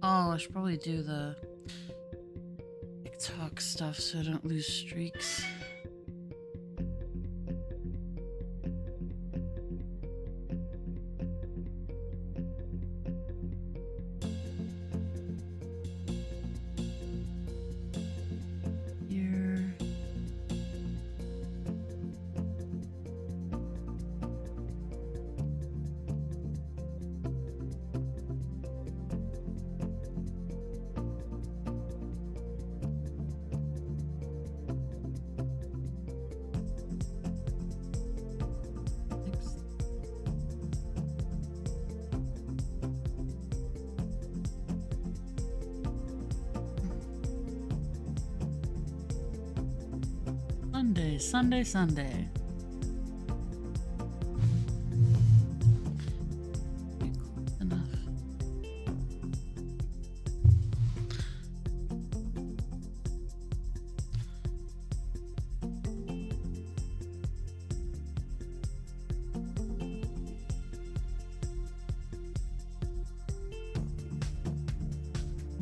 Oh, I should probably do the TikTok stuff so I don't lose streaks. Here. Next. Sunday, Sunday, Sunday. Okay, close enough.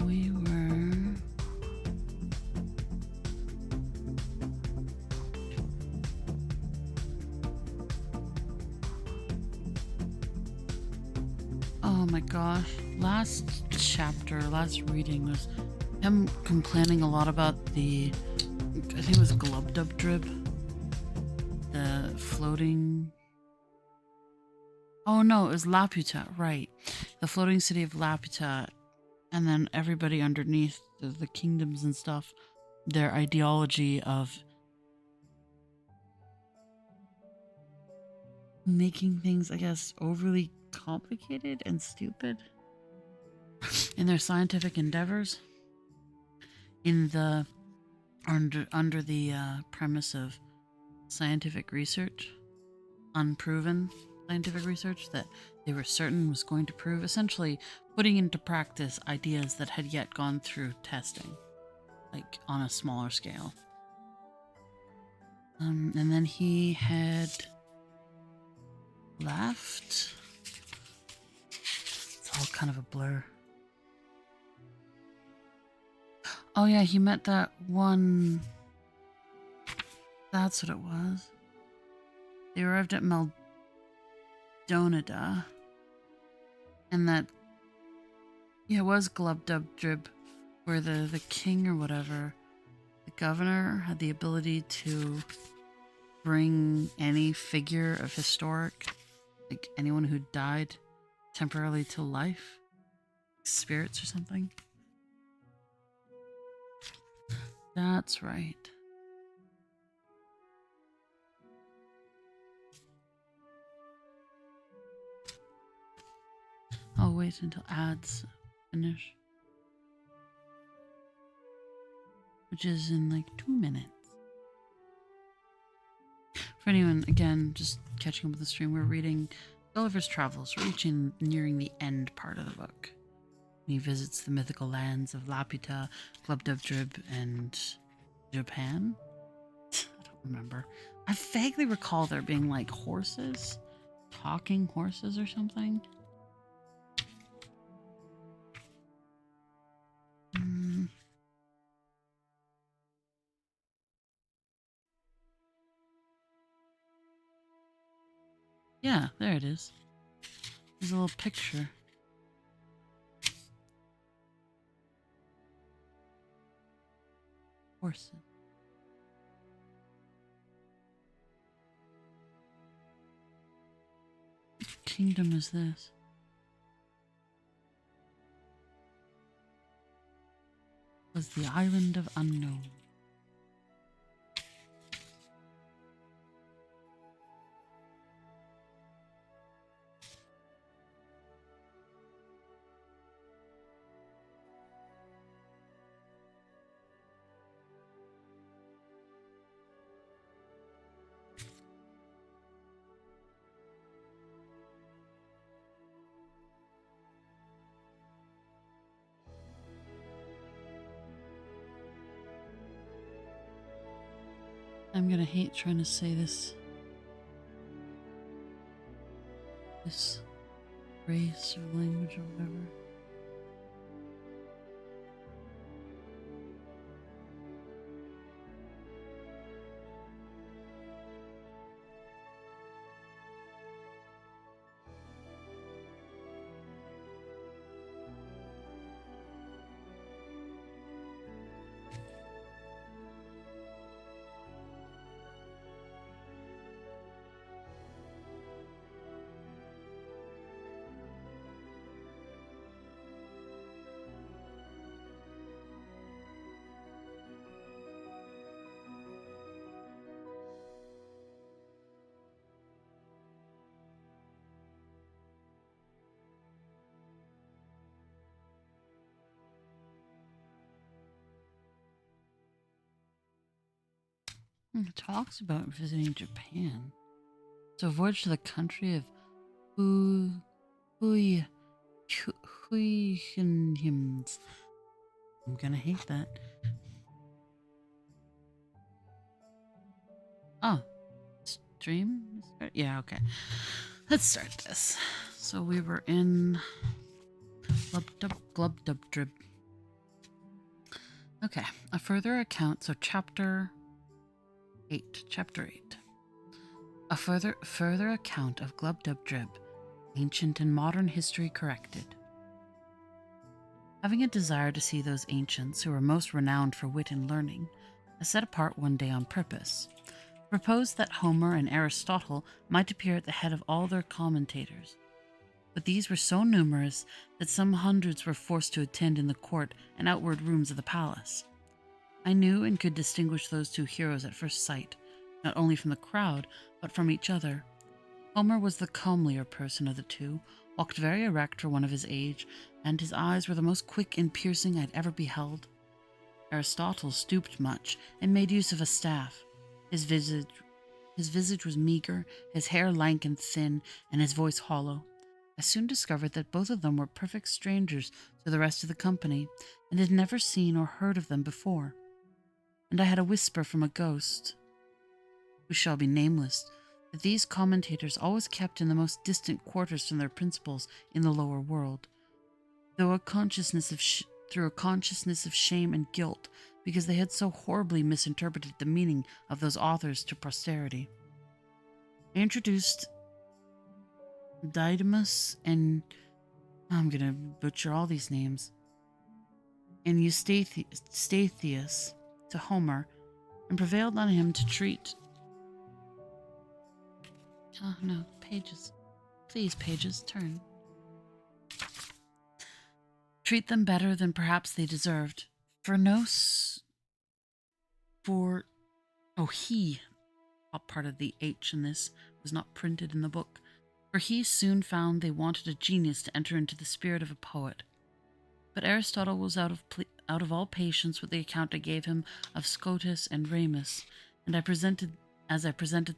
We were oh my gosh. Last chapter, last reading was him complaining a lot about the, I think it was Glubdubdrib, the floating. Oh no, it was Laputa, right. The floating city of Laputa, and then everybody underneath the kingdoms and stuff, their ideology of making things, I guess, overly complicated and stupid in their scientific endeavors. In the under the premise of scientific research, unproven scientific research that they were certain was going to prove, essentially putting into practice ideas that had yet gone through testing, like on a smaller scale. And then he had left. It's all kind of a blur. Oh yeah, he met that one. That's what it was. They arrived at Maldonada. And that, yeah, it was Glubdubdrib, where the king or whatever, the governor, had the ability to bring any figure of historic, like anyone who died temporarily to life, spirits or something. That's right. I'll wait until ads finish, which is in like 2 minutes. For anyone, again, just catching up with the stream, we're reading Gulliver's Travels, nearing the end part of the book. He visits the mythical lands of Laputa, Glubdubdrib, and Japan. I don't remember. I vaguely recall there being like horses, talking horses or something. Yeah, there it is. There's a little picture. Horses. What kingdom is this? Was the Island of Unknown. I'm gonna hate trying to say this race or language or whatever. It talks about visiting Japan. So, a voyage to the country of Hu Hui Huihims. I'm gonna hate that. Oh, stream? Yeah, okay. Let's start this. So we were in Glub Dub Drib. Okay, a further account. So chapter 8. Chapter 8. A further account of Glub Dub Drib, ancient and modern history corrected. Having a desire to see those ancients who were most renowned for wit and learning, I set apart one day on purpose. Proposed that Homer and Aristotle might appear at the head of all their commentators. But these were so numerous that some hundreds were forced to attend in the court and outward rooms of the palace. I knew and could distinguish those two heroes at first sight, not only from the crowd, but from each other. Homer was the comelier person of the two, walked very erect for one of his age, and his eyes were the most quick and piercing I'd ever beheld. Aristotle stooped much and made use of a staff. His visage was meager, his hair lank and thin, and his voice hollow. I soon discovered that both of them were perfect strangers to the rest of the company, and had never seen or heard of them before. And I had a whisper from a ghost, who shall be nameless, that these commentators always kept in the most distant quarters from their principals in the lower world, through a consciousness of shame and guilt, because they had so horribly misinterpreted the meaning of those authors to posterity. I introduced Didymus and I'm gonna butcher all these names, and Eustathius to Homer, and prevailed on him to treat. Oh no, pages. Please, pages, turn. Treat them better than perhaps they deserved. He, part of the H in this was not printed in the book, for he soon found they wanted a genius to enter into the spirit of a poet. But Aristotle was out of all patience with the account I gave him of Scotus and Ramus, and I presented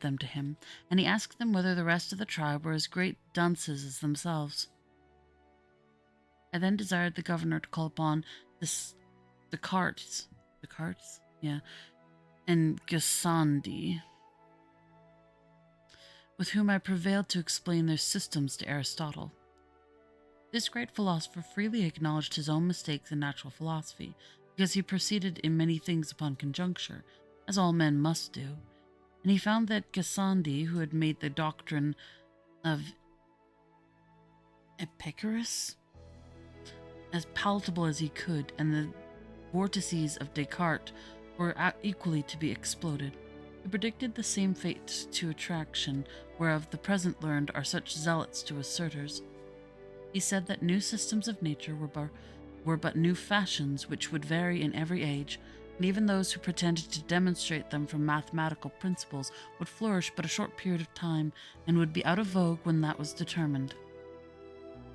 them to him, and he asked them whether the rest of the tribe were as great dunces as themselves. I then desired the governor to call upon Descartes, and Gassendi, with whom I prevailed to explain their systems to Aristotle. This great philosopher freely acknowledged his own mistakes in natural philosophy, because he proceeded in many things upon conjuncture, as all men must do, and he found that Gassendi, who had made the doctrine of Epicurus as palatable as he could, and the vortices of Descartes were equally to be exploded. He predicted the same fate to attraction, whereof the present learned are such zealots to asserters. He said that new systems of nature were but new fashions which would vary in every age, and even those who pretended to demonstrate them from mathematical principles would flourish but a short period of time, and would be out of vogue when that was determined.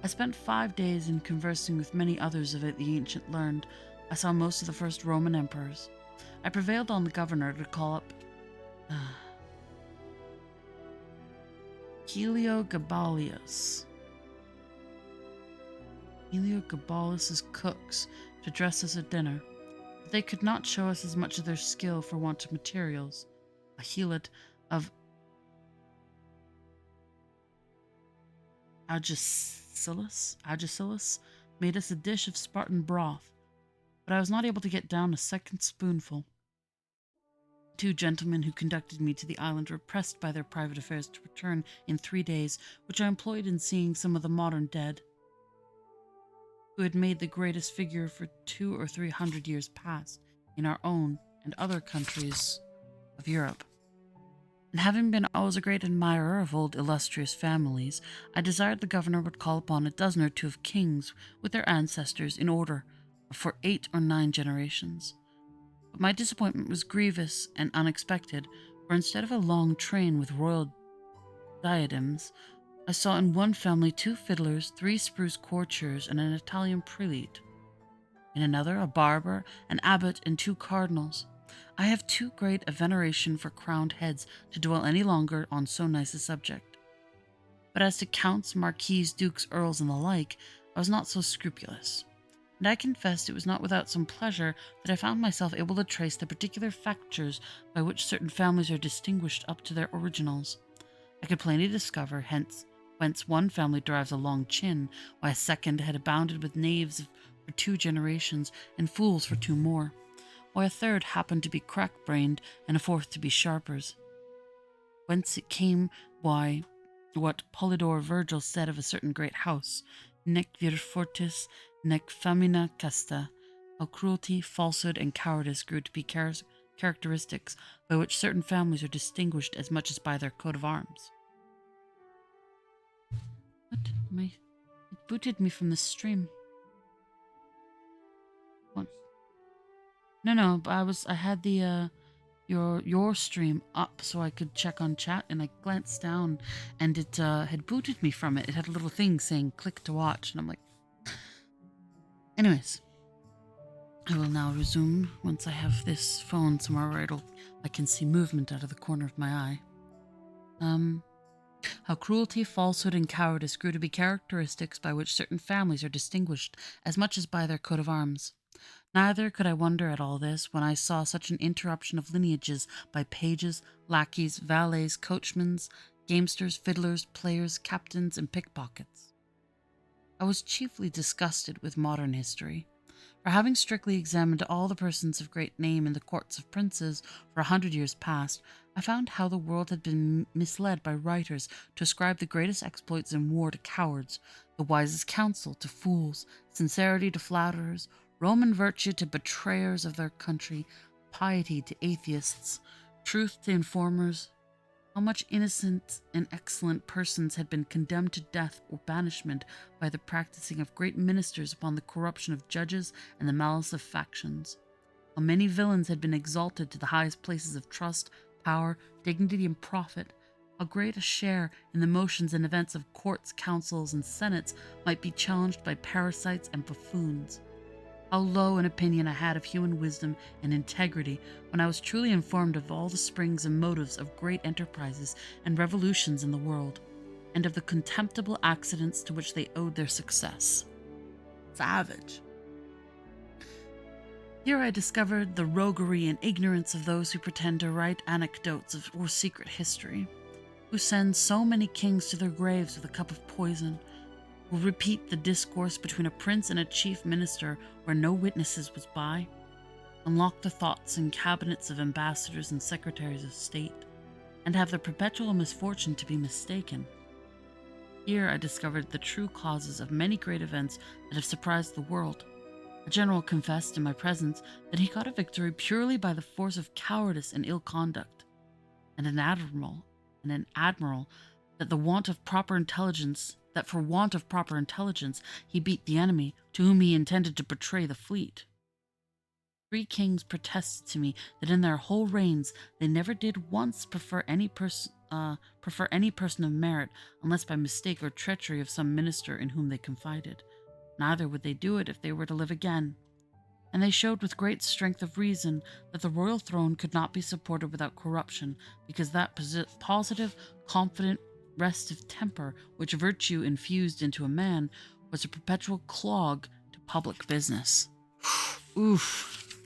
I spent 5 days in conversing with many others of the ancient learned. I saw most of the first Roman emperors. I prevailed on the governor to call up Heliogabalus. Heliogabalus's cooks to dress us at dinner, but they could not show us as much of their skill for want of materials. A helot of Agesilaus made us a dish of Spartan broth, but I was not able to get down a second spoonful. 2 gentlemen who conducted me to the island were pressed by their private affairs to return in 3 days, which I employed in seeing some of the modern dead, who had made the greatest figure for 200 or 300 years past in our own and other countries of Europe. And having been always a great admirer of old illustrious families, I desired the governor would call upon a dozen or 2 of kings with their ancestors in order for 8 or 9 generations. But my disappointment was grievous and unexpected, for instead of a long train with royal diadems, I saw in one family 2 fiddlers, 3 spruce courtiers, and an Italian prelate. In another, a barber, an abbot, and 2 cardinals. I have too great a veneration for crowned heads to dwell any longer on so nice a subject. But as to counts, marquises, dukes, earls, and the like, I was not so scrupulous. And I confess it was not without some pleasure that I found myself able to trace the particular factors by which certain families are distinguished up to their originals. I could plainly discover, hence, whence one family derives a long chin, while a second had abounded with knaves for 2 generations, and fools for 2 more, while a third happened to be crack-brained, and a fourth to be sharpers. Whence it came, why, what Polydore Virgil said of a certain great house, nec vir fortis, nec femina casta, how cruelty, falsehood, and cowardice grew to be characteristics by which certain families are distinguished as much as by their coat of arms. What? It booted me from the stream. What? No, but I had the your stream up so I could check on chat, and I glanced down and it had booted me from it. It had a little thing saying click to watch, and I'm like, anyways, I will now resume once I have this phone somewhere where I can see movement out of the corner of my eye. How cruelty, falsehood, and cowardice grew to be characteristics by which certain families are distinguished as much as by their coat of arms. Neither could I wonder at all this when I saw such an interruption of lineages by pages, lackeys, valets, coachmen, gamesters, fiddlers, players, captains, and pickpockets. I was chiefly disgusted with modern history, for having strictly examined all the persons of great name in the courts of princes for 100 years past, I found how the world had been misled by writers to ascribe the greatest exploits in war to cowards, the wisest counsel to fools, sincerity to flatterers, Roman virtue to betrayers of their country, piety to atheists, truth to informers. How much innocent and excellent persons had been condemned to death or banishment by the practicing of great ministers upon the corruption of judges and the malice of factions. How many villains had been exalted to the highest places of trust, power, dignity, and profit. How great a share in the motions and events of courts, councils, and senates might be challenged by parasites and buffoons. How low an opinion I had of human wisdom and integrity when I was truly informed of all the springs and motives of great enterprises and revolutions in the world, and of the contemptible accidents to which they owed their success. Savage. Here I discovered the roguery and ignorance of those who pretend to write anecdotes or secret history, who send so many kings to their graves with a cup of poison, will repeat the discourse between a prince and a chief minister where no witnesses was by, unlock the thoughts and cabinets of ambassadors and secretaries of state, and have the perpetual misfortune to be mistaken. Here I discovered the true causes of many great events that have surprised the world. A general confessed in my presence that he got a victory purely by the force of cowardice and ill conduct, and an admiral that for want of proper intelligence, he beat the enemy, to whom he intended to betray the fleet. 3 kings protested to me that in their whole reigns they never did once prefer any person of merit, unless by mistake or treachery of some minister in whom they confided. Neither would they do it if they were to live again. And they showed with great strength of reason that the royal throne could not be supported without corruption, because that positive, confident, restive temper which virtue infused into a man was a perpetual clog to public business. Oof.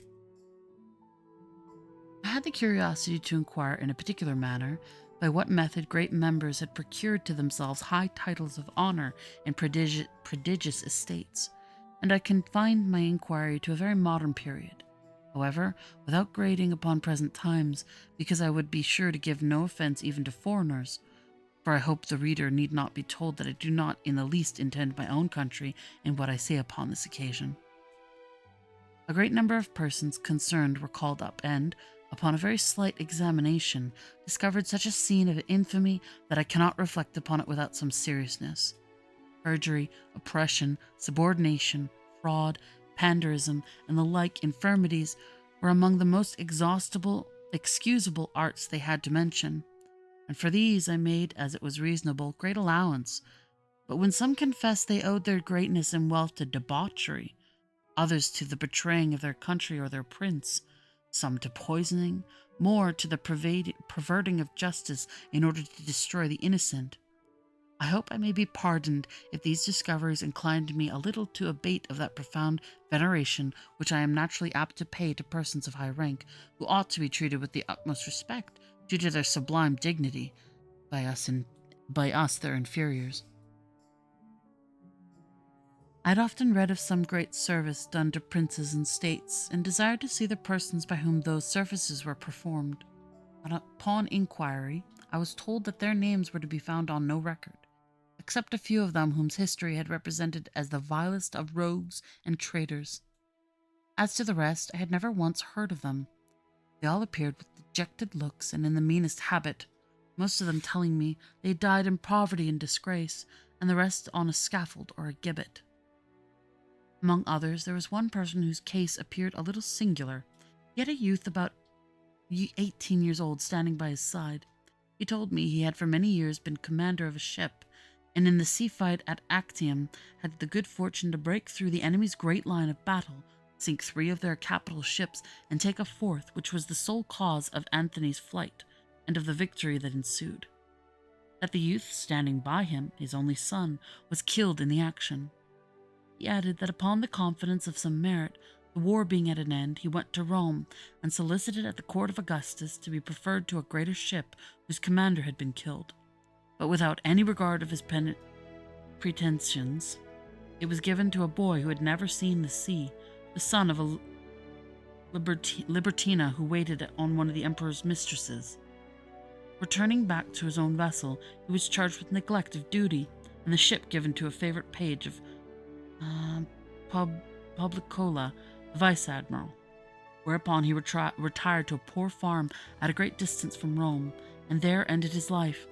I had the curiosity to inquire in a particular manner by what method great members had procured to themselves high titles of honor and prodigious estates, and I confined my inquiry to a very modern period, however, without grading upon present times, because I would be sure to give no offense even to foreigners, for I hope the reader need not be told that I do not in the least intend my own country in what I say upon this occasion. A great number of persons concerned were called up, and, upon a very slight examination, discovered such a scene of infamy that I cannot reflect upon it without some seriousness. Perjury, oppression, subordination, fraud, panderism, and the like infirmities were among the most excusable arts they had to mention, and for these I made, as it was reasonable, great allowance. But when some confessed they owed their greatness and wealth to debauchery, others to the betraying of their country or their prince, some to poisoning, more to the perverting of justice in order to destroy the innocent. I hope I may be pardoned if these discoveries inclined me a little to abate of that profound veneration which I am naturally apt to pay to persons of high rank, who ought to be treated with the utmost respect, due to their sublime dignity, by us their inferiors. I had often read of some great service done to princes and states, and desired to see the persons by whom those services were performed. But upon inquiry, I was told that their names were to be found on no record, except a few of them whom history had represented as the vilest of rogues and traitors. As to the rest, I had never once heard of them. They all appeared with dejected looks and in the meanest habit, most of them telling me they had died in poverty and disgrace, and the rest on a scaffold or a gibbet. Among others, there was one person whose case appeared a little singular. He had a youth about 18 years old standing by his side. He told me he had for many years been commander of a ship, and in the sea fight at Actium had the good fortune to break through the enemy's great line of battle, sink 3 of their capital ships, and take a 4th, which was the sole cause of Antony's flight, and of the victory that ensued. That the youth standing by him, his only son, was killed in the action. He added that upon the confidence of some merit, the war being at an end, he went to Rome, and solicited at the court of Augustus to be preferred to a greater ship whose commander had been killed. But without any regard of his pretensions, it was given to a boy who had never seen the sea, the son of a libertina who waited on one of the emperor's mistresses. Returning back to his own vessel, he was charged with neglect of duty, and the ship given to a favorite page of Publicola, the vice-admiral, whereupon he retired to a poor farm at a great distance from Rome, and there ended his life.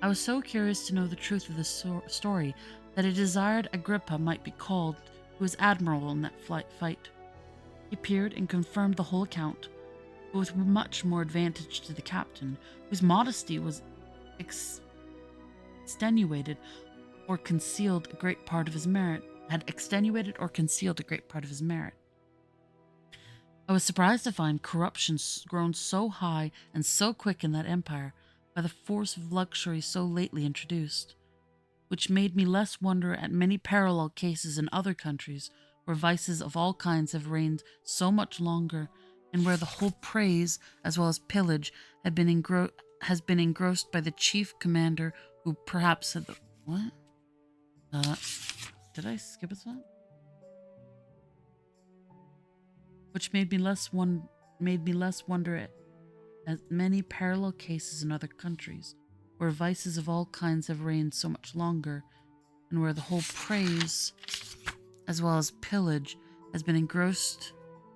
I was so curious to know the truth of this story that I desired Agrippa might be called, who was admiral in that fight. He appeared and confirmed the whole account, but with much more advantage to the captain, whose modesty was extenuated or concealed a great part of his merit. I was surprised to find corruption grown so high and so quick in that empire by the force of luxury so lately introduced, which made me less wonder at many parallel cases in other countries where vices of all kinds have reigned so much longer, and where the whole praise as well as pillage has been engrossed by the chief commander, who perhaps had the what? Did I skip a spot? Which made me less wonder at as many parallel cases in other countries, where vices of all kinds have reigned so much longer, and where the whole praise, as well as pillage, has been engrossed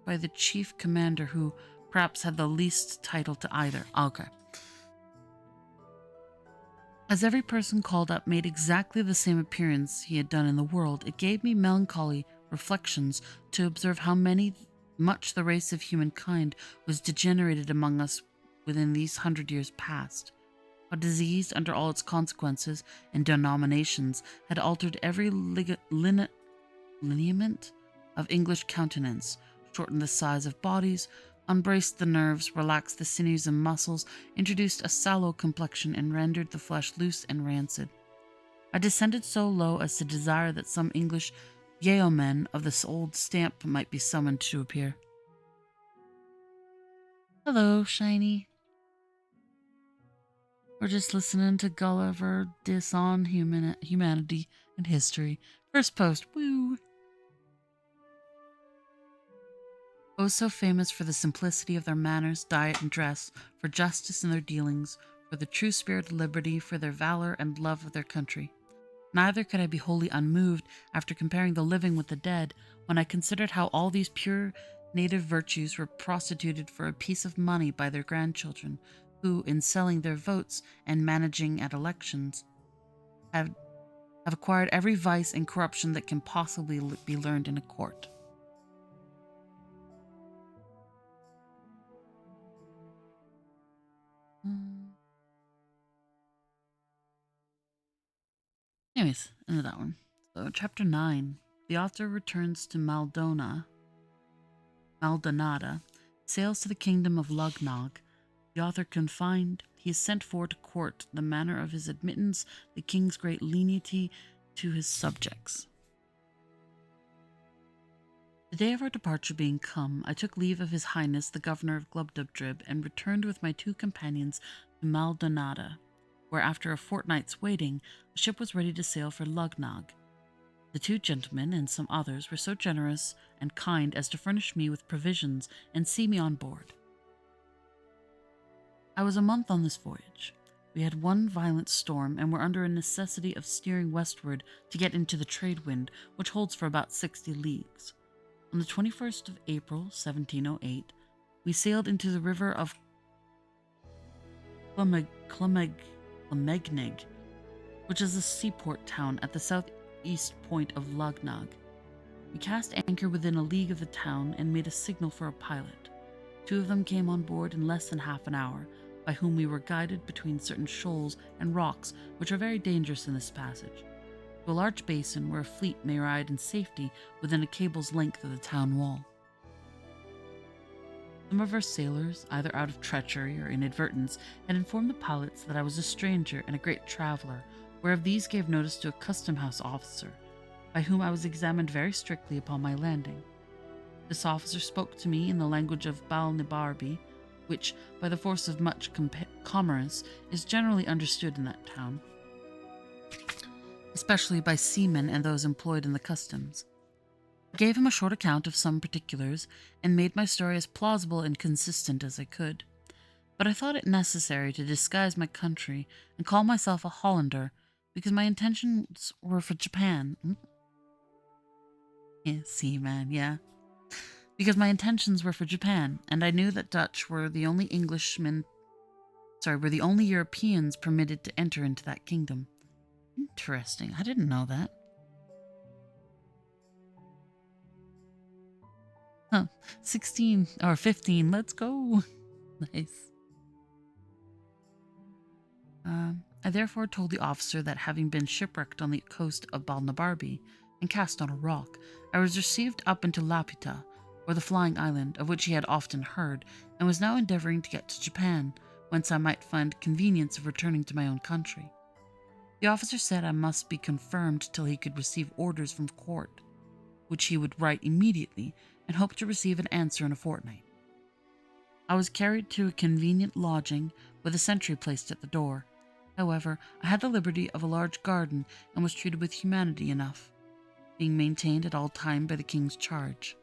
by the chief commander, who perhaps had the least title to either. Okay. As every person called up made exactly the same appearance he had done in the world, it gave me melancholy reflections to observe how much the race of humankind was degenerated among us within these 100 years past. How disease, under all its consequences and denominations, had altered every lineament of English countenance, shortened the size of bodies, unbraced the nerves, relaxed the sinews and muscles, introduced a sallow complexion, and rendered the flesh loose and rancid. I descended so low as to desire that some English yeomen of this old stamp might be summoned to appear. Hello, Shiny. We're just listening to Gulliver diss on humanity and history. First post, woo! Oh, so famous for the simplicity of their manners, diet, and dress, for justice in their dealings, for the true spirit of liberty, for their valor and love of their country. Neither could I be wholly unmoved after comparing the living with the dead, when I considered how all these pure native virtues were prostituted for a piece of money by their grandchildren, who, in selling their votes and managing at elections, have acquired every vice and corruption that can possibly be learned in a court. Anyways, into that one. So, chapter 9. The author returns to Maldona. Maldonada, sails to the kingdom of Lugnog. The author confined, he is sent for to court the manner of his admittance, the king's great lenity to his subjects. The day of our departure being come, I took leave of His Highness the Governor of Glubbdubdrib and returned with my 2 companions to Maldonada, where after a fortnight's waiting, a ship was ready to sail for Lugnog. The 2 gentlemen and some others were so generous and kind as to furnish me with provisions and see me on board. I was a month on this voyage. We had one violent storm and were under a necessity of steering westward to get into the trade wind, which holds for about 60 leagues. On the 21st of April, 1708, we sailed into the river of Clemegnig, which is a seaport town at the southeast point of Lugnog. We cast anchor within a league of the town and made a signal for a pilot. 2 of them came on board in less than half an hour, by whom we were guided between certain shoals and rocks which are very dangerous in this passage, to a large basin where a fleet may ride in safety within a cable's length of the town wall. Some of our sailors, either out of treachery or inadvertence, had informed the pilots that I was a stranger and a great traveler, whereof these gave notice to a custom-house officer, by whom I was examined very strictly upon my landing. This officer spoke to me in the language of Balnibarbi, which, by the force of much commerce, is generally understood in that town, especially by seamen and those employed in the customs. I gave him a short account of some particulars, and made my story as plausible and consistent as I could. But I thought it necessary to disguise my country and call myself a Hollander, because my intentions were for Japan. Yeah, seaman, yeah. Because my intentions were for Japan, and I knew that Dutch were the only Europeans permitted to enter into that kingdom. Interesting. I didn't know that. Huh. 16 or 15. Let's go. Nice. I therefore told the officer that having been shipwrecked on the coast of Balnibarbi and cast on a rock, I was received up into Laputa, or the Flying Island, of which he had often heard, and was now endeavoring to get to Japan, whence I might find convenience of returning to my own country. The officer said I must be confirmed till he could receive orders from court, which he would write immediately, and hoped to receive an answer in a fortnight. I was carried to a convenient lodging, with a sentry placed at the door. However, I had the liberty of a large garden, and was treated with humanity enough, being maintained at all time by the king's charge.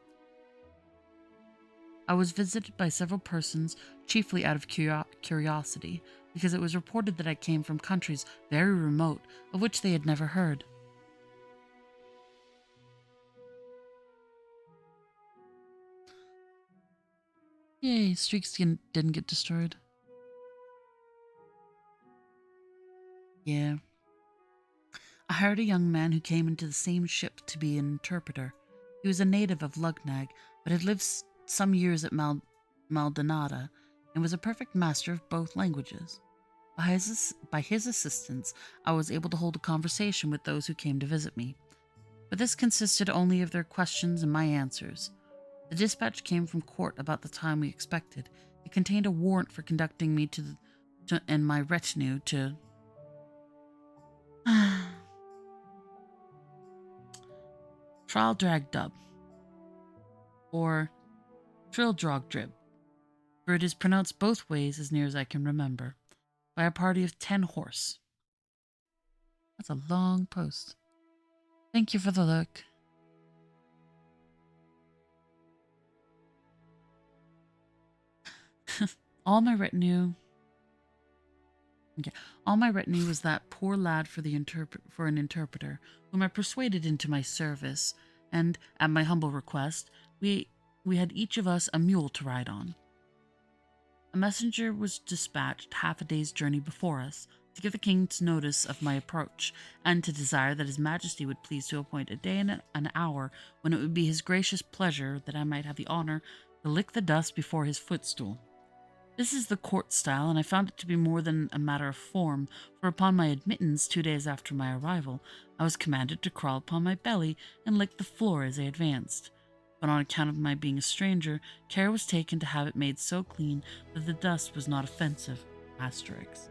I was visited by several persons, chiefly out of curiosity, because it was reported that I came from countries very remote, of which they had never heard. Yay, Ceequin didn't get destroyed. Yeah. I hired a young man who came into the same ship to be an interpreter. He was a native of Lugnog, but had lived some years at Maldonada, and was a perfect master of both languages. By his assistance, I was able to hold a conversation with those who came to visit me. But this consisted only of their questions and my answers. The dispatch came from court about the time we expected. It contained a warrant for conducting me and my retinue to Trial Drag Dub, or Trildrogdrib, for it is pronounced both ways as near as I can remember, by a party of 10 horse. That's a long post. Thank you for the look. All my retinue was that poor lad for an interpreter, whom I persuaded into my service, and, at my humble request, we had each of us a mule to ride on. A messenger was dispatched half a day's journey before us, to give the king's notice of my approach, and to desire that his majesty would please to appoint a day and an hour when it would be his gracious pleasure that I might have the honor to lick the dust before his footstool. This is the court style, and I found it to be more than a matter of form, for upon my admittance 2 days after my arrival, I was commanded to crawl upon my belly and lick the floor as I advanced, but on account of my being a stranger, care was taken to have it made so clean that the dust was not offensive. Asterix.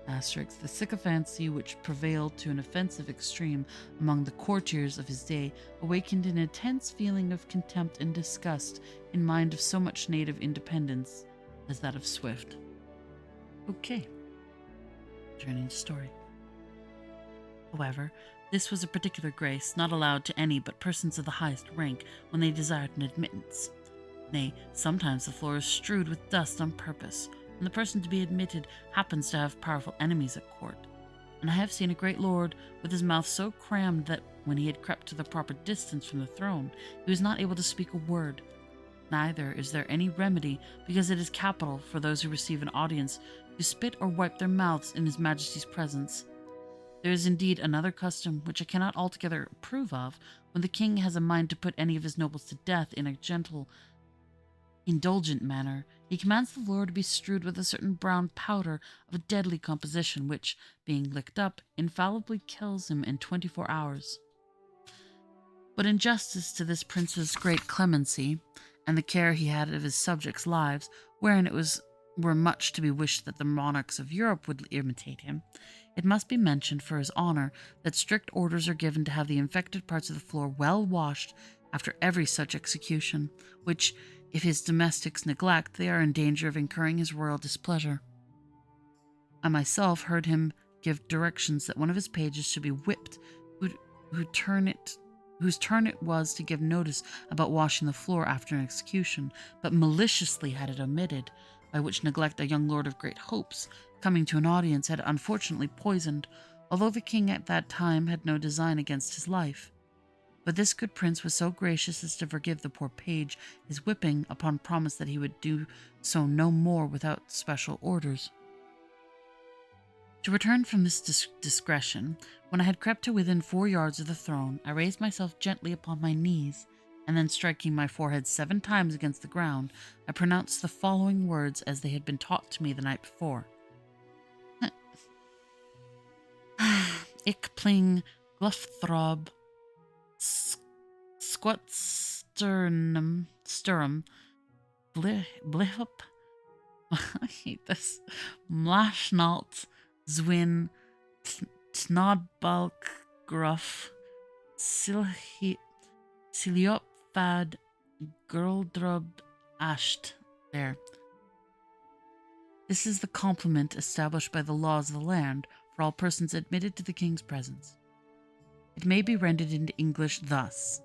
The sycophancy which prevailed to an offensive extreme among the courtiers of his day awakened an intense feeling of contempt and disgust in mind of so much native independence as that of Swift. Okay, turning to story. However, this was a particular grace not allowed to any but persons of the highest rank when they desired an admittance. Nay, sometimes the floor is strewed with dust on purpose, and the person to be admitted happens to have powerful enemies at court. And I have seen a great lord with his mouth so crammed that when he had crept to the proper distance from the throne, he was not able to speak a word. Neither is there any remedy, because it is capital for those who receive an audience to spit or wipe their mouths in his majesty's presence. There is indeed another custom which I cannot altogether approve of, when the king has a mind to put any of his nobles to death in a gentle, indulgent manner. He commands the floor to be strewed with a certain brown powder of a deadly composition, which, being licked up, infallibly kills him in 24 hours. But in justice to this prince's great clemency, and the care he had of his subjects' lives, wherein were much to be wished that the monarchs of Europe would imitate him, it must be mentioned for his honor that strict orders are given to have the infected parts of the floor well washed after every such execution, which, if his domestics neglect, they are in danger of incurring his royal displeasure. I myself heard him give directions that one of his pages should be whipped, whose turn it was to give notice about washing the floor after an execution, but maliciously had it omitted, by which neglect a young lord of great hopes, coming to an audience, had unfortunately poisoned, although the king at that time had no design against his life. But this good prince was so gracious as to forgive the poor page his whipping, upon promise that he would do so no more without special orders. To return from this discretion, when I had crept to within 4 yards of the throne, I raised myself gently upon my knees, and then striking my forehead 7 times against the ground, I pronounced the following words as they had been taught to me the night before. Ich pling glufthrob squatsternum blihup. I hate this. Mlashnalt zwin snodbalk gruff Ciliopfad Girldrub Asht. There. This is the compliment established by the laws of the land for all persons admitted to the king's presence. It may be rendered into English thus: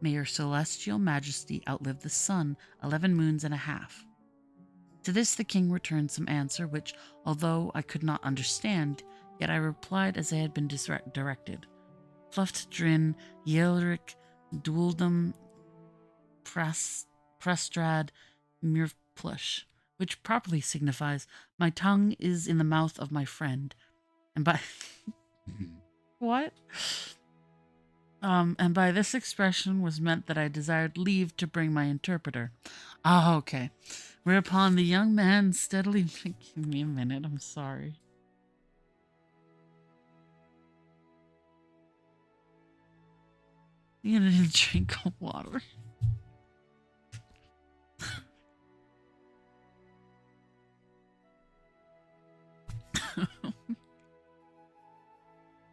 May your celestial majesty outlive the sun 11 moons and a half. To this the king returned some answer, which, although I could not understand, yet I replied as I had been directed. Pluft drin Yelric Dueldum Prestrad Mirplush, which properly signifies, my tongue is in the mouth of my friend. And by what? And by this expression was meant that I desired leave to bring my interpreter. Ah, okay. Whereupon the young man steadily... Give me a minute, I'm sorry. You need to drink water.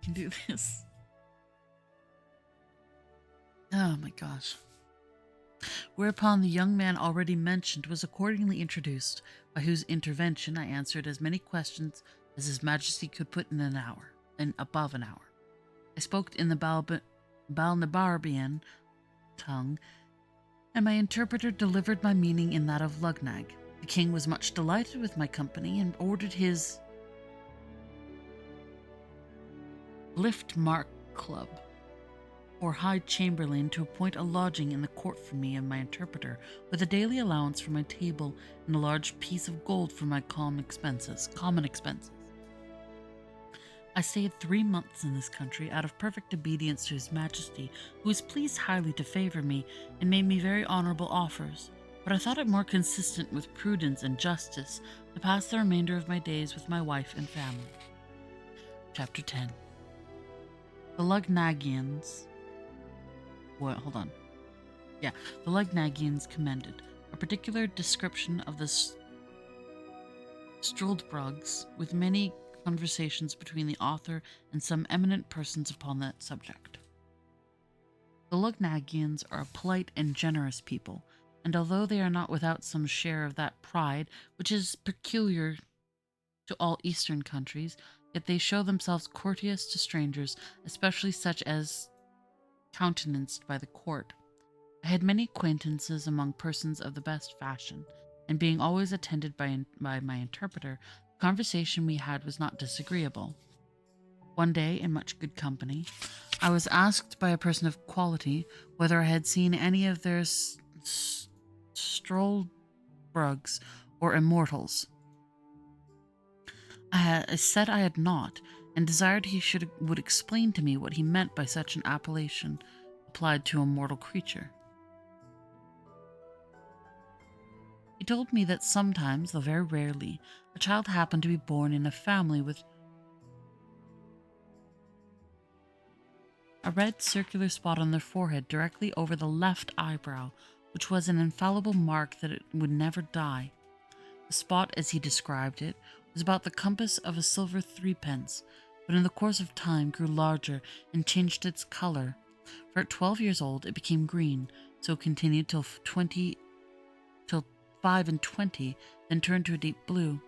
Can do this. Oh my gosh. Whereupon the young man already mentioned was accordingly introduced, by whose intervention I answered as many questions as His Majesty could put in above an hour. I spoke in the Balnabarbian tongue, and my interpreter delivered my meaning in that of Lugnag. The king was much delighted with my company and ordered his Liftmark Club, or High Chamberlain, to appoint a lodging in the court for me and my interpreter, with a daily allowance for my table and a large piece of gold for my common expenses. I stayed 3 months in this country, out of perfect obedience to His Majesty, who was pleased highly to favor me and made me very honorable offers. But I thought it more consistent with prudence and justice to pass the remainder of my days with my wife and family. Chapter 10. The Lugnagians. What? Hold on. Yeah, the Lugnagians commended a particular description of the Struldbrugs, with many conversations between the author and some eminent persons upon that subject. The Lugnagians are a polite and generous people, and although they are not without some share of that pride which is peculiar to all eastern countries, yet they show themselves courteous to strangers, especially such as countenanced by the court. I had many acquaintances among persons of the best fashion, and being always attended by my interpreter, the conversation we had was not disagreeable. One day, in much good company, I was asked by a person of quality whether I had seen any of their Struldbrugs or immortals. I said I had not, and desired he would explain to me what he meant by such an appellation applied to a mortal creature. He told me that sometimes, though very rarely, a child happened to be born in a family with a red circular spot on their forehead directly over the left eyebrow, which was an infallible mark that it would never die. The spot, as he described it, was about the compass of a silver threepence, but in the course of time grew larger and changed its color. For at 12 years old it became green, so continued till 5 and 20, then turned to a deep blue.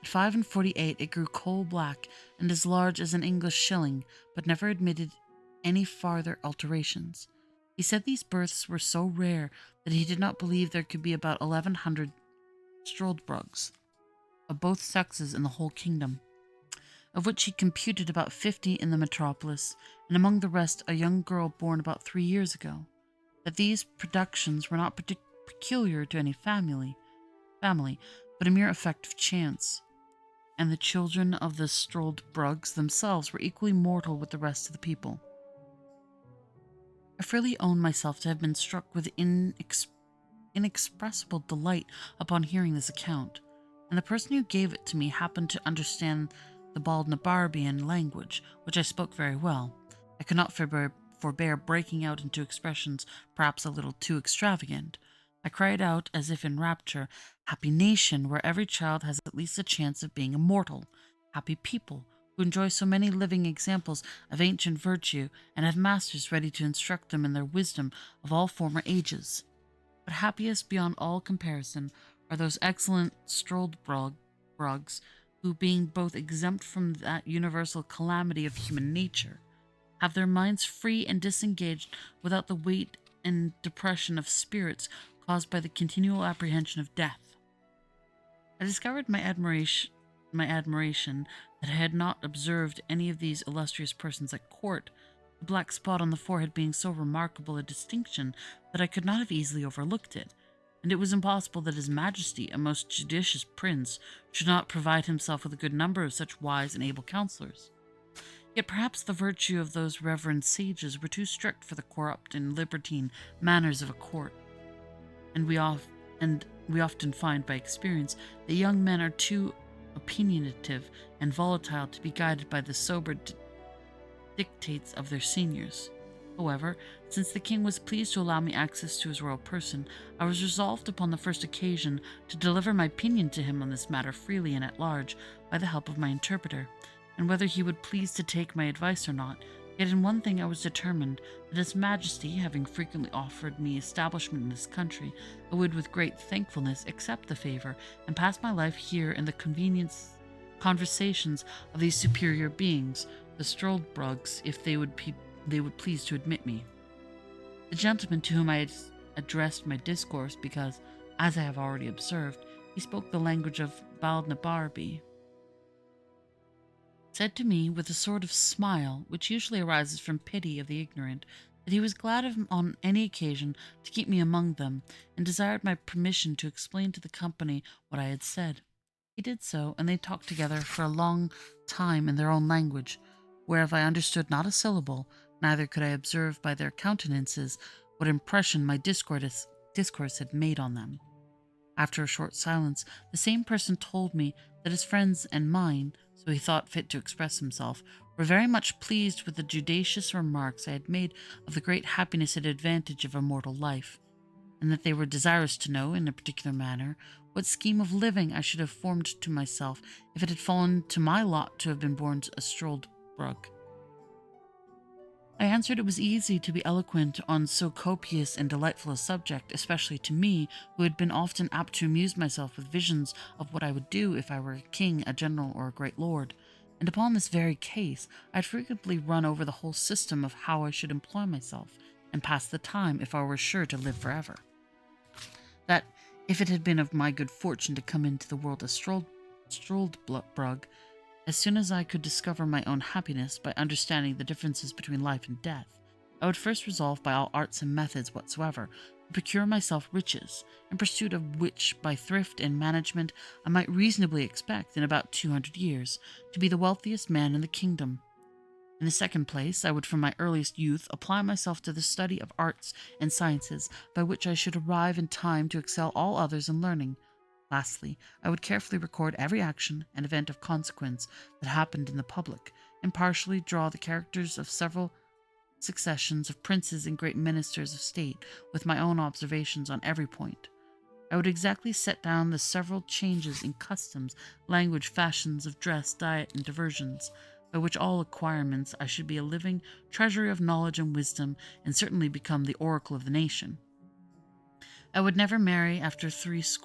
At 5 and 48 it grew coal black and as large as an English shilling, but never admitted any farther alterations. He said these births were so rare that he did not believe there could be about 1100 Struldbrugs of both sexes in the whole kingdom, of which he computed about 50 in the metropolis, and among the rest a young girl born about 3 years ago. That these productions were not peculiar to any family, but a mere effect of chance, and the children of the Struldbrugs themselves were equally mortal with the rest of the people. I freely own myself to have been struck with inexpressible delight upon hearing this account, and the person who gave it to me happened to understand the Baldnabarbian language, which I spoke very well. I could not forbear breaking out into expressions perhaps a little too extravagant. I cried out, as if in rapture, "Happy nation, where every child has at least a chance of being immortal! Happy people, who enjoy so many living examples of ancient virtue, and have masters ready to instruct them in their wisdom of all former ages! But happiest beyond all comparison are those excellent Struldbrugs, who, being both exempt from that universal calamity of human nature, have their minds free and disengaged without the weight and depression of spirits caused by the continual apprehension of death." I discovered my admiration that I had not observed any of these illustrious persons at court, the black spot on the forehead being so remarkable a distinction that I could not have easily overlooked it, and it was impossible that His Majesty, a most judicious prince, should not provide himself with a good number of such wise and able counselors. Yet perhaps the virtue of those reverend sages were too strict for the corrupt and libertine manners of a court, and we often find by experience that young men are too opinionative and volatile to be guided by the sober dictates of their seniors. However, since the king was pleased to allow me access to his royal person, I was resolved upon the first occasion to deliver my opinion to him on this matter freely and at large, by the help of my interpreter, and whether he would please to take my advice or not. Yet in one thing I was determined, that His Majesty, having frequently offered me establishment in this country, I would with great thankfulness accept the favor, and pass my life here in the conversations of these superior beings, the Struldbrugs, if they would please to admit me. The gentleman to whom I had addressed my discourse, because, as I have already observed, he spoke the language of Baldnabarbi, said to me with a sort of smile which usually arises from pity of the ignorant, that he was glad on any occasion to keep me among them, and desired my permission to explain to the company what I had said. He did so, and they talked together for a long time in their own language, whereof I understood not a syllable, neither could I observe by their countenances what impression my discourse had made on them. After a short silence, the same person told me that his friends and mine, so he thought fit to express himself, were very much pleased with the judicious remarks I had made of the great happiness and advantage of immortal life, and that they were desirous to know, in a particular manner, what scheme of living I should have formed to myself if it had fallen to my lot to have been born a Struldbrug. I answered it was easy to be eloquent on so copious and delightful a subject, especially to me, who had been often apt to amuse myself with visions of what I would do if I were a king, a general, or a great lord. And upon this very case, I had frequently run over the whole system of how I should employ myself, and pass the time if I were sure to live forever. That, if it had been of my good fortune to come into the world as Struldbrug, as soon as I could discover my own happiness by understanding the differences between life and death, I would first resolve by all arts and methods whatsoever to procure myself riches, in pursuit of which, by thrift and management, I might reasonably expect, in about 200 years, to be the wealthiest man in the kingdom. In the second place, I would from my earliest youth apply myself to the study of arts and sciences, by which I should arrive in time to excel all others in learning. Lastly, I would carefully record every action and event of consequence that happened in the public, impartially draw the characters of several successions of princes and great ministers of state, with my own observations on every point. I would exactly set down the several changes in customs, language, fashions of dress, diet, and diversions, by which all acquirements I should be a living treasury of knowledge and wisdom, and certainly become the oracle of the nation. I would never marry after 60,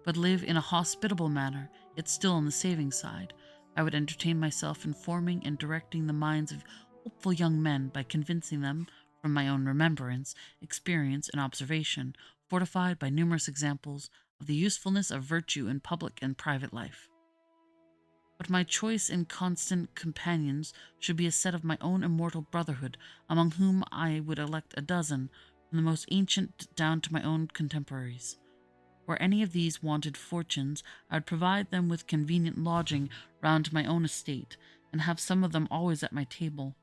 but live in a hospitable manner, yet still on the saving side. I would entertain myself in forming and directing the minds of hopeful young men by convincing them, from my own remembrance, experience, and observation, fortified by numerous examples, of the usefulness of virtue in public and private life. But my choice and constant companions should be a set of my own immortal brotherhood, among whom I would elect a dozen, from the most ancient down to my own contemporaries. Where any of these wanted fortunes, I would provide them with convenient lodging round my own estate, and have some of them always at my table,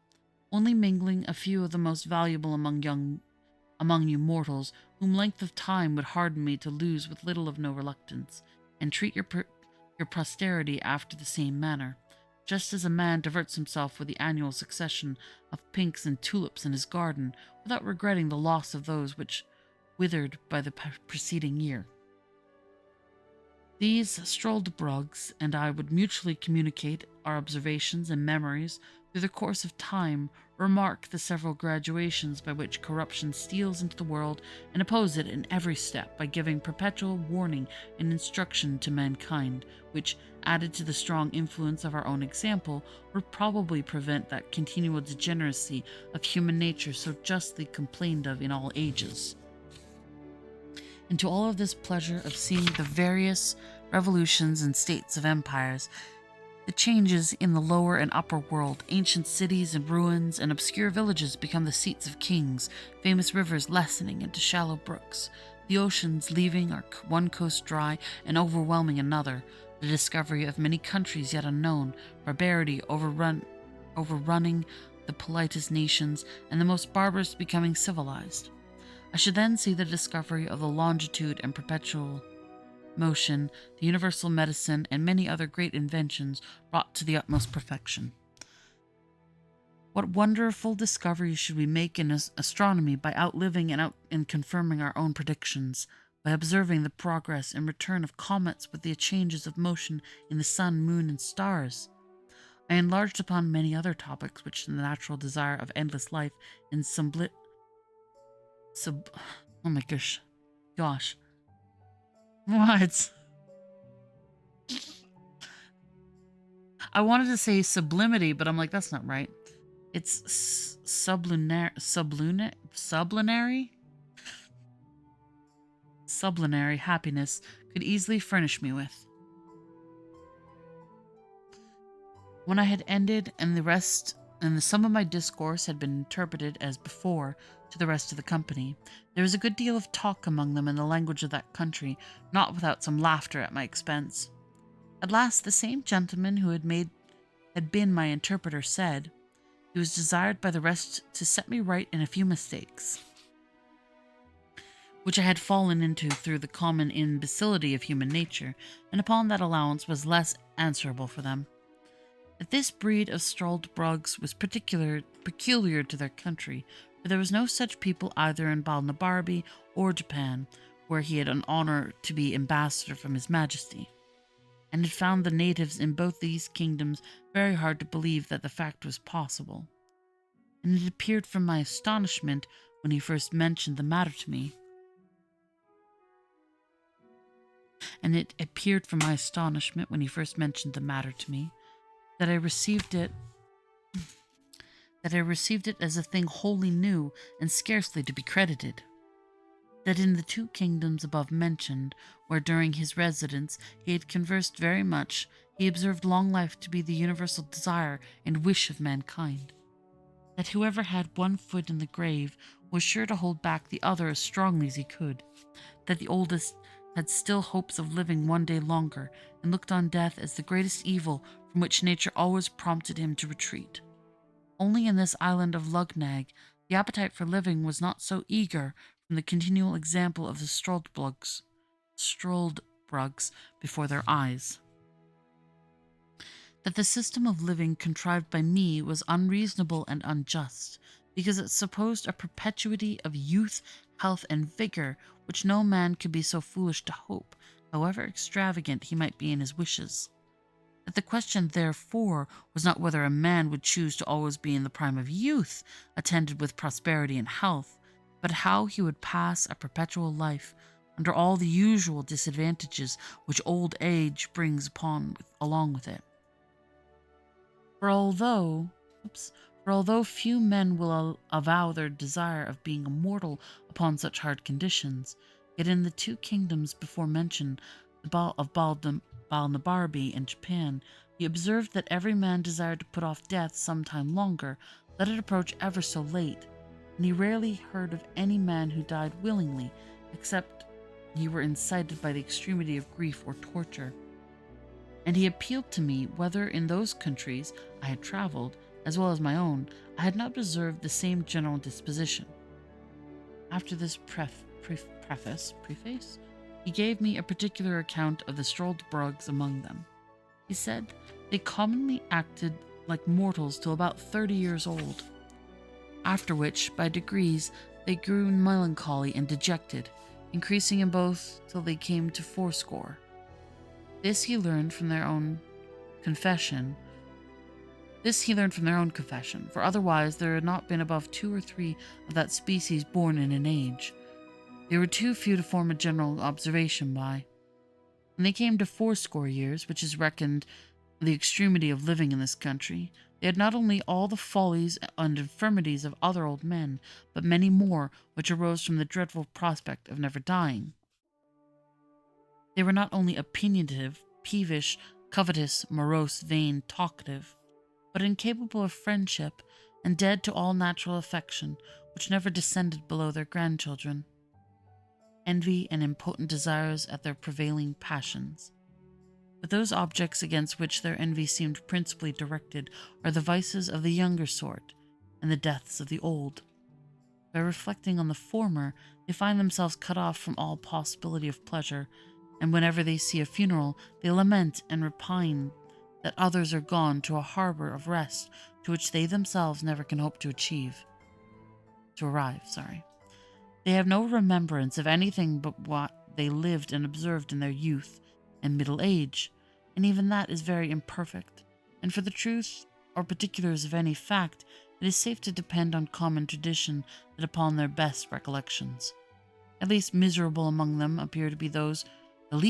only mingling a few of the most valuable among you mortals, whom length of time would harden me to lose with little of no reluctance, and treat your posterity after the same manner, just as a man diverts himself with the annual succession of pinks and tulips in his garden, without regretting the loss of those which withered by the preceding year. These Struldbrugs and I would mutually communicate our observations and memories through the course of time, remark the several gradations by which corruption steals into the world, and oppose it in every step by giving perpetual warning and instruction to mankind, which, added to the strong influence of our own example, would probably prevent that continual degeneracy of human nature so justly complained of in all ages. And to all of this pleasure of seeing the various revolutions and states of empires, the changes in the lower and upper world, ancient cities and ruins and obscure villages become the seats of kings, famous rivers lessening into shallow brooks, the oceans leaving our one coast dry and overwhelming another, the discovery of many countries yet unknown, barbarity overrunning the politest nations, and the most barbarous becoming civilized. I should then see the discovery of the longitude and perpetual motion, the universal medicine, and many other great inventions brought to the utmost perfection. What wonderful discoveries should we make in astronomy by outliving and confirming our own predictions, by observing the progress and return of comets with the changes of motion in the sun, moon, and stars. I enlarged upon many other topics which the natural desire of endless life and oh my gosh. What? I wanted to say sublimity, but I'm like, that's not right. It's sublunary? Sublunary happiness could easily furnish me with. When I had ended, and the sum of my discourse had been interpreted as before to the rest of the company, there was a good deal of talk among them in the language of that country, not without some laughter at my expense. At last the same gentleman who had been my interpreter said, he was desired by the rest to set me right in a few mistakes, which I had fallen into through the common imbecility of human nature, and upon that allowance was less answerable for them. That this breed of Struldbrugs was peculiar to their country, For there was no such people either in Balnabarbi or Japan, where he had an honor to be ambassador from His Majesty, and had found the natives in both these kingdoms very hard to believe that the fact was possible. And it appeared from my astonishment when he first mentioned the matter to me. That I received it as a thing wholly new and scarcely to be credited. That in the two kingdoms above mentioned, where during his residence he had conversed very much, he observed long life to be the universal desire and wish of mankind. That whoever had one foot in the grave was sure to hold back the other as strongly as he could. That the oldest had still hopes of living one day longer, and looked on death as the greatest evil from which nature always prompted him to retreat. Only in this island of Lugnag, the appetite for living was not so eager from the continual example of the Struldbrugs before their eyes. That the system of living contrived by me was unreasonable and unjust, because it supposed a perpetuity of youth, health, and vigor, which no man could be so foolish to hope, however extravagant he might be in his wishes. That the question, therefore, was not whether a man would choose to always be in the prime of youth, attended with prosperity and health, but how he would pass a perpetual life, under all the usual disadvantages which old age brings along with it. For although few men will avow their desire of being immortal upon such hard conditions, yet in the two kingdoms before mentioned, of Balnabarbi and Japan, he observed that every man desired to put off death some time longer, let it approach ever so late, and he rarely heard of any man who died willingly, except he were incited by the extremity of grief or torture. And he appealed to me whether in those countries I had traveled, as well as my own, I had not observed the same general disposition. After this preface, he gave me a particular account of the Struldbrugs among them. He said they commonly acted like mortals till about 30 years old, after which, by degrees, they grew melancholy and dejected, increasing in both till they came to 80. This he learned from their own confession, for otherwise there had not been above 2 or 3 of that species born in an age. They were too few to form a general observation by. When they came to 80 years, which is reckoned the extremity of living in this country, they had not only all the follies and infirmities of other old men, but many more which arose from the dreadful prospect of never dying. They were not only opinionative, peevish, covetous, morose, vain, talkative, but incapable of friendship, and dead to all natural affection, which never descended below their grandchildren. Envy and impotent desires at their prevailing passions. But those objects against which their envy seemed principally directed are the vices of the younger sort, and the deaths of the old. By reflecting on the former, they find themselves cut off from all possibility of pleasure, and whenever they see a funeral, they lament and repine that others are gone to a harbor of rest to which they themselves never can hope to arrive. They have no remembrance of anything but what they lived and observed in their youth and middle age, and even that is very imperfect, and for the truth or particulars of any fact, it is safe to depend on common tradition that upon their best recollections. The least miserable among them appear to be those who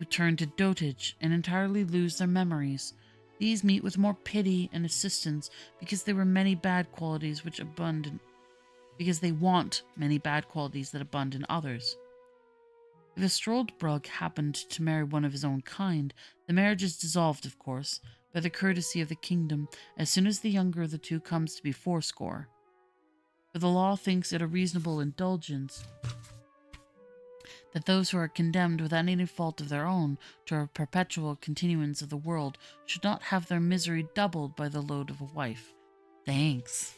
turn to dotage and entirely lose their memories. These meet with more pity and assistance because they want many bad qualities that abund in others. If a Struldbrug happened to marry one of his own kind, the marriage is dissolved, of course, by the courtesy of the kingdom as soon as the younger of the two comes to be 80. For the law thinks it a reasonable indulgence that those who are condemned without any fault of their own to a perpetual continuance of the world should not have their misery doubled by the load of a wife. Thanks.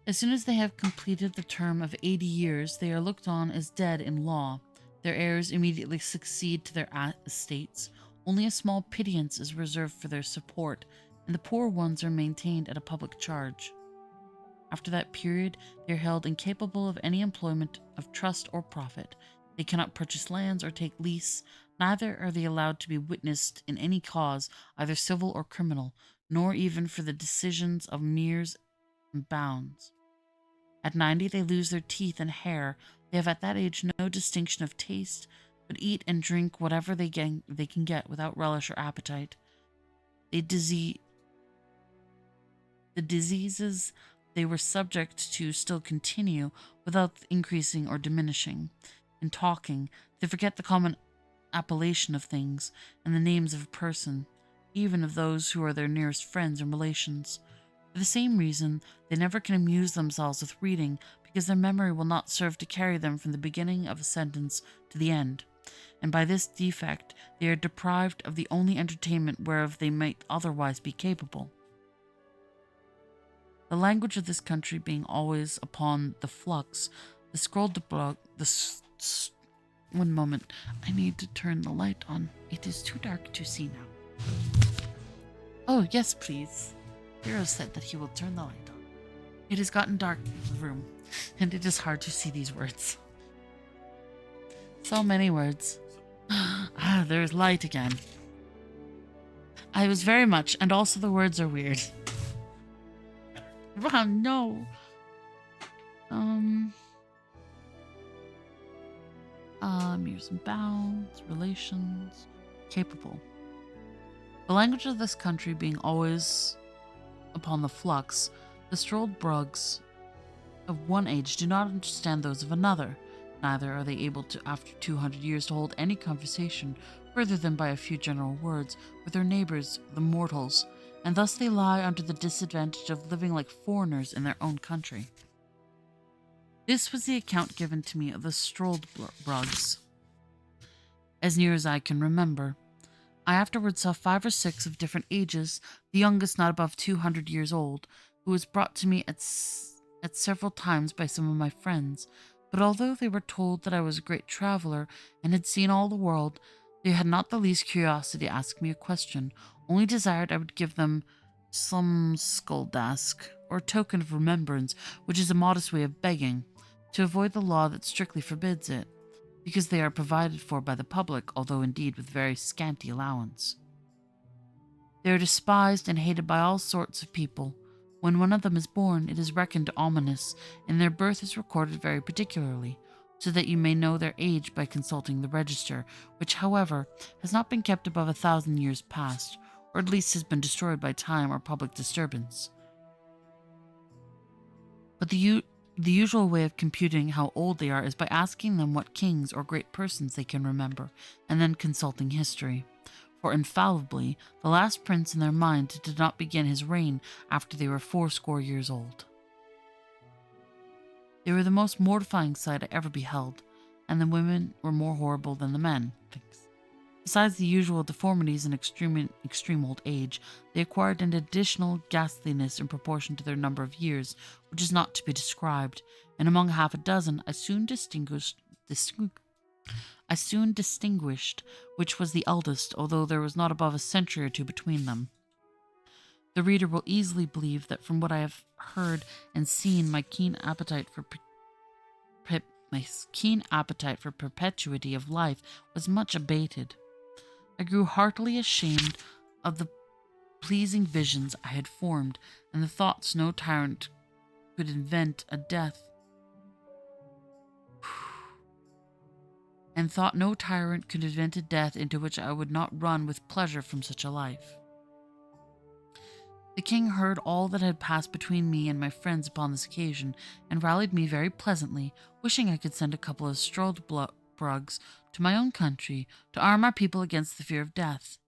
As soon as they have completed the term of 80 years, they are looked on as dead in law. Their heirs immediately succeed to their estates. Only a small pittance is reserved for their support, and the poor ones are maintained at a public charge. After that period, they are held incapable of any employment of trust or profit. They cannot purchase lands or take lease, neither are they allowed to be witnessed in any cause, either civil or criminal, nor even for the decisions of meres and bounds. At 90, they lose their teeth and hair. They have at that age no distinction of taste, but eat and drink whatever they can get without relish or appetite. The diseases they were subject to still continue without increasing or diminishing. In talking, they forget the common appellation of things and the names of a person, even of those who are their nearest friends and relations. For the same reason, they never can amuse themselves with reading, because their memory will not serve to carry them from the beginning of a sentence to the end, and by this defect they are deprived of the only entertainment whereof they might otherwise be capable. The language of this country being always upon the flux, the scroll one moment, I need to turn the light on. It is too dark to see now. Oh, yes, please. Hero said that he will turn the light on. It has gotten dark in the room, and it is hard to see these words. So many words. There's light again. I was very much, and also the words are weird. Wow, no. Meres and bounds, relations, capable. The language of this country being always upon the flux, the strolled brugs of one age do not understand those of another, neither are they able to, after 200 years, to hold any conversation further than by a few general words with their neighbours, the mortals, and thus they lie under the disadvantage of living like foreigners in their own country. This was the account given to me of the strolled brugs, as near as I can remember. I afterwards saw 5 or 6 of different ages, the youngest not above 200 years old, who was brought to me at several times by some of my friends, but although they were told that I was a great traveller and had seen all the world, they had not the least curiosity to ask me a question, only desired I would give them some skuldask, or token of remembrance, which is a modest way of begging, to avoid the law that strictly forbids it, because they are provided for by the public, although indeed with very scanty allowance. They are despised and hated by all sorts of people. When one of them is born, it is reckoned ominous, and their birth is recorded very particularly, so that you may know their age by consulting the register, which, however, has not been kept above 1,000 years past, or at least has been destroyed by time or public disturbance. But the usual way of computing how old they are is by asking them what kings or great persons they can remember, and then consulting history. For infallibly, the last prince in their mind did not begin his reign after they were 80 years old. They were the most mortifying sight I ever beheld, and the women were more horrible than the men. Besides the usual deformities and extreme old age, they acquired an additional ghastliness in proportion to their number of years, which is not to be described, and among half a dozen I soon distinguished which was the eldest, although there was not above a century or two between them. The reader will easily believe that from what I have heard and seen, my keen appetite for perpetuity of life was much abated. I grew heartily ashamed of the pleasing visions I had formed, and the thoughts no tyrant could invent a death into which I would not run with pleasure from such a life. The king heard all that had passed between me and my friends upon this occasion, and rallied me very pleasantly, wishing I could send a couple of strolled brugs to my own country to arm our people against the fear of death.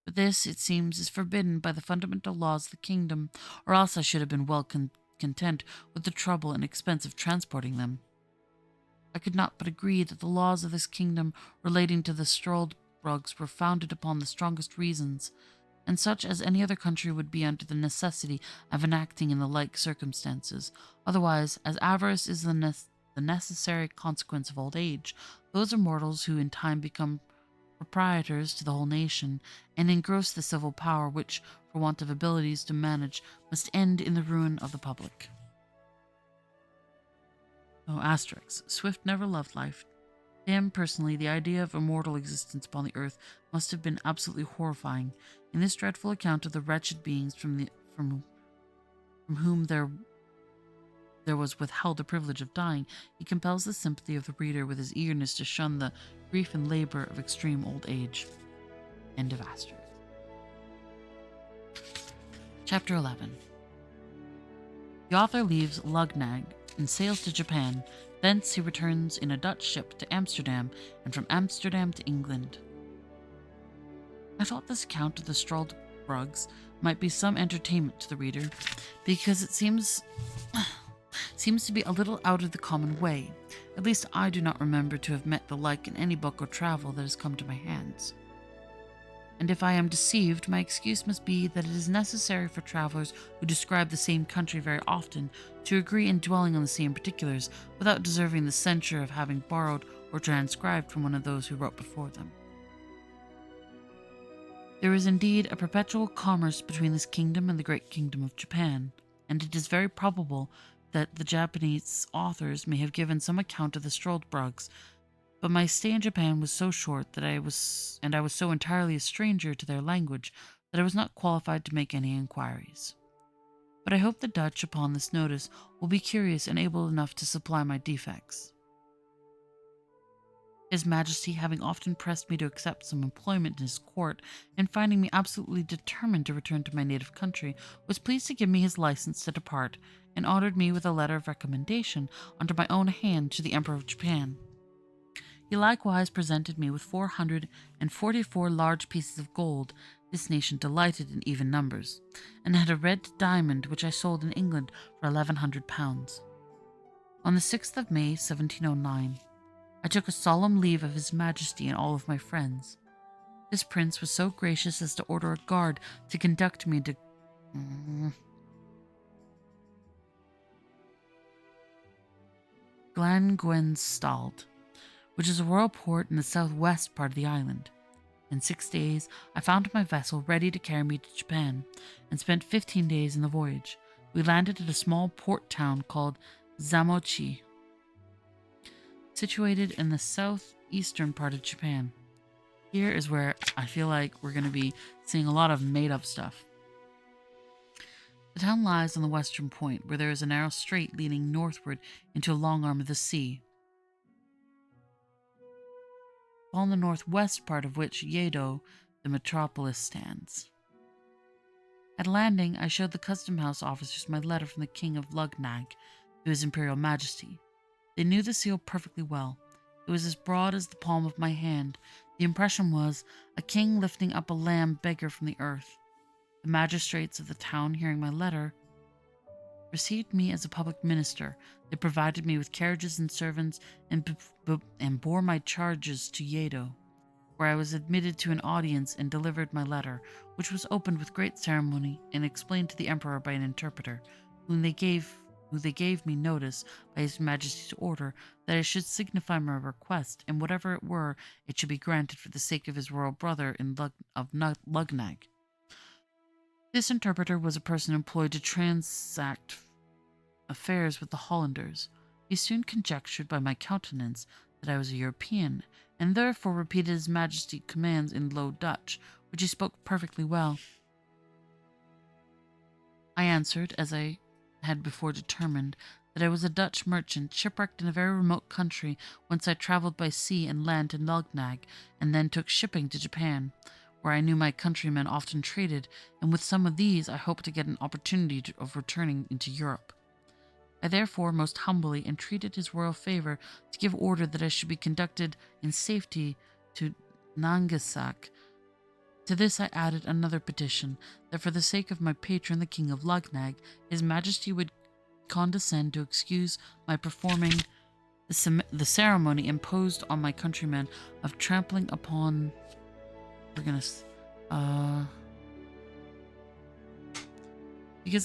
But this, it seems, is forbidden by the fundamental laws of the kingdom, or else I should have been well content with the trouble and expense of transporting them. I could not but agree that the laws of this kingdom relating to the strolled brugs were founded upon the strongest reasons, and such as any other country would be under the necessity of enacting in the like circumstances. Otherwise, as avarice is the necessary consequence of old age, those immortals who in time become proprietors to the whole nation, and engross the civil power, which, for want of abilities to manage, must end in the ruin of the public. Oh, asterisk. Swift never loved life. To him, personally, the idea of immortal existence upon the earth must have been absolutely horrifying. In this dreadful account of the wretched beings from whom there was withheld the privilege of dying, he compels the sympathy of the reader with his eagerness to shun the grief and labor of extreme old age. End of asterisk. Chapter 11. The author leaves Lugnag and sails to Japan. Thence he returns in a Dutch ship to Amsterdam, and from Amsterdam to England. I thought this account of the Struldbrugs might be some entertainment to the reader, because it seems to be a little out of the common way. At least I do not remember to have met the like in any book or travel that has come to my hands. And if I am deceived, my excuse must be that it is necessary for travelers who describe the same country very often to agree in dwelling on the same particulars, without deserving the censure of having borrowed or transcribed from one of those who wrote before them. There is indeed a perpetual commerce between this kingdom and the great kingdom of Japan, and it is very probable that the Japanese authors may have given some account of the Struldbrugs, but my stay in Japan was so short that I was so entirely a stranger to their language that I was not qualified to make any inquiries. But I hope the Dutch, upon this notice, will be curious and able enough to supply my defects. His Majesty, having often pressed me to accept some employment in his court, and finding me absolutely determined to return to my native country, was pleased to give me his license to depart, and honoured me with a letter of recommendation under my own hand to the Emperor of Japan. He likewise presented me with 444 large pieces of gold. This nation delighted in even numbers, and had a red diamond which I sold in England for £1,100. On the 6th of May, 1709, I took a solemn leave of His Majesty and all of my friends. This prince was so gracious as to order a guard to conduct me to Glangwenstald, which is a royal port in the southwest part of the island. In 6 days, I found my vessel ready to carry me to Japan, and spent 15 days in the voyage. We landed at a small port town called Zamochi, situated in the southeastern part of Japan. Here is where I feel like we're going to be seeing a lot of made-up stuff. The town lies on the western point, where there is a narrow strait leading northward into a long arm of the sea, on the northwest part of which Yedo, the metropolis, stands. At landing, I showed the custom house officers my letter from the King of Lugnag to His Imperial Majesty. They knew the seal perfectly well. It was as broad as the palm of my hand. The impression was a king lifting up a lamb beggar from the earth. The magistrates of the town, hearing my letter, received me as a public minister. They provided me with carriages and servants, and bore my charges to Yedo, where I was admitted to an audience and delivered my letter, which was opened with great ceremony and explained to the emperor by an interpreter, who they gave me notice by His Majesty's order that I should signify my request, and whatever it were, it should be granted for the sake of his royal brother of Lugnag. This interpreter was a person employed to transact affairs with the Hollanders. He soon conjectured by my countenance that I was a European, and therefore repeated His Majesty's commands in Low Dutch, which he spoke perfectly well. I answered, as I had before determined, that I was a Dutch merchant, shipwrecked in a very remote country, whence I travelled by sea and land to Lugnag, and then took shipping to Japan, where I knew my countrymen often traded, and with some of these I hoped to get an opportunity of returning into Europe. I therefore most humbly entreated his royal favour to give order that I should be conducted in safety to Nangasak. To this I added another petition, that for the sake of my patron the King of Lugnag, His Majesty would condescend to excuse my performing the ceremony imposed on my countrymen of trampling upon because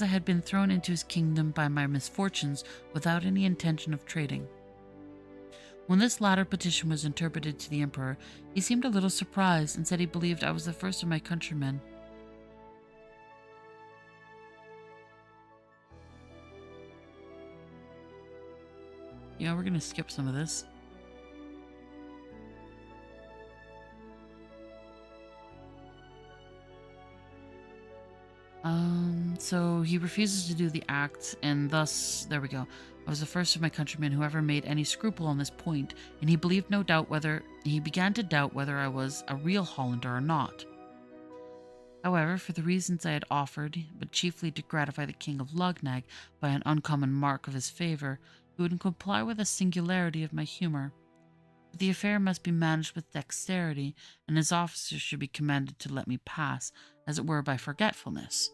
I had been thrown into his kingdom by my misfortunes without any intention of trading. When this latter petition was interpreted to the emperor, he seemed a little surprised and said he believed I was the first of my countrymen. Yeah, we're gonna skip some of this. So he refuses to do the act, and thus, there we go. I was the first of my countrymen who ever made any scruple on this point, and he began to doubt whether I was a real Hollander or not. However, for the reasons I had offered, but chiefly to gratify the King of Lugnag by an uncommon mark of his favour, he would comply with the singularity of my humour. But the affair must be managed with dexterity, and his officers should be commanded to let me pass, as it were by forgetfulness.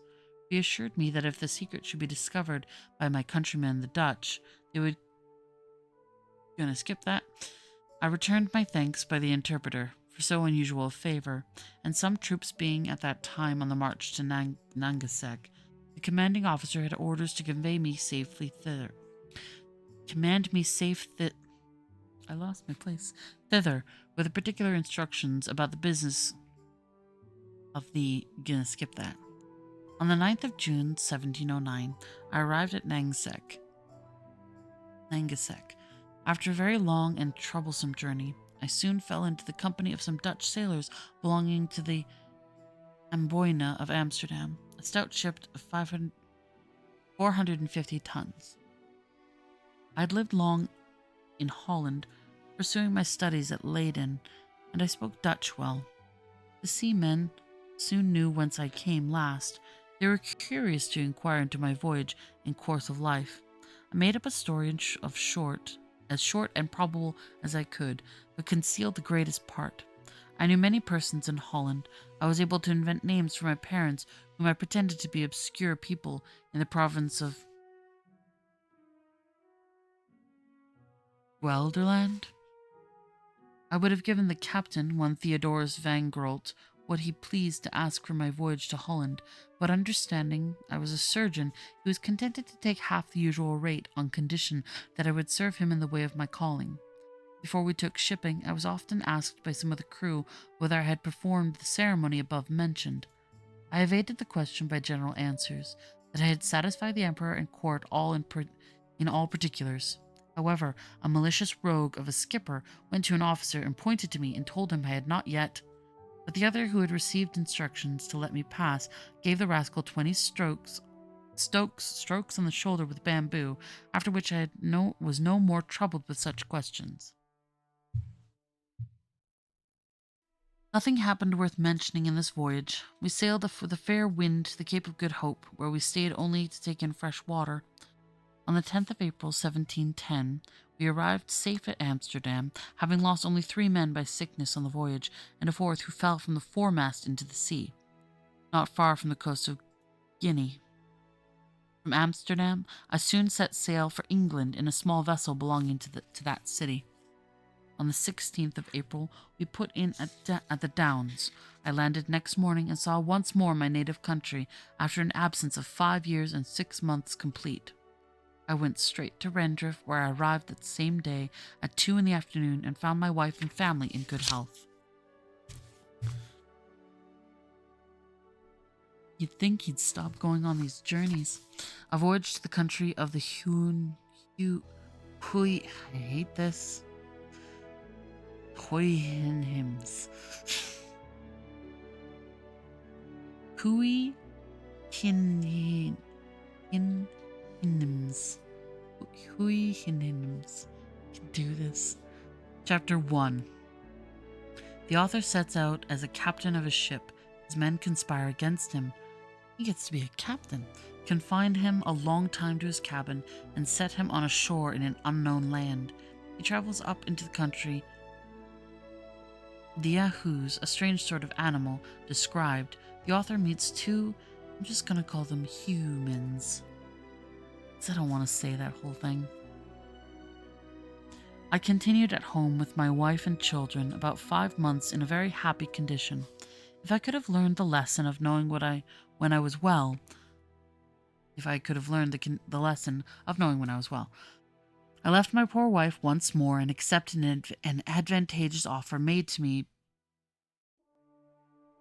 He assured me that if the secret should be discovered by my countrymen the Dutch, they would... Gonna skip that. I returned my thanks by the interpreter for so unusual a favour, and some troops being at that time on the march to Nangasek, the commanding officer had orders to convey me safely thither. I lost my place. Thither, with particular instructions about the business of the... Gonna skip that. On the 9th of June, 1709, I arrived at Nangasek. After a very long and troublesome journey, I soon fell into the company of some Dutch sailors belonging to the Amboina of Amsterdam, a stout ship of 450 tons. I had lived long in Holland, pursuing my studies at Leyden, and I spoke Dutch well. The seamen soon knew whence I came last. They were curious to inquire into my voyage and course of life. I made up a story as short and probable as I could, but concealed the greatest part. I knew many persons in Holland. I was able to invent names for my parents, whom I pretended to be obscure people in the province of Gelderland. I would have given the captain, one Theodorus van Grolt, what he pleased to ask for my voyage to Holland, but understanding I was a surgeon, he was contented to take half the usual rate on condition that I would serve him in the way of my calling. Before we took shipping, I was often asked by some of the crew whether I had performed the ceremony above mentioned. I evaded the question by general answers, that I had satisfied the emperor and court in all particulars. However, a malicious rogue of a skipper went to an officer and pointed to me and told him I had not yet. But the other, who had received instructions to let me pass, gave the rascal 20 strokes on the shoulder with bamboo, after which I was no more troubled with such questions. Nothing happened worth mentioning in this voyage. We sailed with a fair wind to the Cape of Good Hope, where we stayed only to take in fresh water. On the 10th of April, 1710, we arrived safe at Amsterdam, having lost only 3 men by sickness on the voyage, and a 4th who fell from the foremast into the sea, not far from the coast of Guinea. From Amsterdam, I soon set sail for England in a small vessel belonging to that city. On the 16th of April, we put in at the Downs. I landed next morning and saw once more my native country, after an absence of 5 years and 6 months complete. I went straight to Rendriff, where I arrived that same day at 2 in the afternoon and found my wife and family in good health. You'd think he'd stop going on these journeys. A voyage to the country of the I hate this. Hymns. Hui Hinims. Hui Hinims. Can do this. Chapter 1. The author sets out as a captain of a ship. His men conspire against him. He gets to be a captain. Confine him a long time to his cabin and set him on a shore in an unknown land. He travels up into the country. The Yahoos, a strange sort of animal, described. The author meets 2, I'm just going to call them humans, because I don't want to say that whole thing. I continued at home with my wife and children about 5 months in a very happy condition. If I could have learned the lesson of knowing when I was well, I left my poor wife once more and accepted an advantageous offer made to me.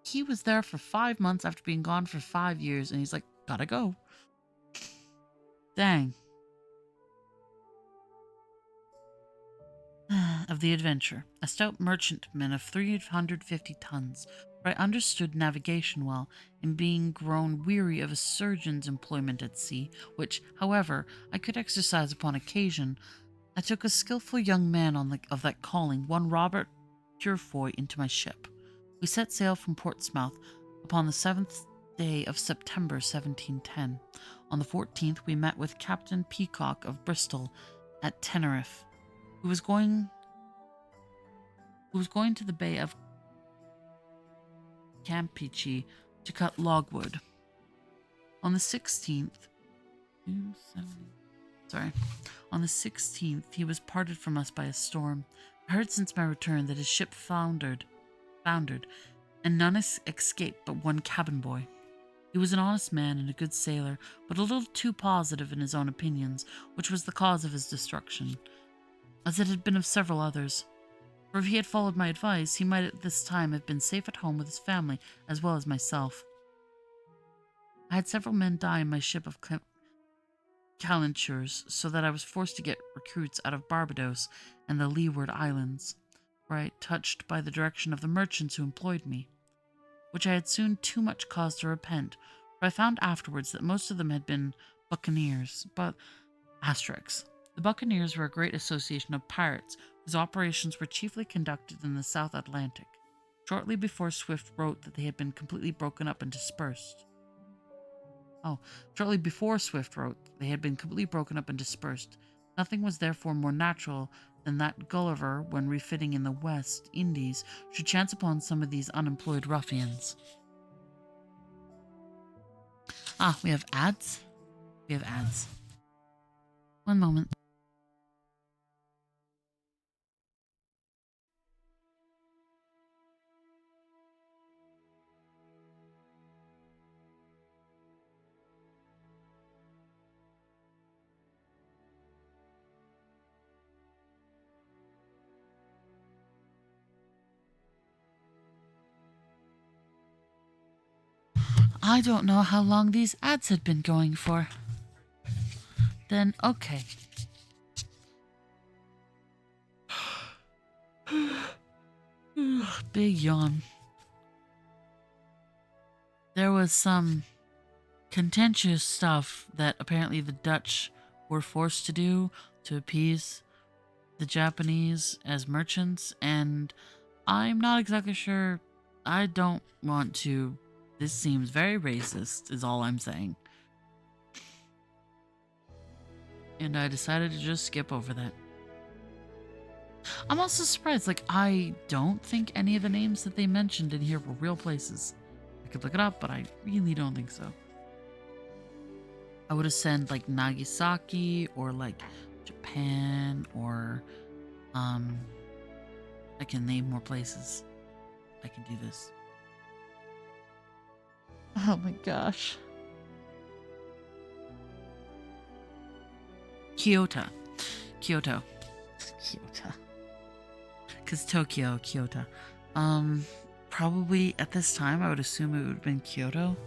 He was there for 5 months after being gone for 5 years, and he's like, gotta go. Dang. Of the adventure, a stout merchantman of 350 tons, for I understood navigation well, and being grown weary of a surgeon's employment at sea, which, however, I could exercise upon occasion, I took a skilful young man of that calling, one Robert Purefoy, into my ship. We set sail from Portsmouth upon the 7th day of September 1710. On the 14th we met with Captain Peacock of Bristol at Tenerife, who was going to the Bay of Campeche to cut logwood. On the 16th, on the 16th, he was parted from us by a storm. I heard since my return that his ship foundered, and none escaped but one cabin boy. He was an honest man and a good sailor, but a little too positive in his own opinions, which was the cause of his destruction, as it had been of several others. For if he had followed my advice, he might at this time have been safe at home with his family as well as myself. I had several men die in my ship of calentures, so that I was forced to get recruits out of Barbados and the Leeward Islands, where I touched by the direction of the merchants who employed me, which I had soon too much cause to repent, for I found afterwards that most of them had been buccaneers, but the buccaneers were a great association of pirates whose operations were chiefly conducted in the South Atlantic. Shortly before Swift wrote that they had been completely broken up and dispersed. Nothing was therefore more natural than that Gulliver, when refitting in the West Indies, should chance upon some of these unemployed ruffians. We have ads? We have ads. One moment. I don't know how long these ads had been going for. Then, okay. Big yawn. There was some contentious stuff that apparently the Dutch were forced to do to appease the Japanese as merchants, and I'm not exactly sure. I don't want to. This seems very racist, is all I'm saying. And I decided to just skip over that. I'm also surprised, I don't think any of the names that they mentioned in here were real places. I could look it up, but I really don't think so. I would have said, Nagasaki, or, Japan, or, I can name more places. I can do this. Oh my gosh. Kyoto. Because Tokyo, Kyoto. Probably at this time, I would assume it would have been Kyoto.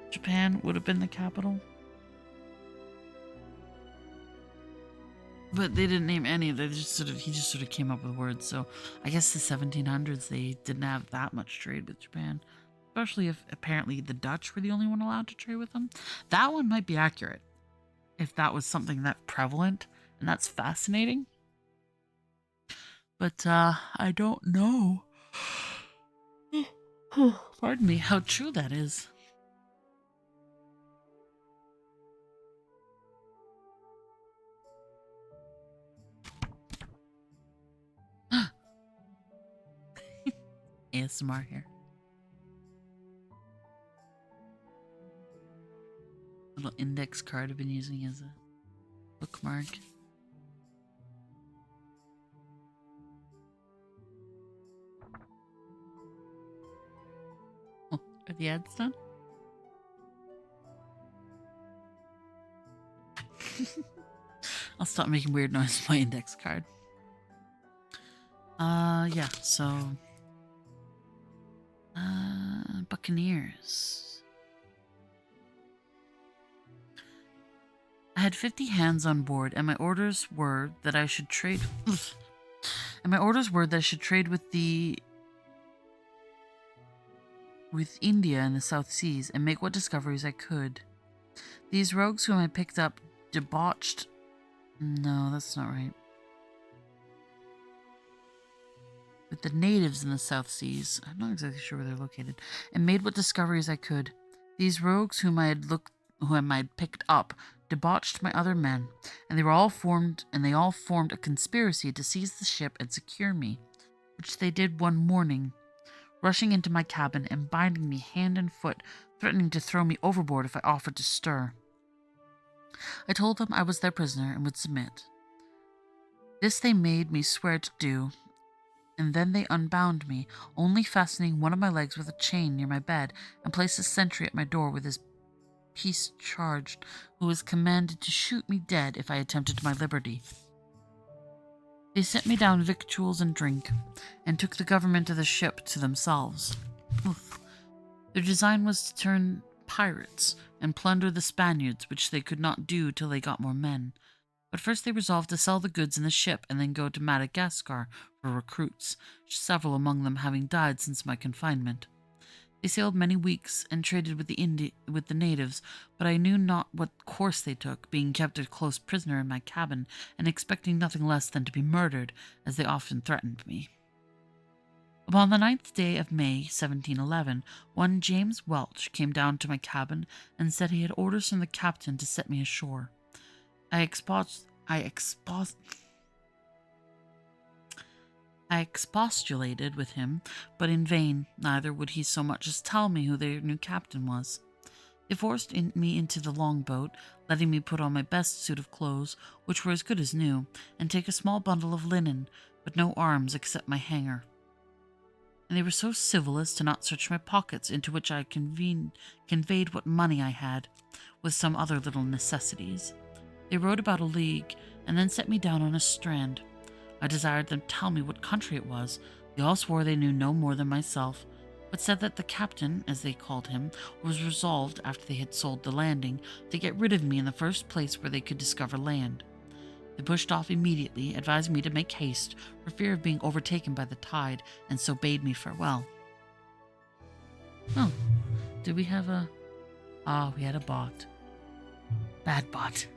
Japan would have been the capital. But they didn't name any. He just sort of came up with words. So I guess the 1700s, they didn't have that much trade with Japan. Especially if apparently the Dutch were the only one allowed to trade with them. That one might be accurate. If that was something that prevalent. And that's fascinating. But I don't know. Pardon me, how true that is. ASMR here. Little index card I've been using as a bookmark. Oh, are the ads done? I'll stop making weird noises with my index card. Yeah, so... Buccaneers. I had 50 hands on board, and my orders were that I should trade... with India and the South Seas, and make what discoveries I could. These rogues whom I picked up debauched... No, that's not right. With the natives in the South Seas, I'm not exactly sure where they're located, and made what discoveries I could. These rogues whom I had picked up debauched my other men, and they all formed a conspiracy to seize the ship and secure me, which they did one morning, rushing into my cabin and binding me hand and foot, threatening to throw me overboard if I offered to stir. I told them I was their prisoner and would submit. This they made me swear to do, and then they unbound me, only fastening one of my legs with a chain near my bed, and placed a sentry at my door with his piece charged, who was commanded to shoot me dead if I attempted my liberty. They sent me down victuals and drink, and took the government of the ship to themselves. Oof. Their design was to turn pirates and plunder the Spaniards, which they could not do till they got more men. But first they resolved to sell the goods in the ship and then go to Madagascar for recruits, several among them having died since my confinement. They sailed many weeks and traded with the natives, but I knew not what course they took, being kept a close prisoner in my cabin and expecting nothing less than to be murdered, as they often threatened me. Upon the 9th day of May, 1711, one James Welch came down to my cabin and said he had orders from the captain to set me ashore. I expostulated with him, but in vain. Neither would he so much as tell me who their new captain was. They forced me into the longboat, letting me put on my best suit of clothes, which were as good as new, and take a small bundle of linen, but no arms except my hanger. And they were so civil as to not search my pockets, into which I conveyed what money I had, with some other little necessities. They rowed about a league, and then set me down on a strand. I desired them to tell me what country it was. They all swore they knew no more than myself, but said that the captain, as they called him, was resolved, after they had sold the landing, to get rid of me in the first place where they could discover land. They pushed off immediately, advising me to make haste, for fear of being overtaken by the tide, and so bade me farewell. Oh, did we have a... we had a bot. Bad bot.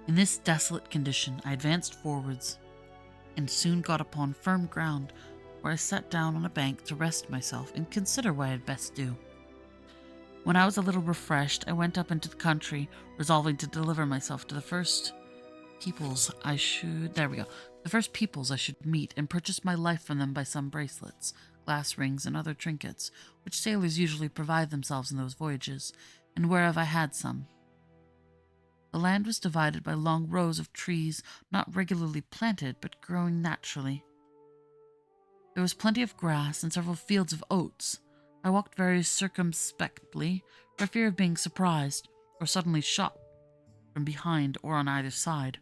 In this desolate condition, I advanced forwards, and soon got upon firm ground, where I sat down on a bank to rest myself and consider what I had best do. When I was a little refreshed, I went up into the country, resolving to deliver myself to the first peoples I should meet, and purchase my life from them by some bracelets, glass rings, and other trinkets, which sailors usually provide themselves in those voyages, and whereof I had some. The land was divided by long rows of trees, not regularly planted, but growing naturally. There was plenty of grass and several fields of oats. I walked very circumspectly, for fear of being surprised, or suddenly shot from behind or on either side.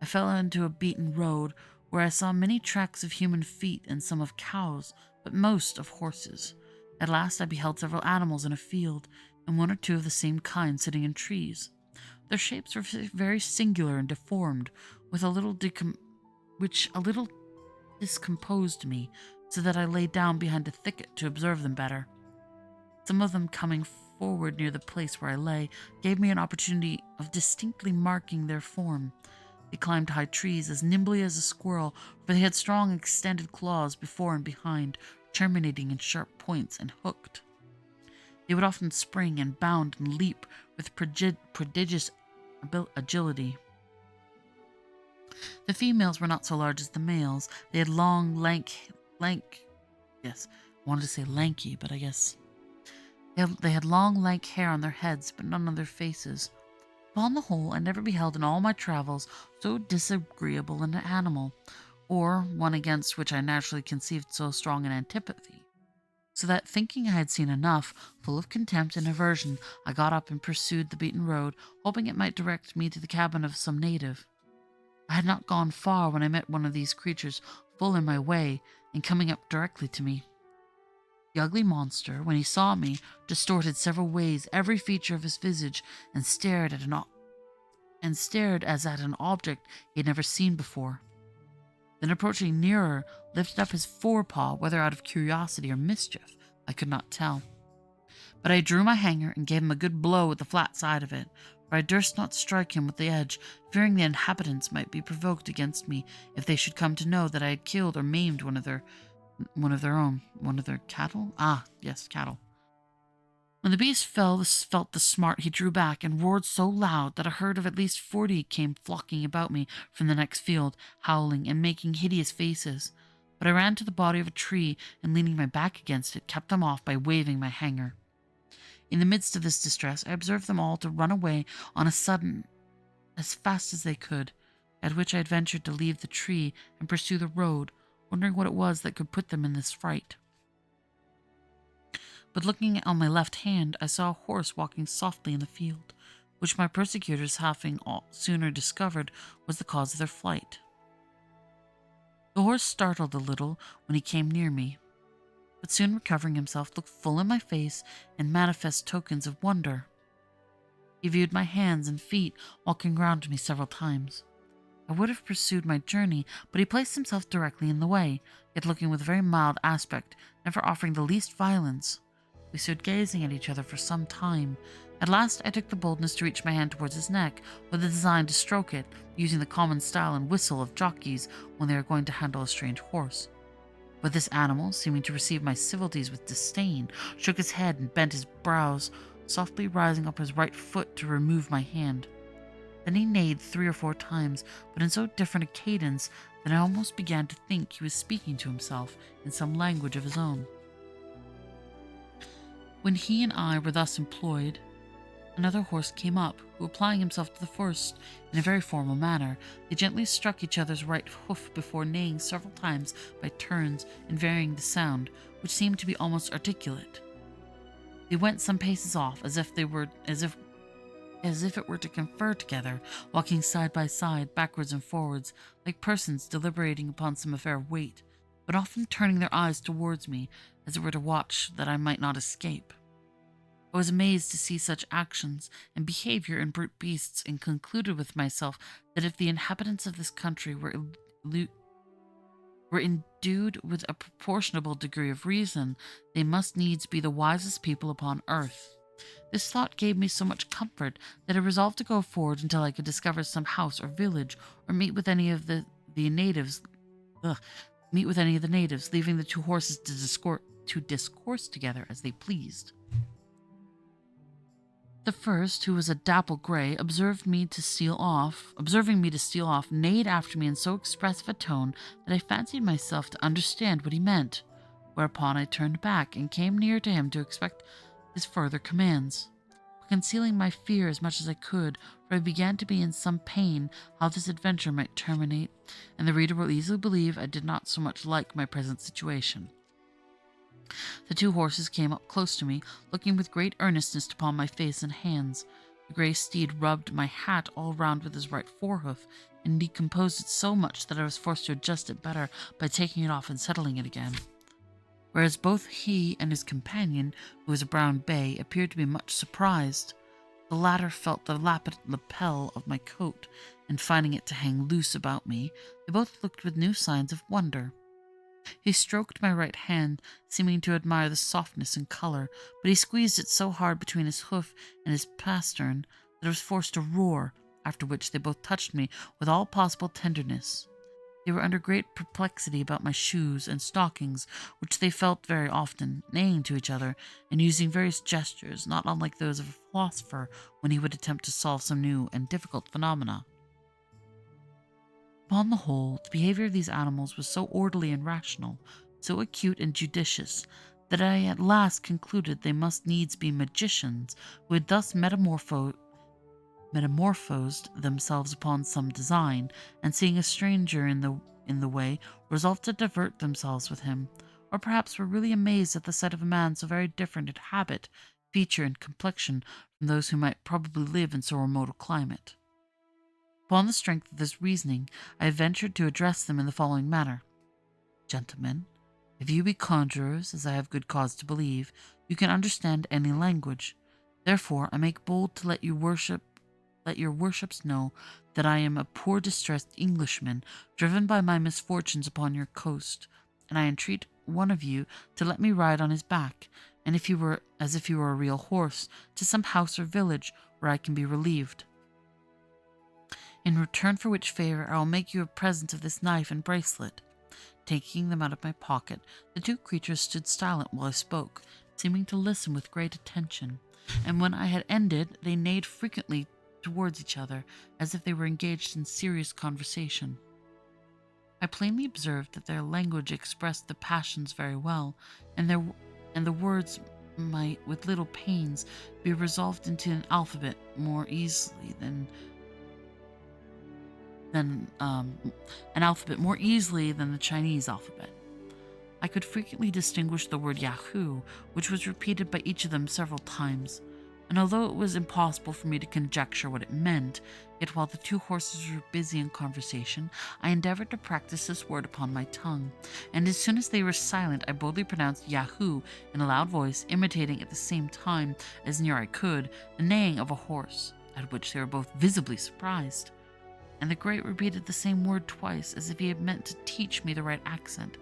I fell into a beaten road, where I saw many tracks of human feet and some of cows, but most of horses. At last I beheld several animals in a field, and one or two of the same kind sitting in trees. Their shapes were very singular and deformed, which a little discomposed me, so that I lay down behind a thicket to observe them better. Some of them coming forward near the place where I lay gave me an opportunity of distinctly marking their form. They climbed high trees as nimbly as a squirrel, for they had strong extended claws before and behind, terminating in sharp points and hooked. They would often spring and bound and leap with prodigious agility. The females were not so large as the males. They had long, lanky, but I guess they had long, lank hair on their heads, but none on their faces. Upon the whole, I never beheld in all my travels so disagreeable an animal, or one against which I naturally conceived so strong an antipathy. So that, thinking I had seen enough, full of contempt and aversion, I got up and pursued the beaten road, hoping it might direct me to the cabin of some native. I had not gone far when I met one of these creatures full in my way and coming up directly to me. The ugly monster, when he saw me, distorted several ways every feature of his visage and stared as at an object he had never seen before. Then, approaching nearer, lifted up his forepaw, whether out of curiosity or mischief, I could not tell. But I drew my hanger and gave him a good blow with the flat side of it, for I durst not strike him with the edge, fearing the inhabitants might be provoked against me if they should come to know that I had killed or maimed one of their cattle? Ah, yes, cattle. When the beast felt the smart, he drew back and roared so loud that a herd of at least 40 came flocking about me from the next field, howling and making hideous faces. But I ran to the body of a tree and, leaning my back against it, kept them off by waving my hanger. In the midst of this distress, I observed them all to run away on a sudden as fast as they could, at which I ventured to leave the tree and pursue the road, wondering what it was that could put them in this fright. But looking on my left hand, I saw a horse walking softly in the field, which my persecutors, having sooner discovered, was the cause of their flight. The horse startled a little when he came near me, but soon recovering himself, looked full in my face and manifest tokens of wonder. He viewed my hands and feet, walking round me several times. I would have pursued my journey, but he placed himself directly in the way, yet looking with a very mild aspect, never offering the least violence. We stood gazing at each other for some time. At last I took the boldness to reach my hand towards his neck, with the design to stroke it, using the common style and whistle of jockeys when they are going to handle a strange horse. But this animal, seeming to receive my civilities with disdain, shook his head and bent his brows, softly rising up his right foot to remove my hand. Then he neighed 3 or 4 times, but in so different a cadence that I almost began to think he was speaking to himself in some language of his own. When he and I were thus employed, another horse came up, who, applying himself to the first in a very formal manner, they gently struck each other's right hoof before neighing several times by turns and varying the sound, which seemed to be almost articulate. They went some paces off, as if it were to confer together, walking side by side, backwards and forwards, like persons deliberating upon some affair of weight, but often turning their eyes towards me, as it were to watch that I might not escape. I was amazed to see such actions and behavior in brute beasts, and concluded with myself that if the inhabitants of this country were endued with a proportionable degree of reason, they must needs be the wisest people upon earth. This thought gave me so much comfort that I resolved to go forward until I could discover some house or village, or meet with any of the natives, leaving the 2 horses to discourse together as they pleased. The first, who was a dapple gray, observing me to steal off, neighed after me in so expressive a tone that I fancied myself to understand what he meant, whereupon I turned back and came near to him to expect his further commands, but concealing my fear as much as I could, for I began to be in some pain how this adventure might terminate, and the reader will easily believe I did not so much like my present situation. The 2 horses came up close to me, looking with great earnestness upon my face and hands. The grey steed rubbed my hat all round with his right forehoof, and decomposed it so much that I was forced to adjust it better by taking it off and settling it again. Whereas both he and his companion, who was a brown bay, appeared to be much surprised. The latter felt the lapel of my coat, and finding it to hang loose about me, they both looked with new signs of wonder. He stroked my right hand, seeming to admire the softness and color, but he squeezed it so hard between his hoof and his pastern that I was forced to roar, after which they both touched me with all possible tenderness. They were under great perplexity about my shoes and stockings, which they felt very often, neighing to each other, and using various gestures, not unlike those of a philosopher when he would attempt to solve some new and difficult phenomena. Upon the whole, the behavior of these animals was so orderly and rational, so acute and judicious, that I at last concluded they must needs be magicians who had thus metamorphosed themselves upon some design, and seeing a stranger in the way, resolved to divert themselves with him, or perhaps were really amazed at the sight of a man so very different in habit, feature, and complexion from those who might probably live in so remote a climate. Upon the strength of this reasoning, I ventured to address them in the following manner: Gentlemen, if you be conjurers, as I have good cause to believe, you can understand any language. Therefore, I make bold to let your worships know that I am a poor distressed Englishman, driven by my misfortunes upon your coast, and I entreat one of you to let me ride on his back, and if he were a real horse, to some house or village where I can be relieved. In return for which favor, I will make you a present of this knife and bracelet. Taking them out of my pocket, the two creatures stood silent while I spoke, seeming to listen with great attention, and when I had ended, they neighed frequently towards each other, as if they were engaged in serious conversation. I plainly observed that their language expressed the passions very well, and the words might, with little pains, be resolved into an alphabet more easily than the Chinese alphabet. I could frequently distinguish the word Yahoo, which was repeated by each of them several times, and although it was impossible for me to conjecture what it meant, yet while the two horses were busy in conversation, I endeavored to practice this word upon my tongue, and as soon as they were silent, I boldly pronounced Yahoo in a loud voice, imitating at the same time, as near I could, the neighing of a horse, at which they were both visibly surprised. And the Great repeated the same word twice, as if he had meant to teach me the right accent,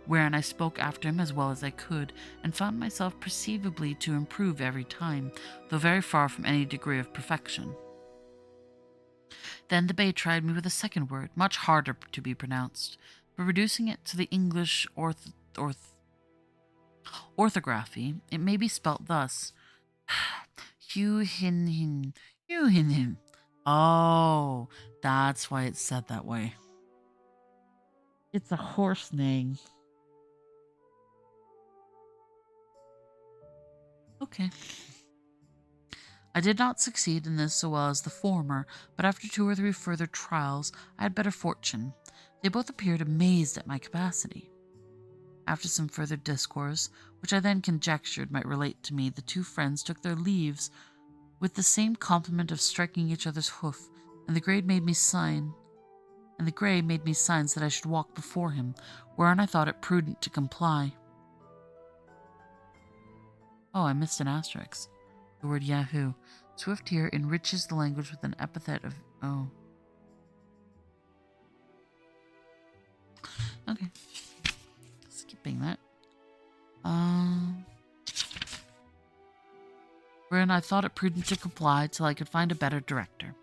wherein I spoke after him as well as I could, and found myself perceivably to improve every time, though very far from any degree of perfection. Then the Bey tried me with a second word, much harder to be pronounced, but reducing it to the English orthography, it may be spelt thus: Hu-hin-hin, Hu-hin-hin. Oh, that's why it's said that way. It's a horse name. Okay. I did not succeed in this so well as the former, but after 2 or 3 further trials, I had better fortune. They both appeared amazed at my capacity. After some further discourse, which I then conjectured might relate to me, the two friends took their leaves with the same compliment of striking each other's hoof, and the Grey made me signs that I should walk before him, whereon I thought it prudent to comply. Oh, I missed an asterisk. The word Yahoo. Swift here enriches the language with an epithet of... Oh. Okay. Skipping that. Wherein I thought it prudent to comply till I could find a better director.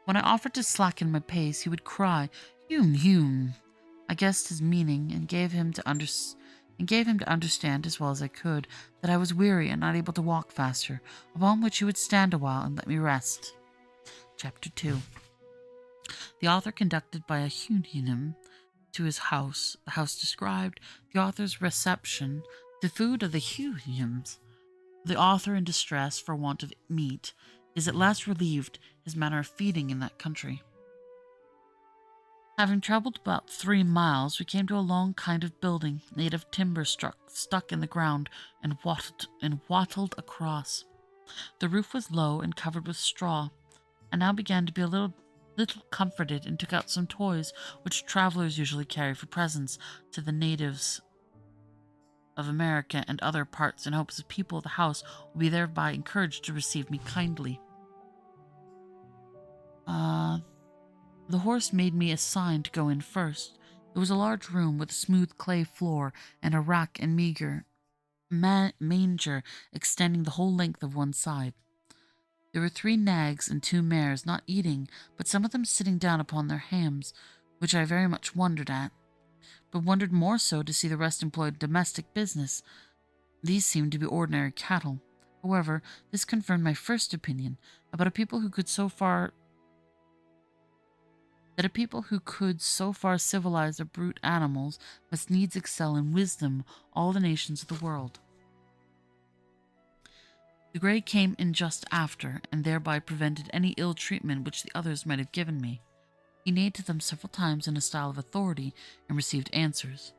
When I offered to slacken my pace, he would cry, "Hume, Hume." I guessed his meaning, and gave him to understand as well as I could that I was weary and not able to walk faster, upon which he would stand a while and let me rest. Chapter 2. The author conducted by a Hunim to his house, the house described, the author's reception, the food of the Hunims. The author, in distress for want of meat, is at last relieved, his manner of feeding in that country. Having travelled about 3 miles, we came to a long kind of building, made of timber stuck in the ground and wattled across. The roof was low and covered with straw. I now began to be a little comforted, and took out some toys which travellers usually carry for presents to the natives of America and other parts, in hopes that people of the house will be thereby encouraged to receive me kindly. The horse made me a sign to go in first. It was a large room with a smooth clay floor and a rack and manger extending the whole length of one side. There were 3 nags and 2 mares, not eating, but some of them sitting down upon their hams, which I very much wondered at, but wondered more so to see the rest employed in domestic business. These seemed to be ordinary cattle. However, this confirmed my first opinion about a people who could so far civilize their brute animals must needs excel in wisdom all the nations of the world. The Grey came in just after, and thereby prevented any ill treatment which the others might have given me. He neighed to them several times in a style of authority, and received answers.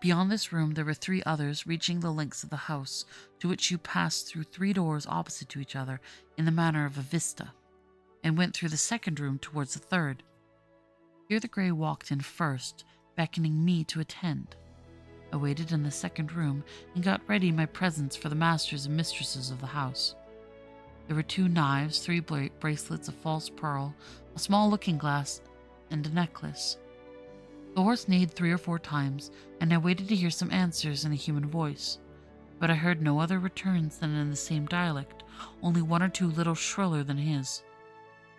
Beyond this room there were 3 others reaching the lengths of the house, to which you passed through 3 doors opposite to each other in the manner of a vista, and went through the second room towards the third. Here the Grey walked in first, beckoning me to attend. I waited in the second room and got ready my presents for the masters and mistresses of the house. There were 2 knives, 3 bracelets of false pearl, a small looking-glass, and a necklace. The horse neighed 3 or 4 times, and I waited to hear some answers in a human voice, but I heard no other returns than in the same dialect, only 1 or 2 little shriller than his.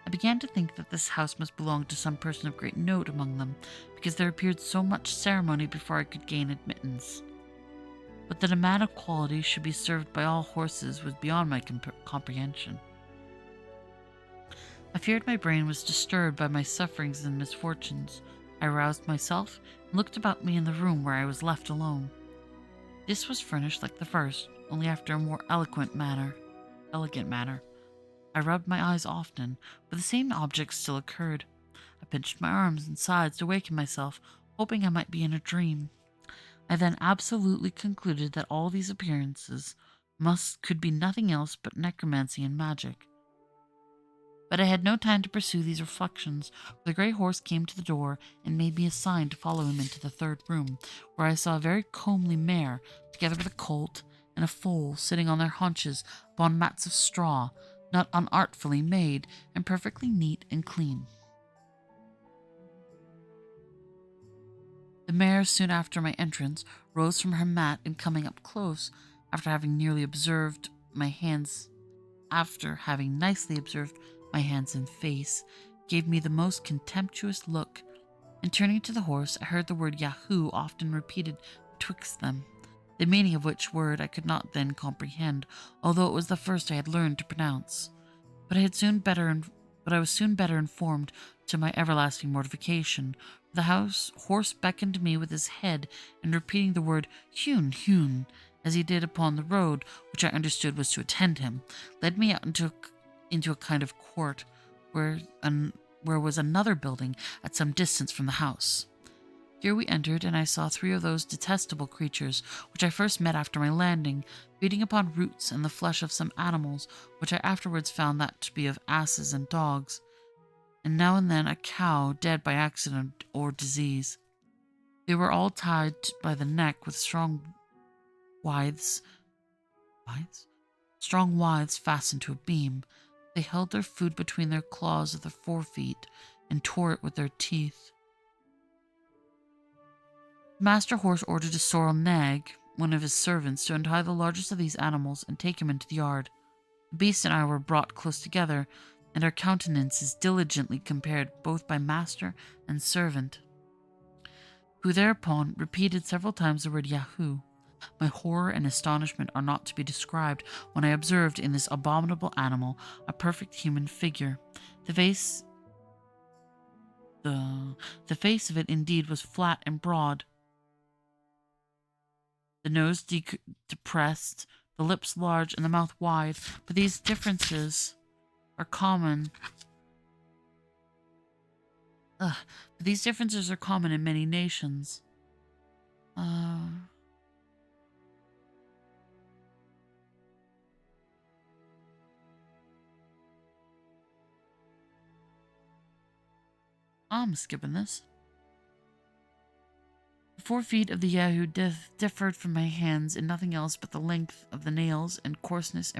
I began to think that this house must belong to some person of great note among them, because there appeared so much ceremony before I could gain admittance. But that a man of quality should be served by all horses was beyond my comprehension. I feared my brain was disturbed by my sufferings and misfortunes. I roused myself and looked about me in the room where I was left alone. This was furnished like the first, only after a more elegant manner. I rubbed my eyes often, but the same objects still occurred. I pinched my arms and sides to waken myself, hoping I might be in a dream. I then absolutely concluded that all these appearances could be nothing else but necromancy and magic. But I had no time to pursue these reflections, for the Grey Horse came to the door and made me a sign to follow him into the third room, where I saw a very comely mare, together with a colt and a foal, sitting on their haunches upon mats of straw, not unartfully made, and perfectly neat and clean. The mare, soon after my entrance, rose from her mat, and coming up close, after having nicely observed my hands and face, gave me the most contemptuous look, and turning to the horse, I heard the word Yahoo often repeated betwixt them, the meaning of which word I could not then comprehend, although it was the first I had learned to pronounce. But I was soon better informed, to my everlasting mortification. The horse beckoned me with his head, and repeating the word "Hewn, hewn," as he did upon the road, which I understood was to attend him, led me out into a kind of court, where was another building at some distance from the house. Here we entered, and I saw 3 of those detestable creatures which I first met after my landing, feeding upon roots and the flesh of some animals, which I afterwards found that to be of asses and dogs, and now and then a cow dead by accident or disease. They were all tied by the neck with strong withes fastened to a beam. They held their food between their claws of their forefeet and tore it with their teeth. The master horse ordered a sorrel nag, one of his servants, to untie the largest of these animals and take him into the yard. The beast and I were brought close together, and our countenances diligently compared both by master and servant, who thereupon repeated several times the word Yahoo. My horror and astonishment are not to be described when I observed in this abominable animal a perfect human figure. The face of it indeed was flat and broad, the nose depressed, the lips large, and the mouth wide, but these differences are common. In many nations. I'm skipping this. The forefeet of the Yahoo differed from my hands in nothing else but the length of the nails and coarseness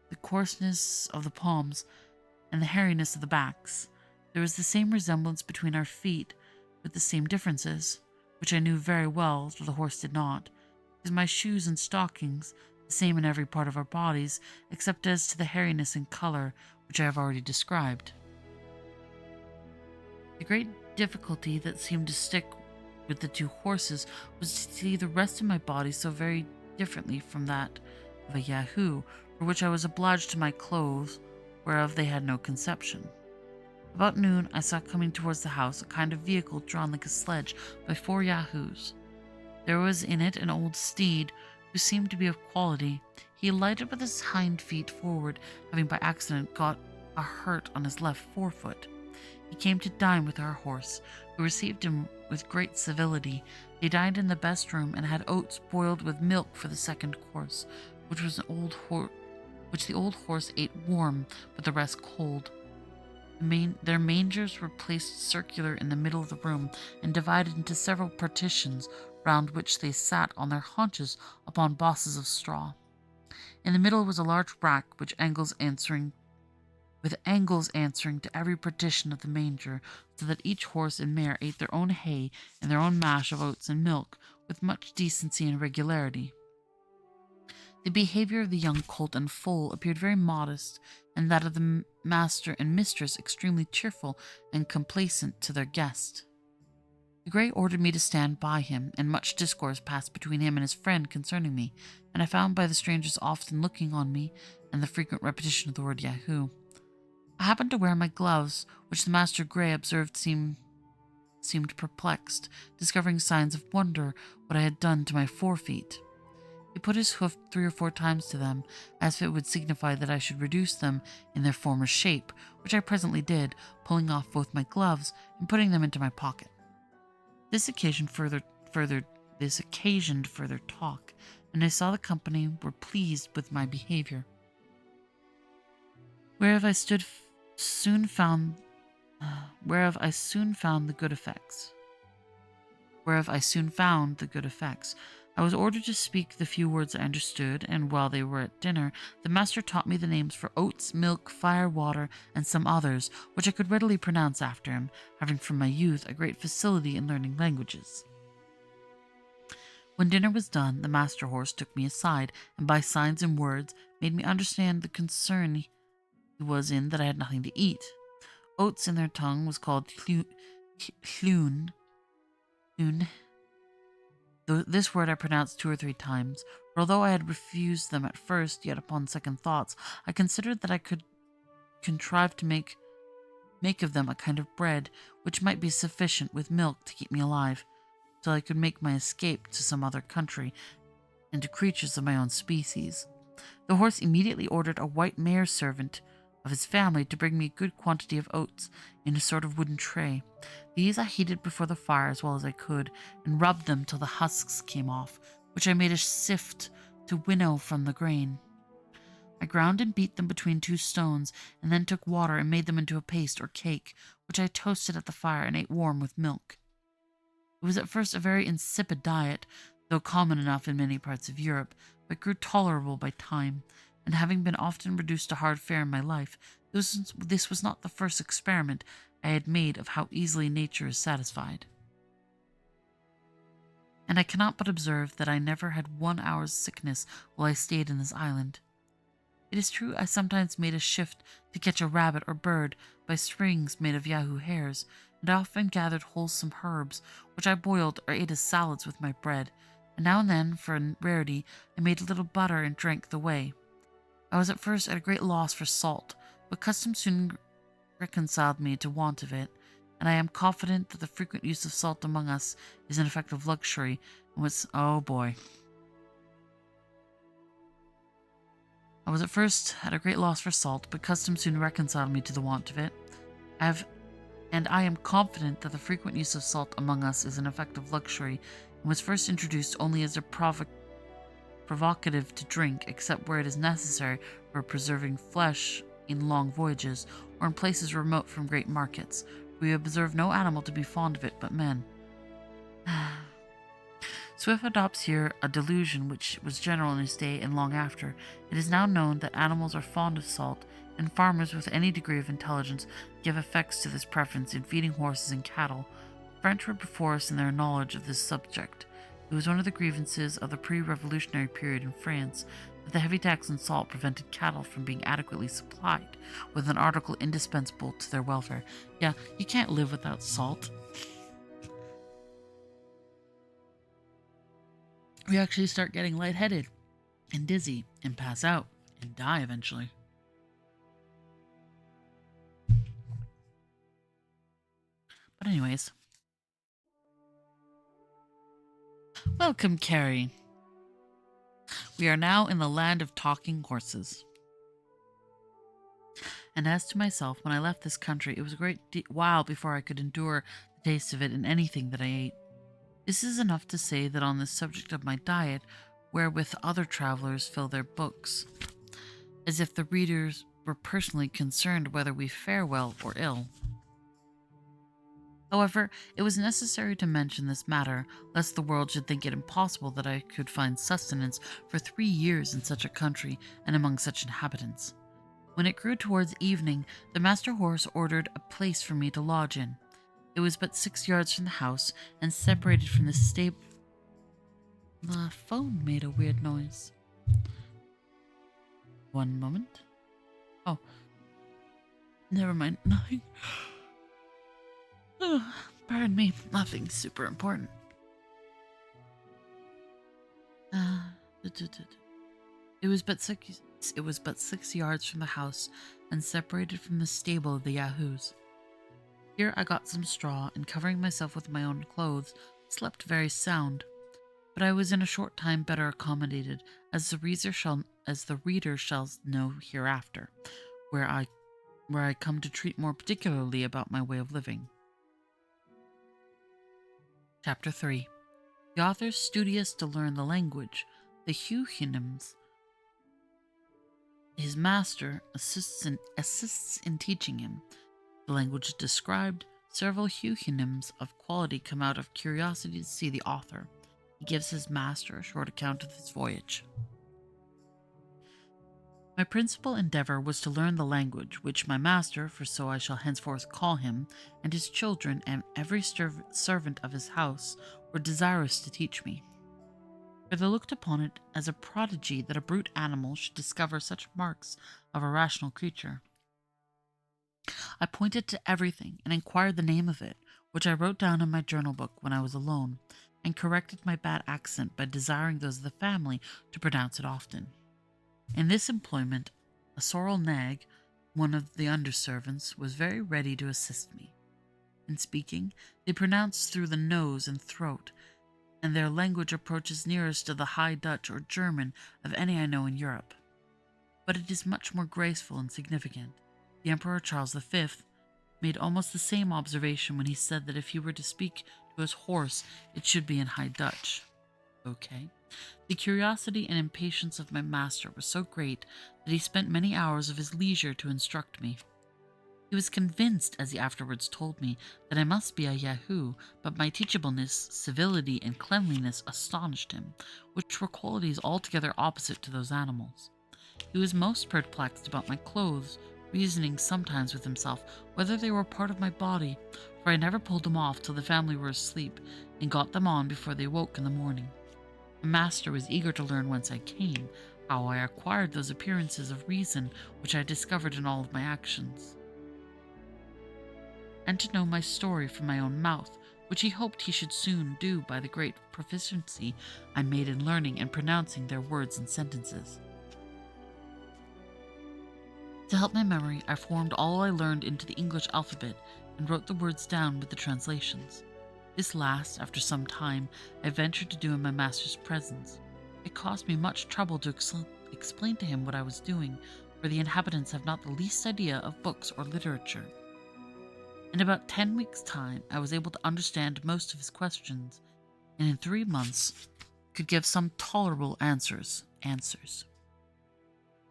the coarseness of the palms and the hairiness of the backs. There was the same resemblance between our feet, with the same differences, which I knew very well, though the horse did not, because my shoes and stockings, the same in every part of our bodies, except as to the hairiness and color, which I have already described. The great difficulty that seemed to stick with the 2 horses was to see the rest of my body so very differently from that of a Yahoo, for which I was obliged to my clothes, whereof they had no conception. About noon I saw coming towards the house a kind of vehicle drawn like a sledge by 4 Yahoos. There was in it an old steed, who seemed to be of quality. He alighted with his hind feet forward, having by accident got a hurt on his left forefoot. He came to dine with our horse, who received him with great civility. They dined in the best room and had oats boiled with milk for the second course, which the old horse ate warm, but the rest cold. Their mangers were placed circular in the middle of the room and divided into several partitions, round which they sat on their haunches upon bosses of straw. In the middle was a large rack with angles answering to every partition of the manger, so that each horse and mare ate their own hay and their own mash of oats and milk with much decency and regularity. The behavior of the young colt and foal appeared very modest, and that of the master and mistress extremely cheerful and complacent to their guest. The Grey ordered me to stand by him, and much discourse passed between him and his friend concerning me, and I found by the strangers often looking on me, and the frequent repetition of the word Yahoo. I happened to wear my gloves, which the Master Grey observed seemed perplexed, discovering signs of wonder what I had done to my forefeet. He put his hoof 3 or 4 times to them, as if it would signify that I should reduce them in their former shape, which I presently did, pulling off both my gloves and putting them into my pocket. This occasioned further talk, and I saw the company were pleased with my behavior. Whereof I soon found the good effects. I was ordered to speak the few words I understood, and while they were at dinner, the master taught me the names for oats, milk, fire, water, and some others, which I could readily pronounce after him, having from my youth a great facility in learning languages. When dinner was done, the master horse took me aside, and by signs and words made me understand the concern he was in that I had nothing to eat. Oats in their tongue was called llwn. This word I pronounced 2 or 3 times, for although I had refused them at first, yet upon second thoughts, I considered that I could contrive to make of them a kind of bread, which might be sufficient with milk to keep me alive, till I could make my escape to some other country, and to creatures of my own species. The horse immediately ordered a white mare servant of his family to bring me a good quantity of oats in a sort of wooden tray. These I heated before the fire as well as I could, and rubbed them till the husks came off, which I made a sift to winnow from the grain. I ground and beat them between 2 stones, and then took water and made them into a paste or cake, which I toasted at the fire and ate warm with milk. It was at first a very insipid diet, though common enough in many parts of Europe, but grew tolerable by time, and having been often reduced to hard fare in my life, this was not the first experiment I had made of how easily nature is satisfied. And I cannot but observe that I never had 1 hour's sickness while I stayed in this island. It is true I sometimes made a shift to catch a rabbit or bird by strings made of Yahoo hairs, and I often gathered wholesome herbs, which I boiled or ate as salads with my bread, and now and then, for a rarity, I made a little butter and drank the whey. I was at first at a great loss for salt, but custom soon reconciled me to want of it, and I am confident that the frequent use of salt among us is an effect of luxury, and was, oh boy. I was at first at a great loss for salt, but custom soon reconciled me to the want of it. I am confident that the frequent use of salt among us is an effect of luxury, and was first introduced only as a provocative to drink, except where it is necessary for preserving flesh in long voyages, or in places remote from great markets. We observe no animal to be fond of it but men. Swift adopts here a delusion which was general in his day and long after. It is now known that animals are fond of salt, and farmers with any degree of intelligence give effects to this preference in feeding horses and cattle. French were before us in their knowledge of this subject. It was one of the grievances of the pre-revolutionary period in France that the heavy tax on salt prevented cattle from being adequately supplied with an article indispensable to their welfare. Yeah, you can't live without salt. We actually start getting lightheaded and dizzy and pass out and die eventually. But anyways. Welcome, Carrie. We are now in the land of talking horses. And as to myself, when I left this country, it was a great while before I could endure the taste of it in anything that I ate. This is enough to say that on this subject of my diet, wherewith other travelers fill their books, as if the readers were personally concerned whether we fare well or ill. However, it was necessary to mention this matter, lest the world should think it impossible that I could find sustenance for 3 years in such a country and among such inhabitants. When it grew towards evening, the master horse ordered a place for me to lodge in. It was but 6 yards from the house, and separated from the stable. The phone made a weird noise. One moment. Oh, never mind. Nothing. Oh, pardon me. Nothing super important. It was but 6 yards from the house, and separated from the stable of the Yahoos. Here I got some straw, and covering myself with my own clothes, slept very sound. But I was in a short time better accommodated, as the reader shall know hereafter, where I come to treat more particularly about my way of living. Chapter 3. The author studious to learn the language, the Ceequin. His master assists in teaching him. The language described, several Ceequinims of quality come out of curiosity to see the author. He gives his master a short account of his voyage. My principal endeavor was to learn the language which my master, for so I shall henceforth call him, and his children and every servant of his house were desirous to teach me. For they looked upon it as a prodigy that a brute animal should discover such marks of a rational creature. I pointed to everything and inquired the name of it, which I wrote down in my journal book when I was alone, and corrected my bad accent by desiring those of the family to pronounce it often. In this employment, a sorrel nag, one of the under-servants, was very ready to assist me. In speaking, they pronounce through the nose and throat, and their language approaches nearest to the High Dutch or German of any I know in Europe. But it is much more graceful and significant. The Emperor Charles V made almost the same observation when he said that if he were to speak to his horse, it should be in High Dutch. Okay. The curiosity and impatience of my master were so great that he spent many hours of his leisure to instruct me. He was convinced, as he afterwards told me, that I must be a Yahoo, but my teachableness, civility, and cleanliness astonished him, which were qualities altogether opposite to those animals. He was most perplexed about my clothes, reasoning sometimes with himself whether they were part of my body, for I never pulled them off till the family were asleep, and got them on before they woke in the morning. My master was eager to learn whence I came, how I acquired those appearances of reason which I discovered in all of my actions, and to know my story from my own mouth, which he hoped he should soon do by the great proficiency I made in learning and pronouncing their words and sentences. To help my memory, I formed all I learned into the English alphabet and wrote the words down with the translations. This last, after some time, I ventured to do in my master's presence. It cost me much trouble to explain to him what I was doing, for the inhabitants have not the least idea of books or literature. In about 10 weeks' time, I was able to understand most of his questions, and in 3 months could give some tolerable answers.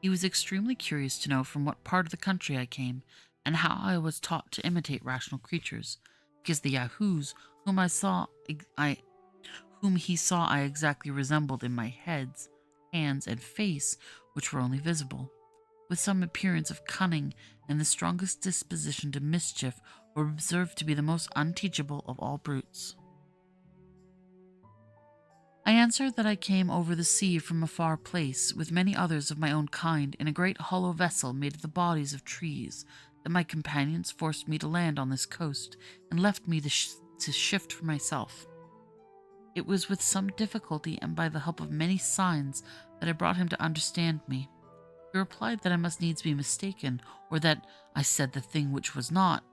He was extremely curious to know from what part of the country I came, and how I was taught to imitate rational creatures, because the Yahoos, whom he saw I exactly resembled in my heads, hands, and face, which were only visible, with some appearance of cunning and the strongest disposition to mischief, were observed to be the most unteachable of all brutes. I answered that I came over the sea from a far place, with many others of my own kind, in a great hollow vessel made of the bodies of trees, that my companions forced me to land on this coast, and left me to shift for myself. It was with some difficulty and by the help of many signs that I brought him to understand me. He replied that I must needs be mistaken, or that I said the thing which was not,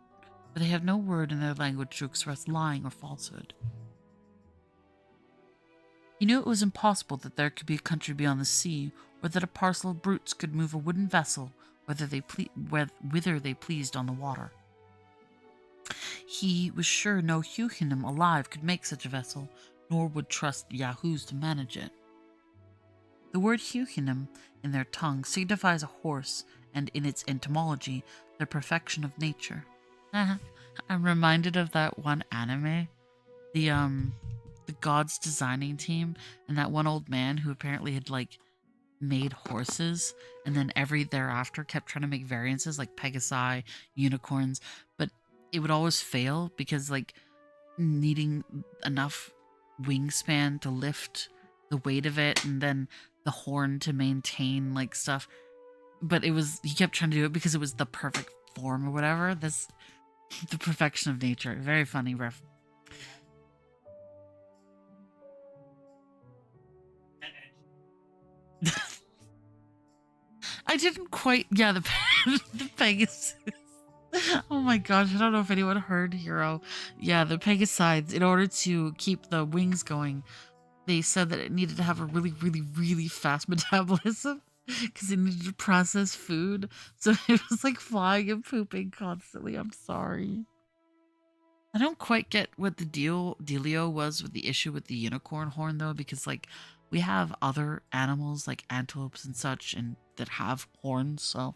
for they have no word in their language to express lying or falsehood. He knew it was impossible that there could be a country beyond the sea, or that a parcel of brutes could move a wooden vessel whither they pleased on the water. He was sure no Ceequin alive could make such a vessel, nor would trust Yahoos to manage it. The word Ceequin in their tongue signifies a horse, and in its etymology, the perfection of nature. I'm reminded of that one anime, the Gods Designing Team, and that one old man who apparently had like made horses, and then every thereafter kept trying to make variances like Pegasi, unicorns, but it would always fail because like needing enough wingspan to lift the weight of it, and then the horn to maintain like stuff. But he kept trying to do it because it was the perfect form or whatever. This the perfection of nature. Very funny ref. I didn't quite. Yeah, the Pegasus. Oh my gosh, I don't know if anyone heard Hero. Yeah, the Pegasides, in order to keep the wings going, they said that it needed to have a really, really, really fast metabolism because it needed to process food. So it was like flying and pooping constantly. I'm sorry. I don't quite get what the dealio was with the issue with the unicorn horn though, because like we have other animals like antelopes and such and that have horns, so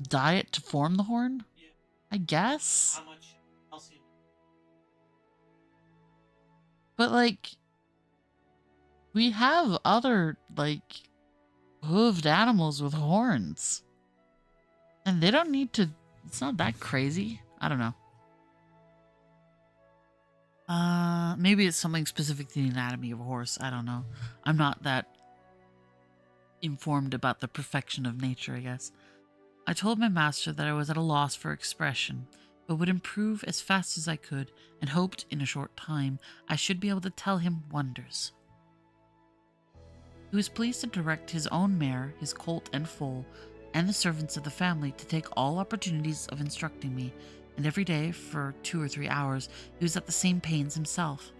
diet to form the horn? Yeah. I guess. How much calcium? But like we have other like hooved animals with horns. And they don't need to, it's not that crazy. I don't know. Maybe it's something specific to the anatomy of a horse. I don't know. I'm not that informed about the perfection of nature, I guess. I told my master that I was at a loss for expression, but would improve as fast as I could, and hoped in a short time I should be able to tell him wonders. He was pleased to direct his own mare, his colt and foal, and the servants of the family to take all opportunities of instructing me, and every day, for 2 or 3 hours, he was at the same pains himself.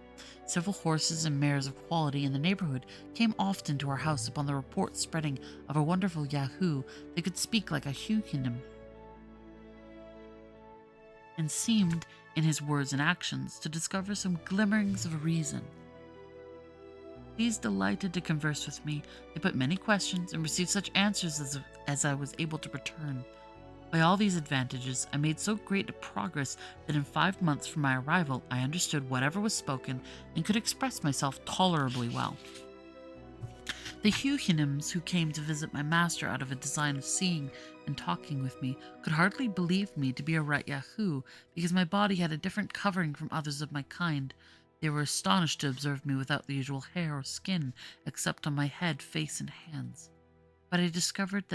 Several horses and mares of quality in the neighborhood came often to our house upon the report spreading of a wonderful Yahoo that could speak like a Ceequin, and seemed, in his words and actions, to discover some glimmerings of reason. These delighted to converse with me. They put many questions and received such answers as I was able to return. By all these advantages, I made so great a progress that in 5 months from my arrival, I understood whatever was spoken and could express myself tolerably well. The Ceequinims who came to visit my master out of a design of seeing and talking with me could hardly believe me to be a right Yahoo, because my body had a different covering from others of my kind. They were astonished to observe me without the usual hair or skin, except on my head, face, and hands. But I discovered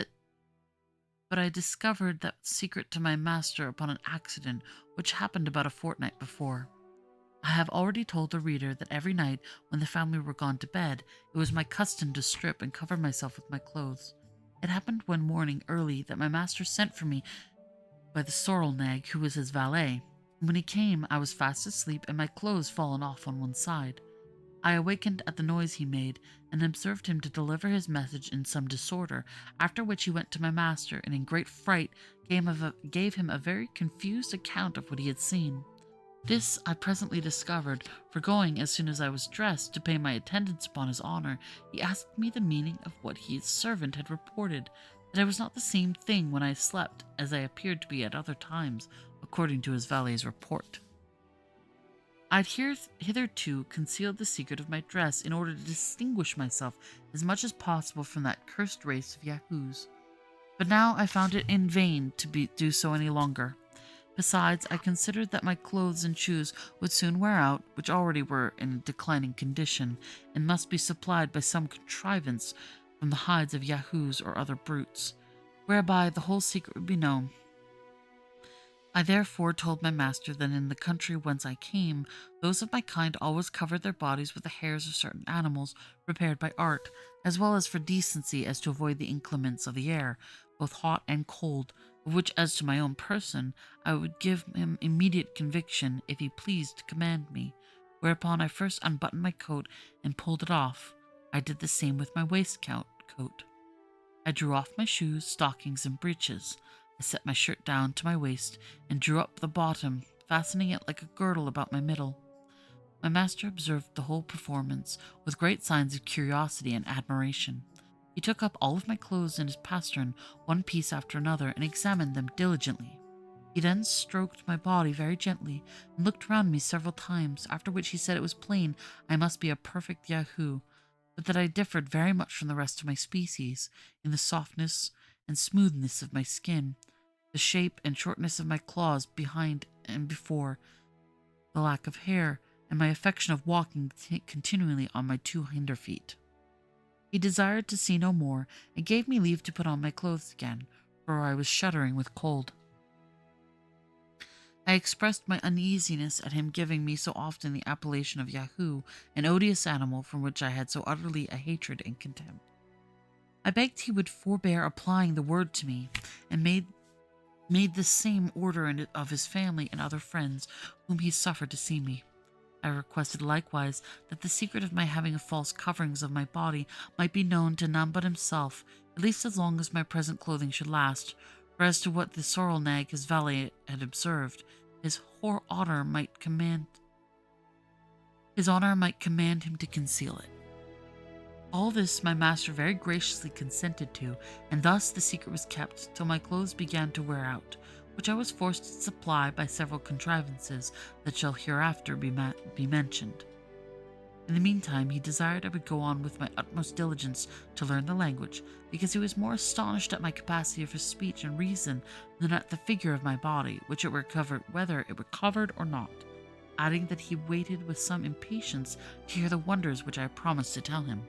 that secret to my master upon an accident which happened about a fortnight before. I have already told the reader that every night when the family were gone to bed, it was my custom to strip and cover myself with my clothes. It happened one morning early that my master sent for me by the sorrel nag who was his valet. When he came, I was fast asleep and my clothes fallen off on one side. I awakened at the noise he made, and observed him to deliver his message in some disorder, after which he went to my master, and in great fright gave him a very confused account of what he had seen. This I presently discovered, for going, as soon as I was dressed, to pay my attendance upon his honor, he asked me the meaning of what his servant had reported, that I was not the same thing when I slept as I appeared to be at other times, according to his valet's report. I had hitherto concealed the secret of my dress in order to distinguish myself as much as possible from that cursed race of Yahoos, but now I found it in vain to do so any longer. Besides, I considered that my clothes and shoes would soon wear out, which already were in a declining condition, and must be supplied by some contrivance from the hides of Yahoos or other brutes, whereby the whole secret would be known. I therefore told my master that in the country whence I came, those of my kind always covered their bodies with the hairs of certain animals prepared by art, as well as for decency, as to avoid the inclements of the air, both hot and cold, of which, as to my own person, I would give him immediate conviction if he pleased to command me, whereupon I first unbuttoned my coat and pulled it off. I did the same with my waistcoat. I drew off my shoes, stockings, and breeches. I set my shirt down to my waist and drew up the bottom, fastening it like a girdle about my middle. My master observed the whole performance with great signs of curiosity and admiration. He took up all of my clothes in his pastern, one piece after another, and examined them diligently. He then stroked my body very gently and looked round me several times, after which he said it was plain I must be a perfect Yahoo, but that I differed very much from the rest of my species in the softness and smoothness of my skin, the shape and shortness of my claws behind and before, the lack of hair, and my affection of walking continually on my two hinder feet. He desired to see no more, and gave me leave to put on my clothes again, for I was shuddering with cold. I expressed my uneasiness at him giving me so often the appellation of Yahoo, an odious animal from which I had so utterly a hatred and contempt. I begged he would forbear applying the word to me, and made the same order of his family and other friends whom he suffered to see me. I requested likewise that the secret of my having false coverings of my body might be known to none but himself, at least as long as my present clothing should last, for as to what the sorrel nag his valet had observed, his honor might command him to conceal it. All this my master very graciously consented to, and thus the secret was kept till my clothes began to wear out, which I was forced to supply by several contrivances that shall hereafter be mentioned. In the meantime, he desired I would go on with my utmost diligence to learn the language, because he was more astonished at my capacity for speech and reason than at the figure of my body, which whether it recovered or not, adding that he waited with some impatience to hear the wonders which I promised to tell him.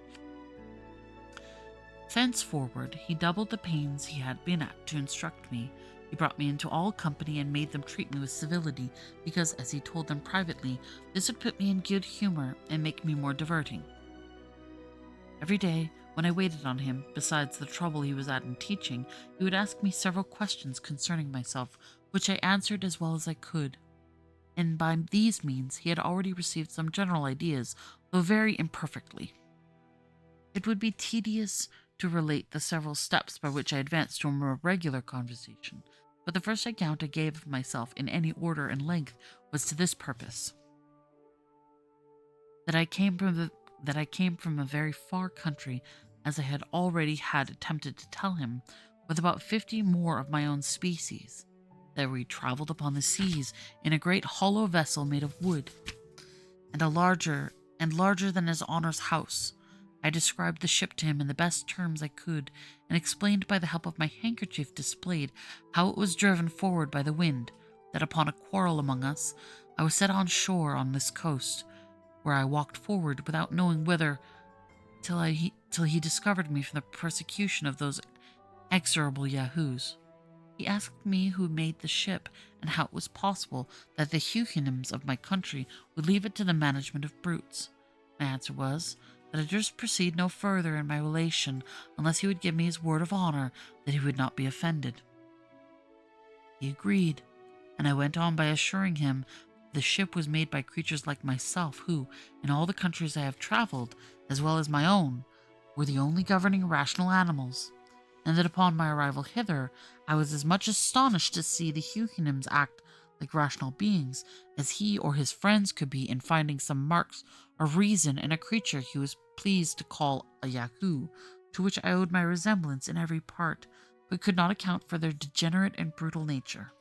Thenceforward, he doubled the pains he had been at to instruct me. He brought me into all company and made them treat me with civility, because, as he told them privately, this would put me in good humor and make me more diverting. Every day, when I waited on him, besides the trouble he was at in teaching, he would ask me several questions concerning myself, which I answered as well as I could. And by these means he had already received some general ideas, though very imperfectly. It would be tedious to relate the several steps by which I advanced to a more regular conversation, but the first account I gave of myself in any order and length was to this purpose: that I came from a very far country, as I had already attempted to tell him, with about 50 more of my own species, that we traveled upon the seas in a great hollow vessel made of wood, and larger than his honor's house. I described the ship to him in the best terms I could, and explained by the help of my handkerchief displayed how it was driven forward by the wind, that upon a quarrel among us, I was set on shore on this coast, where I walked forward without knowing whither, till he discovered me from the persecution of those execrable Yahoos. He asked me who made the ship, and how it was possible that the Ceequins of my country would leave it to the management of brutes. My answer was that I durst proceed no further in my relation unless he would give me his word of honor that he would not be offended. He agreed, and I went on by assuring him the ship was made by creatures like myself who, in all the countries I have traveled, as well as my own, were the only governing rational animals, and that upon my arrival hither I was as much astonished to see the Ceequins act like rational beings as he or his friends could be in finding some marks of reason in a creature he was pleased to call a Yahoo, to which I owed my resemblance in every part, but could not account for their degenerate and brutal nature.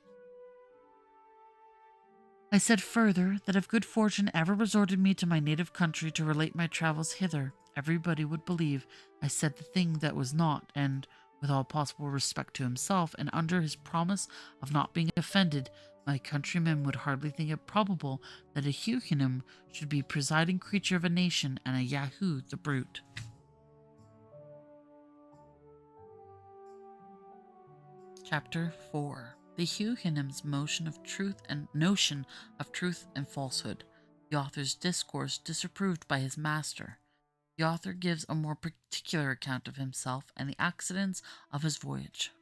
I said further that if good fortune ever resorted me to my native country to relate my travels hither, everybody would believe I said the thing that was not, and, with all possible respect to himself, and under his promise of not being offended, my countrymen would hardly think it probable that a Ceequin should be presiding creature of a nation and a Yahoo the brute. Chapter 4. The Ceequin's notion of truth and falsehood. The author's discourse disapproved by his master. The author gives a more particular account of himself and the accidents of his voyage.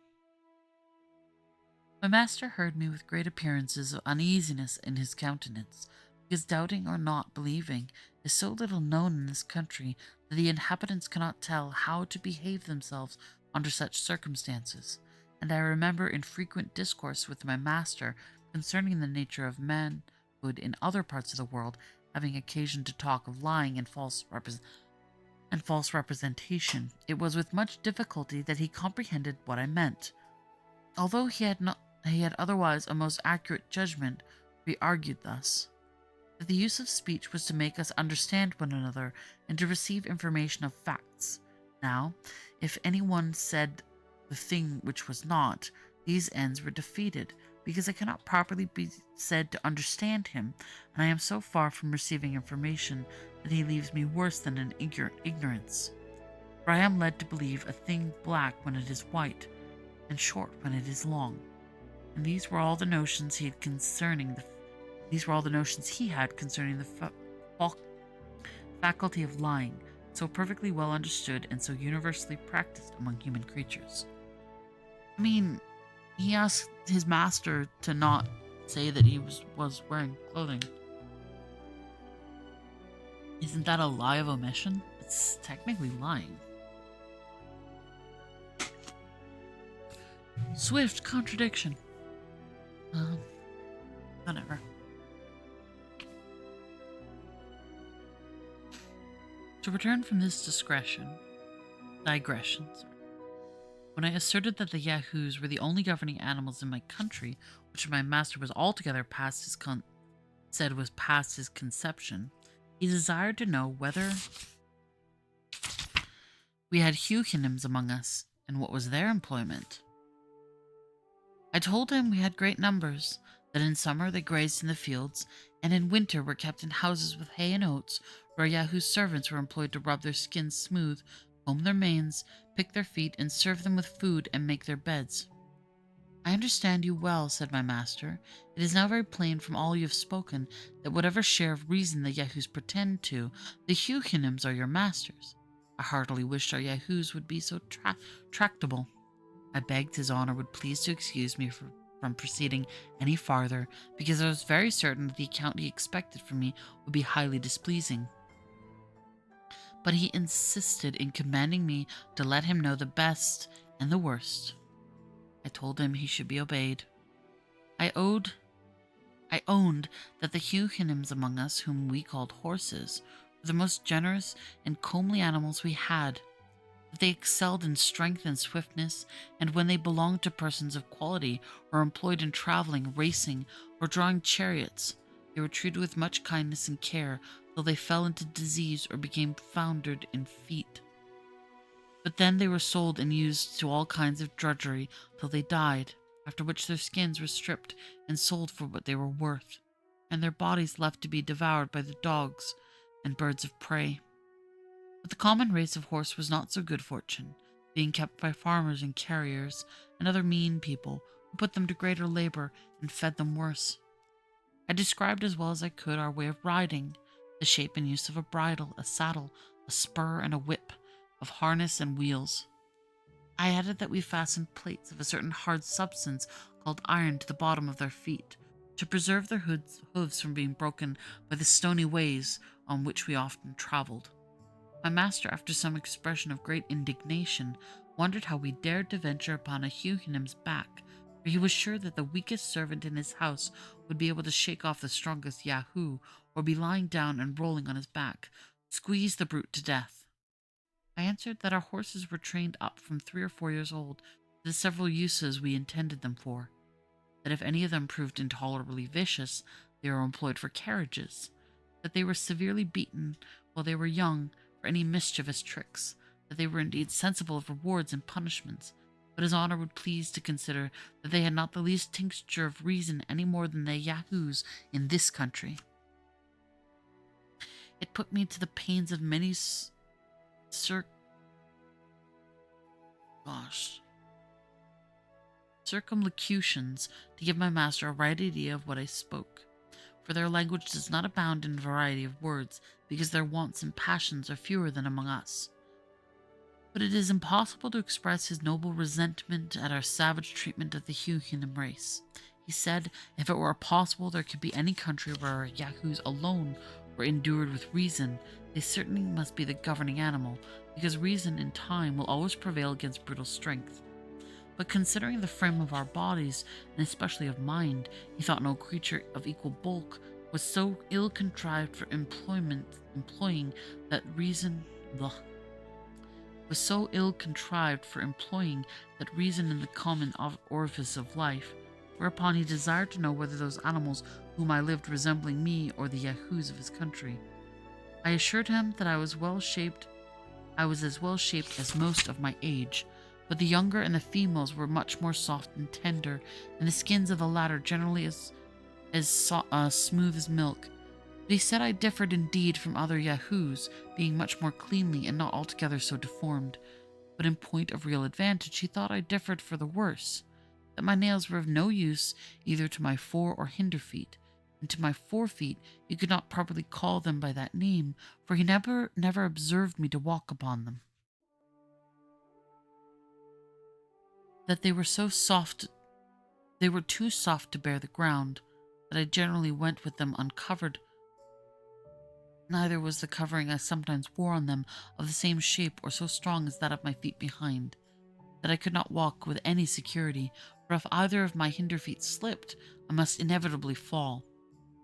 My master heard me with great appearances of uneasiness in his countenance, because doubting or not believing is so little known in this country that the inhabitants cannot tell how to behave themselves under such circumstances, and I remember in frequent discourse with my master concerning the nature of manhood in other parts of the world, having occasion to talk of lying and false representation, it was with much difficulty that he comprehended what I meant. Although he had otherwise a most accurate judgment, we argued thus: that the use of speech was to make us understand one another and to receive information of facts. Now, if any one said the thing which was not, these ends were defeated, because I cannot properly be said to understand him, and I am so far from receiving information that he leaves me worse than in ignorance. For I am led to believe a thing black when it is white, and short when it is long. And these were all the notions he had concerning the faculty of lying, so perfectly well understood and so universally practiced among human creatures. I mean, he asked his master to not say that he was wearing clothing. Isn't that a lie of omission? It's technically lying. Swift contradiction. Whatever. To return from this digression, when I asserted that the Yahoos were the only governing animals in my country, which my master was altogether past his conception, he desired to know whether we had Ceequins among us, and what was their employment. I told him we had great numbers, that in summer they grazed in the fields, and in winter were kept in houses with hay and oats, where Yahoo's servants were employed to rub their skins smooth, comb their manes, pick their feet, and serve them with food and make their beds. I understand you well, said my master. It is now very plain from all you have spoken that whatever share of reason the Yahoos pretend to, the Ceequins are your masters. I heartily wished our Yahoos would be so tractable. I begged his honor would please to excuse me from proceeding any farther, because I was very certain that the account he expected from me would be highly displeasing. But he insisted in commanding me to let him know the best and the worst. I told him he should be obeyed. I owned that the Ceequins among us, whom we called horses, were the most generous and comely animals we had, that they excelled in strength and swiftness, and when they belonged to persons of quality, or employed in traveling, racing, or drawing chariots, they were treated with much kindness and care, till they fell into disease or became foundered in feet. But then they were sold and used to all kinds of drudgery till they died, after which their skins were stripped and sold for what they were worth, and their bodies left to be devoured by the dogs and birds of prey. But the common race of horse was not so good fortune, being kept by farmers and carriers and other mean people, who put them to greater labor and fed them worse. I described as well as I could our way of riding, the shape and use of a bridle, a saddle, a spur, and a whip, of harness and wheels. I added that we fastened plates of a certain hard substance called iron to the bottom of their feet, to preserve their hooves from being broken by the stony ways on which we often traveled. My master, after some expression of great indignation, wondered how we dared to venture upon a Ceequin's back, for he was sure that the weakest servant in his house would be able to shake off the strongest Yahoo, or be lying down and rolling on his back, squeeze the brute to death. I answered that our horses were trained up from 3 or 4 years old to the several uses we intended them for, that if any of them proved intolerably vicious, they were employed for carriages, that they were severely beaten while they were young for any mischievous tricks, that they were indeed sensible of rewards and punishments, but his honor would please to consider that they had not the least tincture of reason any more than the Yahoos in this country. It put me to the pains of many circumlocutions to give my master a right idea of what I spoke, for their language does not abound in variety of words, because their wants and passions are fewer than among us. But it is impossible to express his noble resentment at our savage treatment of the Ceequin race. He said, if it were possible there could be any country where our Yahoos alone were endued with reason, They certainly must be the governing animal, because reason in time will always prevail against brutal strength. But considering the frame of our bodies, and especially of mind, he thought no creature of equal bulk was so ill contrived for employing that reason blah, was so ill contrived for employing that reason in the common orifice of life, whereupon he desired to know whether those animals whom I lived resembling me or the Yahoos of his country. I assured him that I was as well shaped as most of my age, but the younger and the females were much more soft and tender, and the skins of the latter generally smooth as milk. But he said I differed indeed from other Yahoos, being much more cleanly and not altogether so deformed. But in point of real advantage, he thought I differed for the worse, that my nails were of no use either to my fore or hinder feet, and to my forefeet you could not properly call them by that name, for he never observed me to walk upon them. That they were too soft to bear the ground, that I generally went with them uncovered. Neither was the covering I sometimes wore on them of the same shape or so strong as that of my feet behind, that I could not walk with any security, for if either of my hinder feet slipped, I must inevitably fall.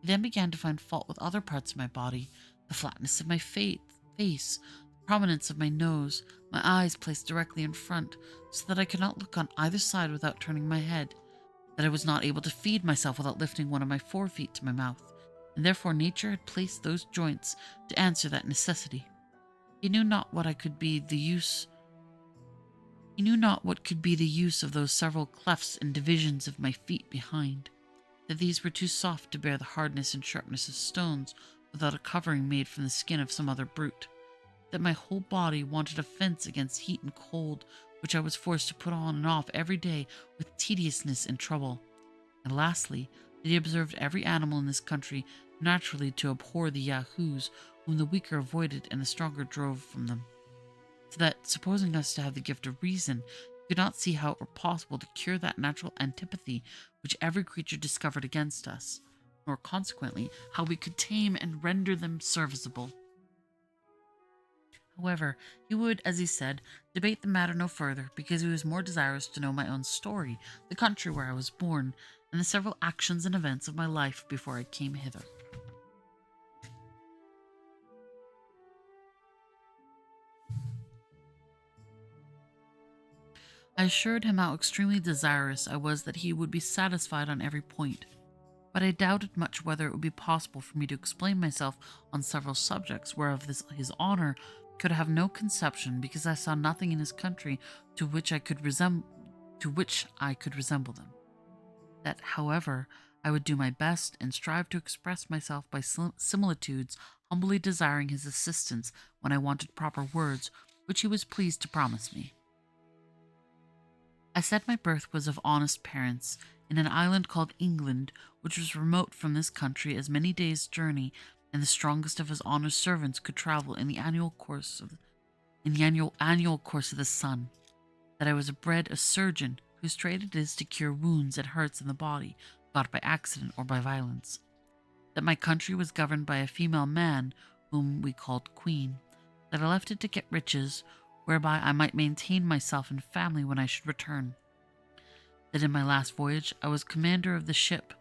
He then began to find fault with other parts of my body, the flatness of my face, the prominence of my nose, my eyes placed directly in front, so that I could not look on either side without turning my head, that I was not able to feed myself without lifting one of my forefeet to my mouth, and therefore nature had placed those joints to answer that necessity. He knew not what could be the use of those several clefts and divisions of my feet behind, that these were too soft to bear the hardness and sharpness of stones without a covering made from the skin of some other brute, that my whole body wanted a fence against heat and cold, which I was forced to put on and off every day with tediousness and trouble, and lastly, that he observed every animal in this country naturally to abhor the Yahoos, whom the weaker avoided and the stronger drove from them, so that, supposing us to have the gift of reason, he could not see how it were possible to cure that natural antipathy which every creature discovered against us, nor consequently how we could tame and render them serviceable. However, he would, as he said, debate the matter no further, because he was more desirous to know my own story, the country where I was born, and the several actions and events of my life before I came hither. I assured him how extremely desirous I was that he would be satisfied on every point, but I doubted much whether it would be possible for me to explain myself on several subjects whereof his honour could have no conception, because I saw nothing in his country to which I could resemble them. That, however, I would do my best and strive to express myself by similitudes, humbly desiring his assistance when I wanted proper words, which he was pleased to promise me. I said my birth was of honest parents, in an island called England, which was remote from this country as many days' journey, and the strongest of his honour's servants could travel in the annual course of the sun. That I was bred a surgeon, whose trade it is to cure wounds and hurts in the body, got by accident or by violence. That my country was governed by a female man, whom we called Queen. That I left it to get riches, whereby I might maintain myself and family when I should return. That in my last voyage I was commander of the ship,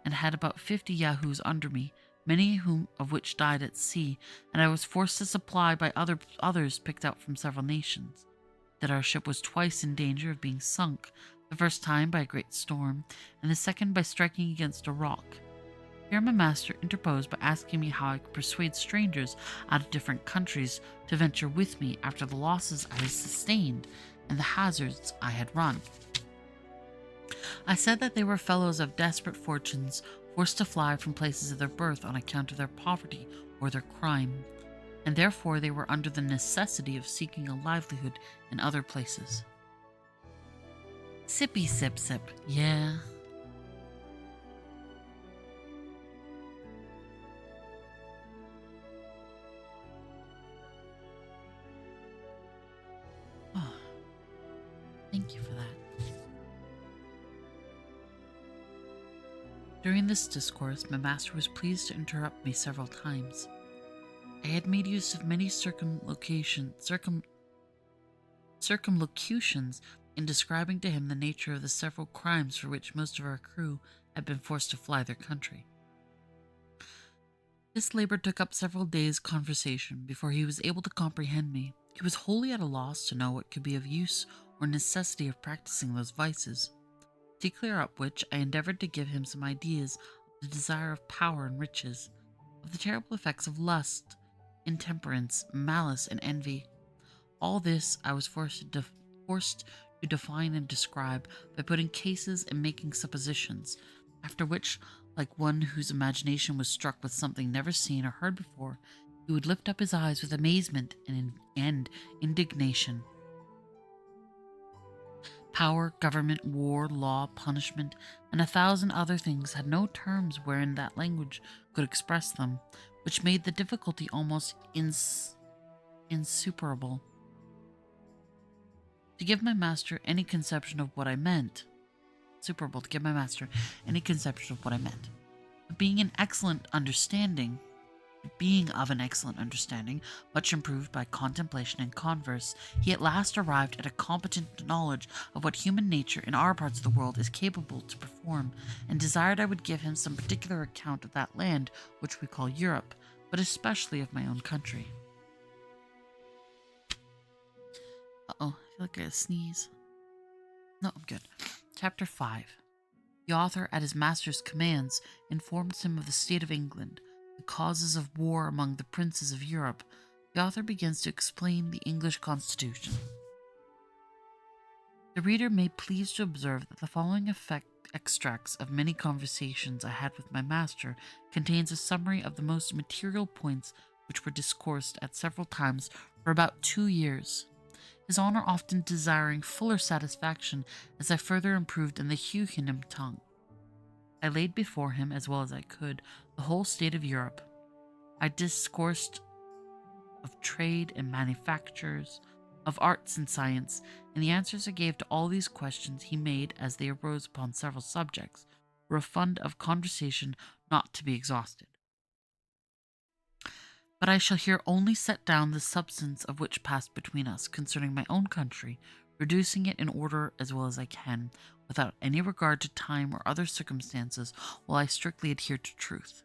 and had about 50 Yahoos under me, many of which died at sea, and I was forced to supply by others picked out from several nations. That our ship was twice in danger of being sunk, the first time by a great storm, and the second by striking against a rock. Here my master interposed by asking me how I could persuade strangers out of different countries to venture with me after the losses I had sustained and the hazards I had run. I said that they were fellows of desperate fortunes, forced to fly from places of their birth on account of their poverty or their crime, and therefore they were under the necessity of seeking a livelihood in other places. Sippy sip sip, yeah. Oh, thank you for that. During this discourse, my master was pleased to interrupt me several times. I had made use of many circumlocutions in describing to him the nature of the several crimes for which most of our crew had been forced to fly their country. This labor took up several days' conversation before he was able to comprehend me. He was wholly at a loss to know what could be of use or necessity of practicing those vices, to clear up which I endeavored to give him some ideas of the desire of power and riches, of the terrible effects of lust, intemperance, malice, and envy. All this I was forced to define and describe by putting cases and making suppositions, after which, like one whose imagination was struck with something never seen or heard before, he would lift up his eyes with amazement and indignation. Power, government, war, law, punishment, and 1,000 other things had no terms wherein that language could express them, which made the difficulty almost insuperable. To give my master any conception of what I meant, But being of an excellent understanding, much improved by contemplation and converse, he at last arrived at a competent knowledge of what human nature in our parts of the world is capable to perform, and desired I would give him some particular account of that land which we call Europe, but especially of my own country. I feel like I sneeze. No, I'm good. Chapter 5. The author, at his master's commands, informs him of the state of England, the causes of war among the princes of Europe. The author begins to explain the English constitution. The reader may please to observe that the following extracts of many conversations I had with my master contains a summary of the most material points which were discoursed at several times for about 2 years. His Honour often desiring fuller satisfaction as I further improved in the Ceequin tongue. I laid before him, as well as I could, the whole state of Europe. I discoursed of trade and manufactures, of arts and science, and the answers I gave to all these questions he made as they arose upon several subjects were a fund of conversation not to be exhausted. But I shall here only set down the substance of which passed between us concerning my own country, reducing it in order as well as I can, without any regard to time or other circumstances, while I strictly adhere to truth.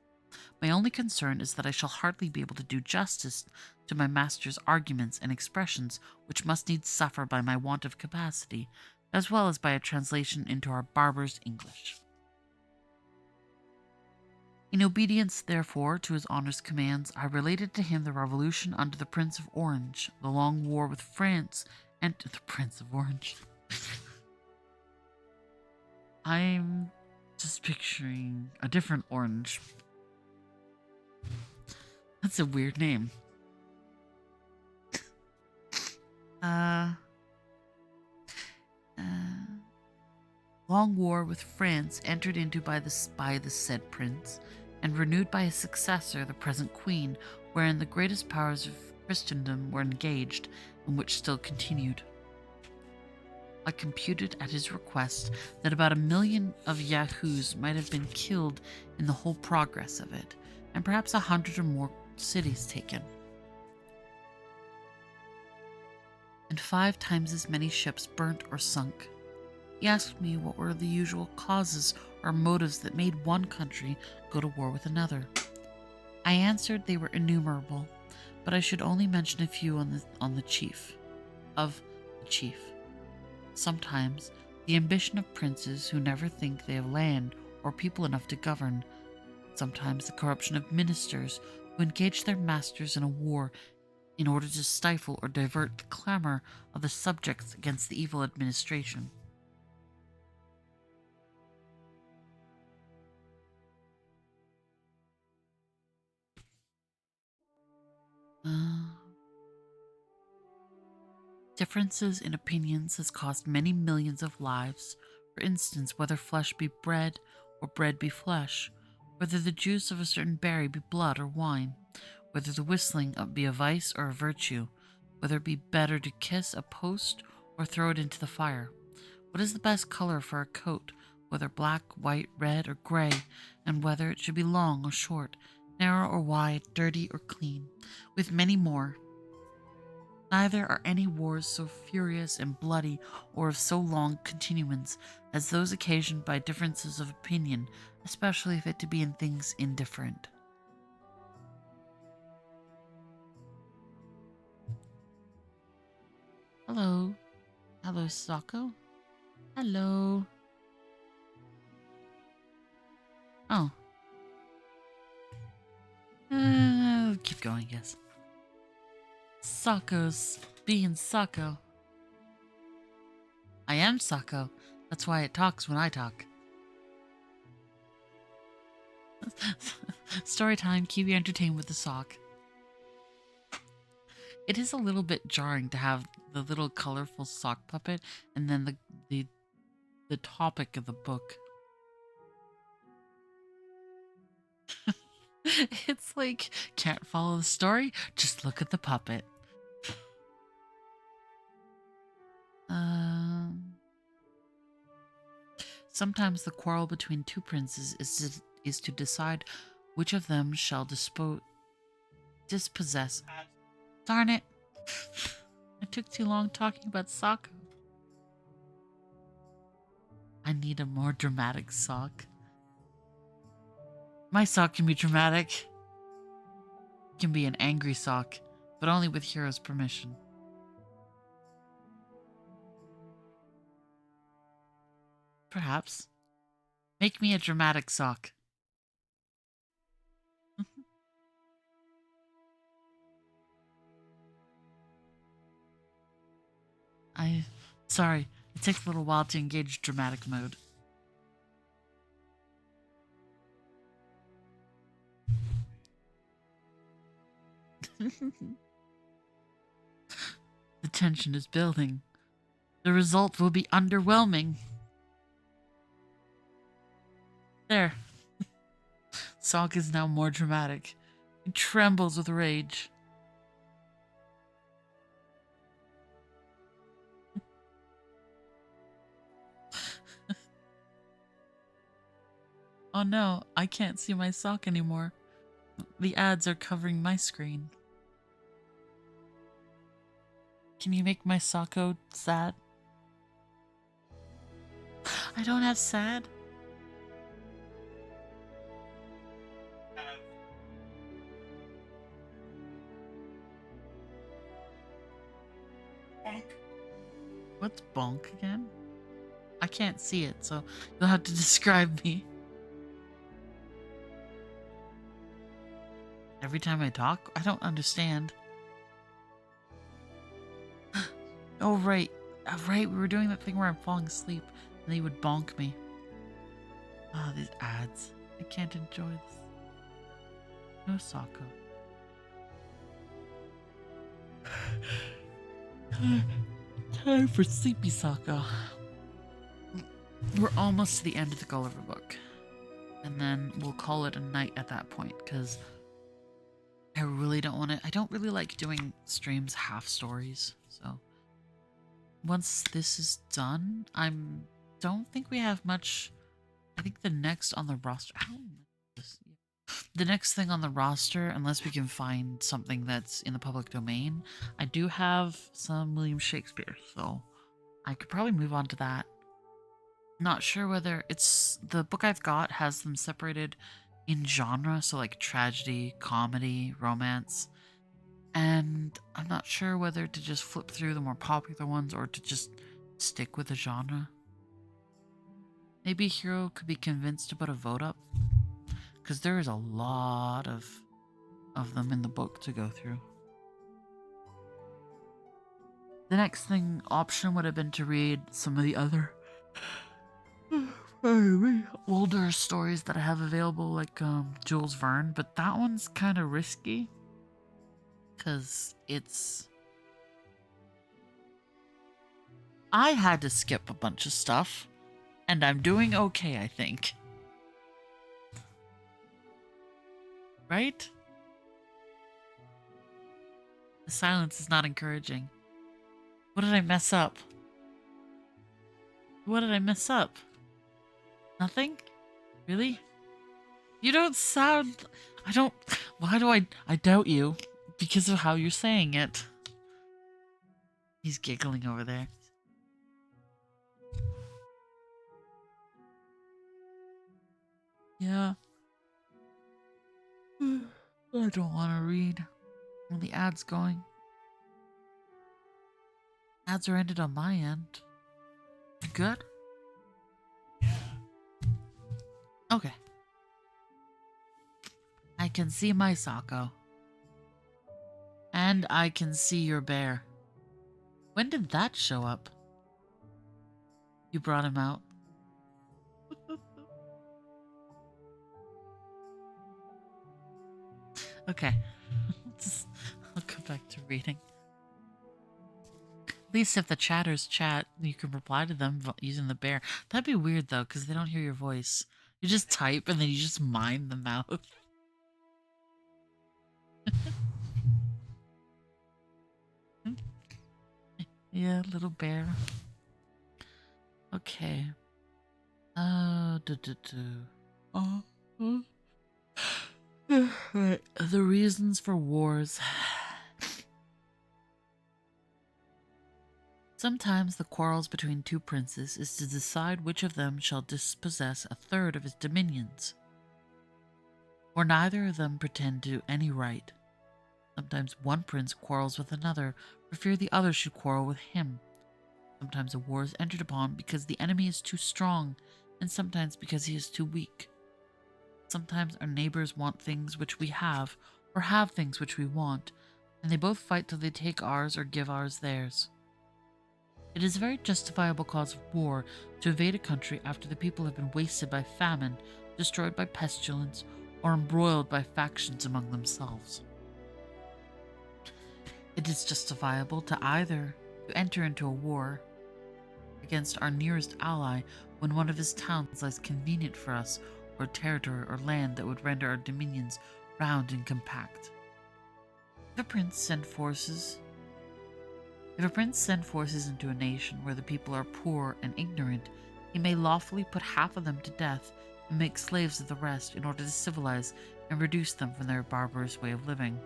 My only concern is that I shall hardly be able to do justice to my master's arguments and expressions, which must needs suffer by my want of capacity, as well as by a translation into our barbarous English. In obedience, therefore, to his Honour's commands, I related to him the revolution under the Prince of Orange, the long war with France, and the Prince of Orange. I'm just picturing a different orange. That's a weird name. Long war with France entered into by the said prince, and renewed by his successor, the present queen, wherein the greatest powers of Christendom were engaged, and which still continued. I computed at his request that about 1,000,000 of Yahoos might have been killed in the whole progress of it, and perhaps 100 or more cities taken, and 5 times as many ships burnt or sunk. He asked me what were the usual causes or motives that made one country go to war with another. I answered they were innumerable, but I should only mention a few of the chief. Sometimes the ambition of princes who never think they have land or people enough to govern. Sometimes the corruption of ministers who engage their masters in a war in order to stifle or divert the clamor of the subjects against the evil administration. Differences in opinions has cost many millions of lives. For instance, whether flesh be bread or bread be flesh, whether the juice of a certain berry be blood or wine, whether the whistling be a vice or a virtue, whether it be better to kiss a post or throw it into the fire, what is the best color for a coat, whether black, white, red, or gray, and whether it should be long or short, narrow or wide, dirty or clean, with many more. Neither are any wars so furious and bloody or of so long continuance as those occasioned by differences of opinion, especially if it to be in things indifferent. Hello. Hello, Sako. Hello. Oh. Keep going, yes. Sako's being Sako. I am Sako. That's why it talks when I talk. Story time, keep you entertained with the sock. It is a little bit jarring to have the little colorful sock puppet and then the topic of the book. It's like, can't follow the story? Just look at the puppet. Sometimes the quarrel between two princes is to decide which of them shall dispossess. Darn it. I took too long talking about Sako. I need a more dramatic sock. My sock can be dramatic. It can be an angry sock, but only with Hero's permission. Perhaps. Make me a dramatic sock. Sorry, it takes a little while to engage dramatic mode. The tension is building. The result will be underwhelming. There. Sock is now more dramatic. He trembles with rage. Oh no, I can't see my sock anymore. The ads are covering my screen. Can you make my Sako sad? I don't have sad. Bonk. What's bonk again? I can't see it, so you'll have to describe me. Every time I talk? I don't understand. Oh, right. Right, we were doing that thing where I'm falling asleep and they would bonk me. Ah, these ads. I can't enjoy this. No Sako. Time for sleepy Sako. We're almost to the end of the Gulliver book. And then we'll call it a night at that point, because I really don't want to. I don't really like doing streams half stories. So once this is done, don't think we have much. I think the next on the roster. The next thing on the roster, unless we can find something that's in the public domain, I do have some William Shakespeare, so I could probably move on to that. Not sure whether it's the book I've got has them separated in genre, so like tragedy, comedy, romance, and I'm not sure whether to just flip through the more popular ones or to just stick with the genre. Maybe Hero could be convinced to put a vote up, because there is a lot of them in the book to go through. The next thing option would have been to read some of the other older stories that I have available, like Jules Verne, but that one's kind of risky because I had to skip a bunch of stuff, and I'm doing okay, I think. Right? The silence is not encouraging. What did I mess up? What did I mess up? Nothing? Really? You don't sound... I don't. Why do I doubt you? Because of how you're saying it. He's giggling over there. Yeah. I don't want to read. When the ad's going. Ads are ended on my end. You good? Okay. I can see my Sako. And I can see your bear. When did that show up? You brought him out. Okay. I'll go back to reading. At least if the chatters chat, you can reply to them using the bear. That'd be weird though, because they don't hear your voice. You just type and then you just mime the mouth. Yeah, little bear. Okay. Right. The reasons for wars. Sometimes the quarrels between two princes is to decide which of them shall dispossess a third of his dominions. Or neither of them pretend to any right. Sometimes one prince quarrels with another for fear the other should quarrel with him. Sometimes a war is entered upon because the enemy is too strong, and sometimes because he is too weak. Sometimes our neighbors want things which we have, or have things which we want, and they both fight till they take ours or give ours theirs. It is a very justifiable cause of war to invade a country after the people have been wasted by famine, destroyed by pestilence, or embroiled by factions among themselves. It is justifiable to either to enter into a war against our nearest ally when one of his towns lies convenient for us, or territory or land that would render our dominions round and compact. If a prince send forces into a nation where the people are poor and ignorant, he may lawfully put half of them to death and make slaves of the rest in order to civilize and reduce them from their barbarous way of living.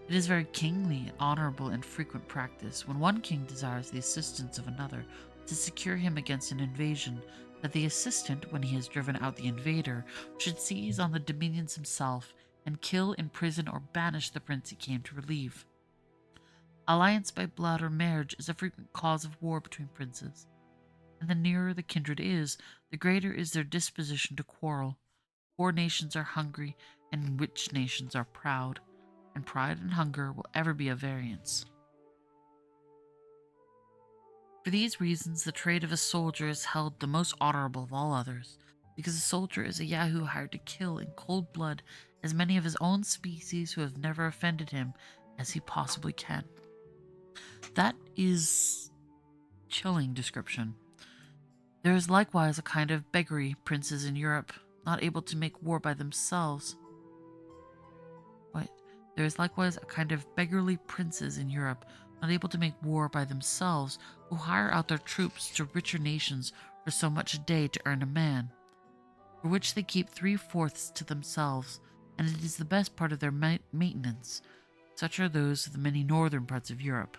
It is very kingly, honorable, and frequent practice, when one king desires the assistance of another to secure him against an invasion, that the assistant, when he has driven out the invader, should seize on the dominions himself and kill, imprison, or banish the prince he came to relieve. Alliance by blood or marriage is a frequent cause of war between princes, and the nearer the kindred is, the greater is their disposition to quarrel. Poor nations are hungry, and rich nations are proud, and pride and hunger will ever be a variance. For these reasons, the trade of a soldier is held the most honorable of all others, because a soldier is a Yahoo hired to kill in cold blood as many of his own species who have never offended him as he possibly can. That is chilling description. There is likewise a kind of beggary princes in Europe, not able to make war by themselves. There is likewise a kind of beggarly princes in Europe, not able to make war by themselves, who hire out their troops to richer nations for so much a day to earn a man, for which they keep 3/4 to themselves, and it is the best part of their maintenance. Such are those of the many northern parts of Europe.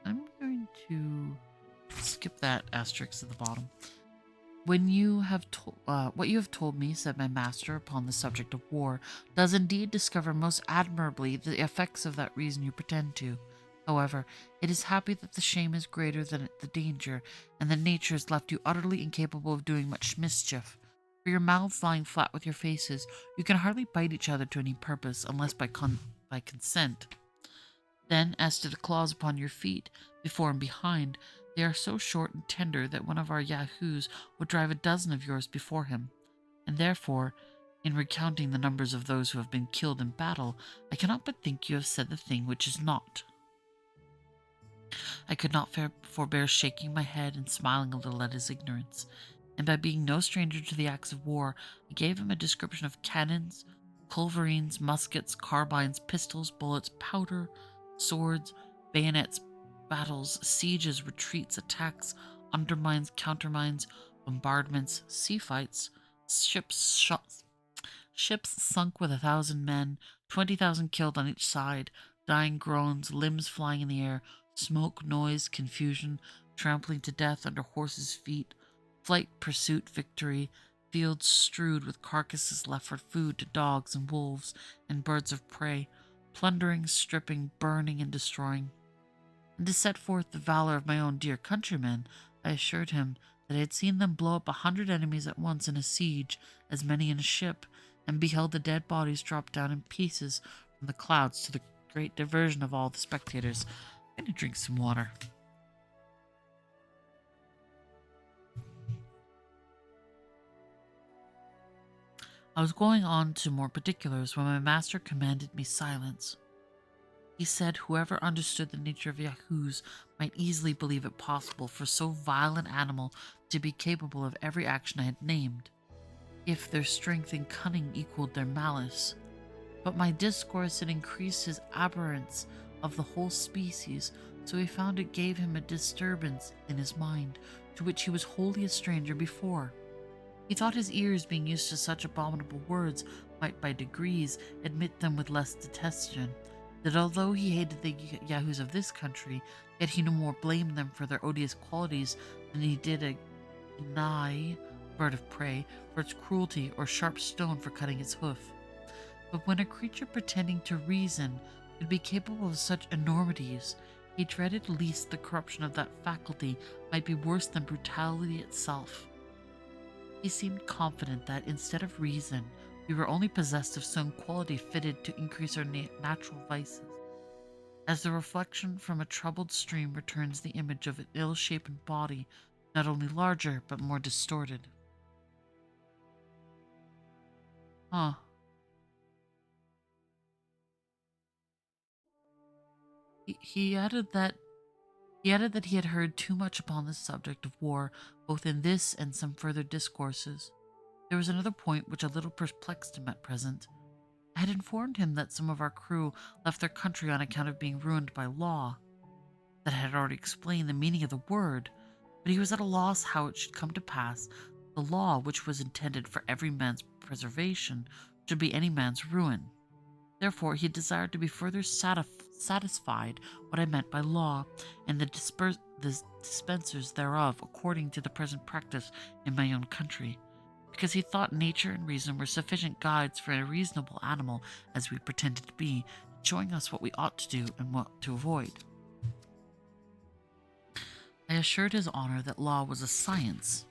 I'm going to skip that asterisk at the bottom. When you have what you have told me, said my master, upon the subject of war, does indeed discover most admirably the effects of that reason you pretend to. However, it is happy that the shame is greater than the danger, and that nature has left you utterly incapable of doing much mischief. For your mouths lying flat with your faces, you can hardly bite each other to any purpose, unless by consent. Then, as to the claws upon your feet, before and behind, they are so short and tender that one of our Yahoos would drive a dozen of yours before him. And therefore, in recounting the numbers of those who have been killed in battle, I cannot but think you have said the thing which is not. I could not forbear shaking my head and smiling a little at his ignorance, and by being no stranger to the acts of war, I gave him a description of cannons, culverines, muskets, carbines, pistols, bullets, powder, swords, bayonets, battles, sieges, retreats, attacks, undermines, countermines, bombardments, sea fights, ships shot, ships sunk with 1,000 men, 20,000 killed on each side, dying groans, limbs flying in the air, smoke, noise, confusion, trampling to death under horses' feet, flight, pursuit, victory, fields strewed with carcasses left for food to dogs and wolves and birds of prey, plundering, stripping, burning, and destroying. And to set forth the valor of my own dear countrymen, I assured him that I had seen them blow up 100 enemies at once in a siege, as many in a ship, and beheld the dead bodies drop down in pieces from the clouds to the great diversion of all the spectators. I'm going to drink some water. I was going on to more particulars when my master commanded me silence. He said whoever understood the nature of Yahoos might easily believe it possible for so vile an animal to be capable of every action I had named, if their strength and cunning equaled their malice. But my discourse had increased his abhorrence of the whole species, so he found it gave him a disturbance in his mind, to which he was wholly a stranger before. He thought his ears, being used to such abominable words, might by degrees admit them with less detestation, that although he hated the Yahoos of this country, yet he no more blamed them for their odious qualities than he did a gnai, bird of prey, for its cruelty, or sharp stone for cutting its hoof. But when a creature pretending to reason could be capable of such enormities, he dreaded lest the corruption of that faculty might be worse than brutality itself. He seemed confident that, instead of reason, we were only possessed of some quality fitted to increase our natural vices, as the reflection from a troubled stream returns the image of an ill-shapen body, not only larger, but more distorted. Huh. He added that he had heard too much upon the subject of war, both in this and some further discourses. There was another point which a little perplexed him at present. I had informed him that some of our crew left their country on account of being ruined by law, that I had already explained the meaning of the word, but he was at a loss how it should come to pass that the law, which was intended for every man's preservation, should be any man's ruin. Therefore, he desired to be further satisfied what I meant by law, and the dispensers thereof, according to the present practice in my own country, because he thought nature and reason were sufficient guides for a reasonable animal, as we pretended to be, showing us what we ought to do and what to avoid. I assured his honor that law was a science,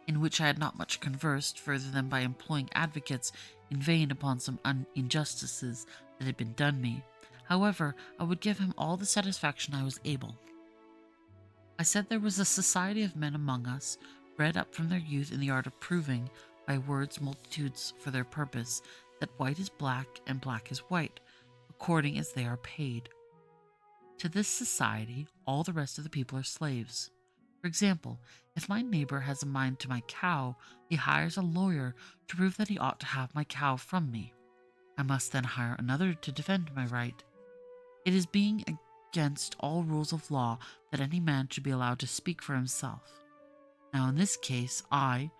in which I had not much conversed, further than by employing advocates in vain upon some injustices that had been done me. However, I would give him all the satisfaction I was able. I said there was a society of men among us, bred up from their youth in the art of proving, by words multitudes for their purpose, that white is black and black is white, according as they are paid. To this society, all the rest of the people are slaves. For example, if my neighbor has a mind to my cow, he hires a lawyer to prove that he ought to have my cow from me. I must then hire another to defend my right. It is being against all rules of law that any man should be allowed to speak for himself. Now, in this case, I,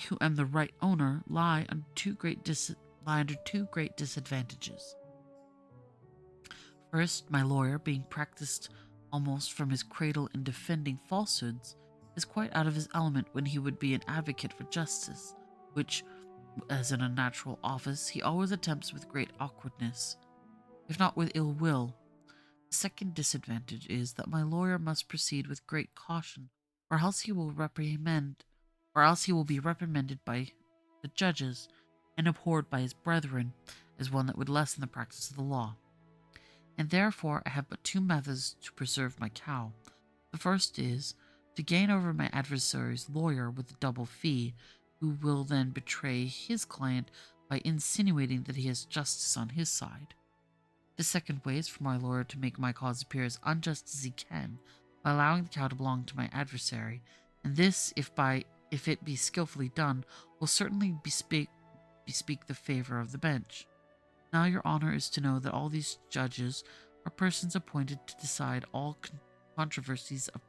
who am the right owner, lie under two great disadvantages. First, my lawyer, being practiced almost from his cradle in defending falsehoods, is quite out of his element when he would be an advocate for justice, which, as in a natural office, he always attempts with great awkwardness, if not with ill will. The second disadvantage is that my lawyer must proceed with great caution, or else he will be reprimanded by the judges, and abhorred by his brethren, as one that would lessen the practice of the law. And therefore I have but two methods to preserve my cow. The first is to gain over my adversary's lawyer with a double fee, who will then betray his client by insinuating that he has justice on his side. The second way is for my lawyer to make my cause appear as unjust as he can, by allowing the cow to belong to my adversary, and this, if it be skillfully done, will certainly bespeak the favor of the bench. Now your honor is to know that all these judges are persons appointed to decide controversies of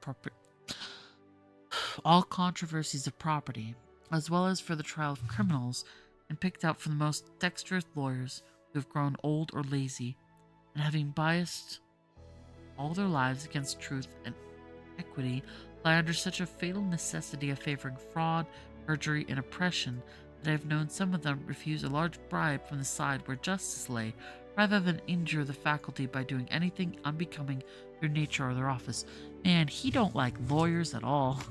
all controversies of property, as well as for the trial of criminals, and picked out from the most dexterous lawyers who have grown old or lazy, and having biased all their lives against truth and equity, lie under such a fatal necessity of favoring fraud, perjury, and oppression that I have known some of them refuse a large bribe from the side where justice lay, rather than injure the faculty by doing anything unbecoming their nature or their office. Man, he don't like lawyers at all.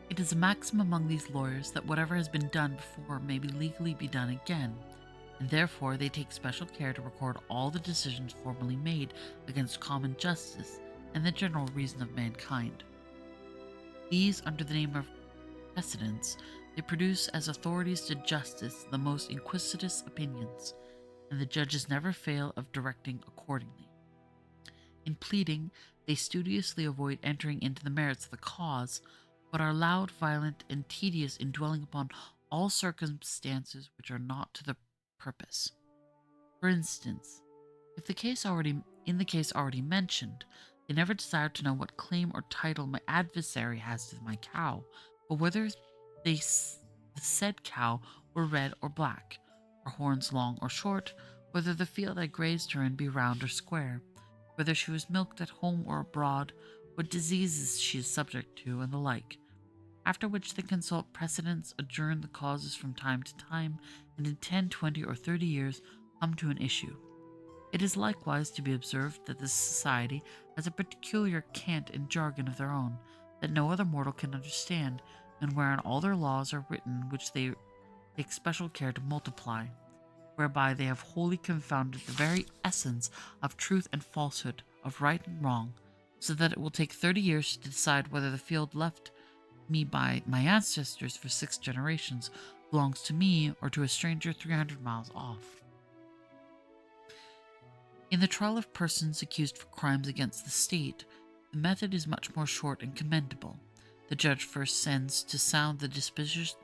It is a maxim among these lawyers that whatever has been done before may legally be done again, and therefore they take special care to record all the decisions formerly made against common justice and the general reason of mankind. These, under the name of precedents, they produce as authorities to justice the most inquisitous opinions, and the judges never fail of directing accordingly. In pleading, they studiously avoid entering into the merits of the cause, but are loud, violent, and tedious in dwelling upon all circumstances which are not to the purpose. For instance, in the case already mentioned, they never desire to know what claim or title my adversary has to my cow, but whether the said cow were red or black, her horns long or short, whether the field I grazed her in be round or square, whether she was milked at home or abroad, what diseases she is subject to, and the like. After which they consult precedents, adjourn the causes from time to time, and in 10, 20, or 30 years come to an issue. It is likewise to be observed that this society has a peculiar cant and jargon of their own, that no other mortal can understand, and wherein all their laws are written, which they take special care to multiply, whereby they have wholly confounded the very essence of truth and falsehood, of right and wrong, so that it will take 30 years to decide whether the field left me by my ancestors for 6 generations belongs to me or to a stranger 300 miles off. In the trial of persons accused for crimes against the state, the method is much more short and commendable. The judge first sends to sound the disposition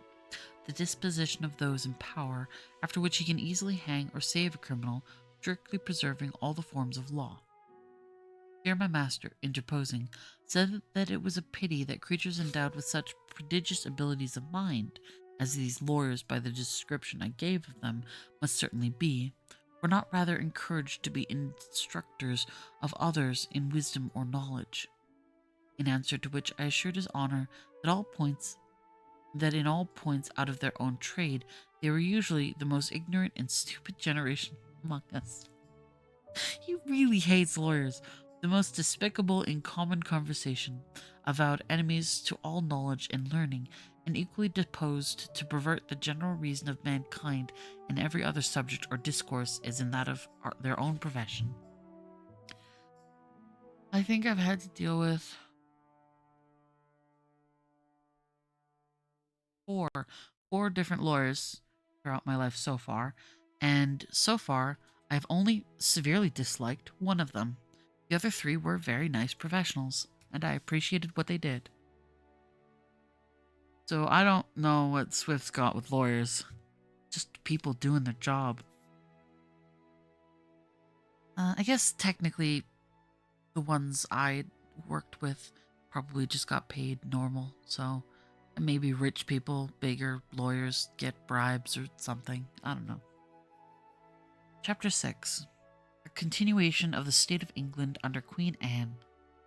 of those in power, after which he can easily hang or save a criminal, strictly preserving all the forms of law. Here my master, interposing, said that it was a pity that creatures endowed with such prodigious abilities of mind, as these lawyers by the description I gave of them must certainly be, were not rather encouraged to be instructors of others in wisdom or knowledge. In answer to which I assured his honor that in all points out of their own trade they were usually the most ignorant and stupid generation among us. He really hates lawyers, the most despicable in common conversation, avowed enemies to all knowledge and learning, and equally disposed to pervert the general reason of mankind in every other subject or discourse as in that of their own profession. I think I've had to deal with four different lawyers throughout my life so far, and so far I've only severely disliked one of them. The other 3 were very nice professionals, and I appreciated what they did. So I don't know what Swift's got with lawyers. Just people doing their job. I guess technically the ones I worked with probably just got paid normal, so maybe rich people, bigger lawyers get bribes or something. I don't know. Chapter 6. A continuation of the state of England under Queen Anne,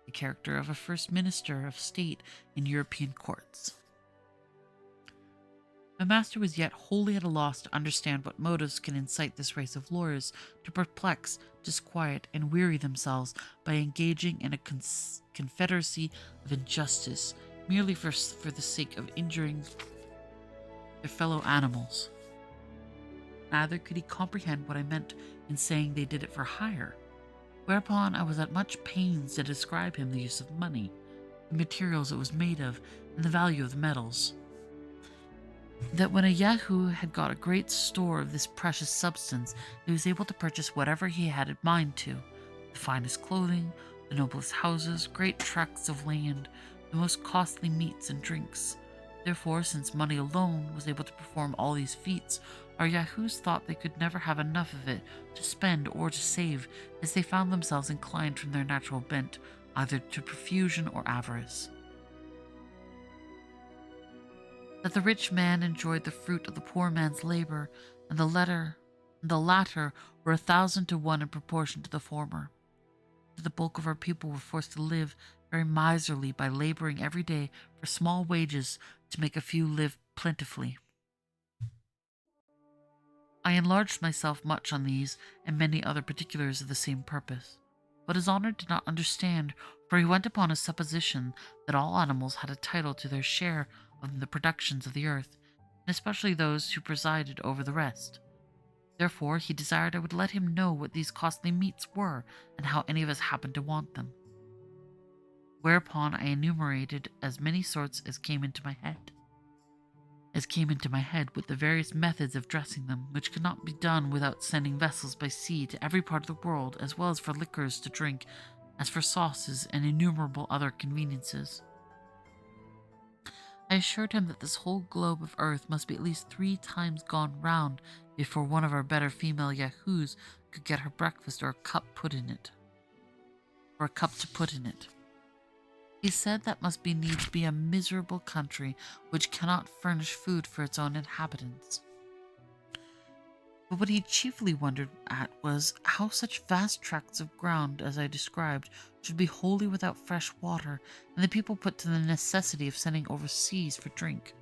the character of a first minister of state in European courts. My master was yet wholly at a loss to understand what motives can incite this race of lawyers to perplex, disquiet, and weary themselves by engaging in a confederacy of injustice merely for the sake of injuring their fellow animals. Neither could he comprehend what I meant in saying they did it for hire, whereupon I was at much pains to describe him the use of money, the materials it was made of, and the value of the metals. That when a Yahoo had got a great store of this precious substance, he was able to purchase whatever he had a mind to, the finest clothing, the noblest houses, great tracts of land, the most costly meats and drinks. Therefore, since money alone was able to perform all these feats, our Yahoos thought they could never have enough of it to spend or to save, as they found themselves inclined from their natural bent either to profusion or avarice. That the rich man enjoyed the fruit of the poor man's labor, and the latter were 1,000 to 1 in proportion to the former. That the bulk of our people were forced to live very miserly by laboring every day for small wages to make a few live plentifully. I enlarged myself much on these and many other particulars of the same purpose, but his Honour did not understand, for he went upon a supposition that all animals had a title to their share of the productions of the earth, and especially those who presided over the rest. Therefore he desired I would let him know what these costly meats were, and how any of us happened to want them. Whereupon I enumerated as many sorts as came into my head, with the various methods of dressing them, which could not be done without sending vessels by sea to every part of the world, as well as for liquors to drink, as for sauces and innumerable other conveniences. I assured him that this whole globe of earth must be at least 3 times gone round before one of our better female Yahoos could get her breakfast or a cup to put in it. He said that must be needs be a miserable country which cannot furnish food for its own inhabitants. But what he chiefly wondered at was how such vast tracts of ground as I described should be wholly without fresh water, and the people put to the necessity of sending overseas for drink.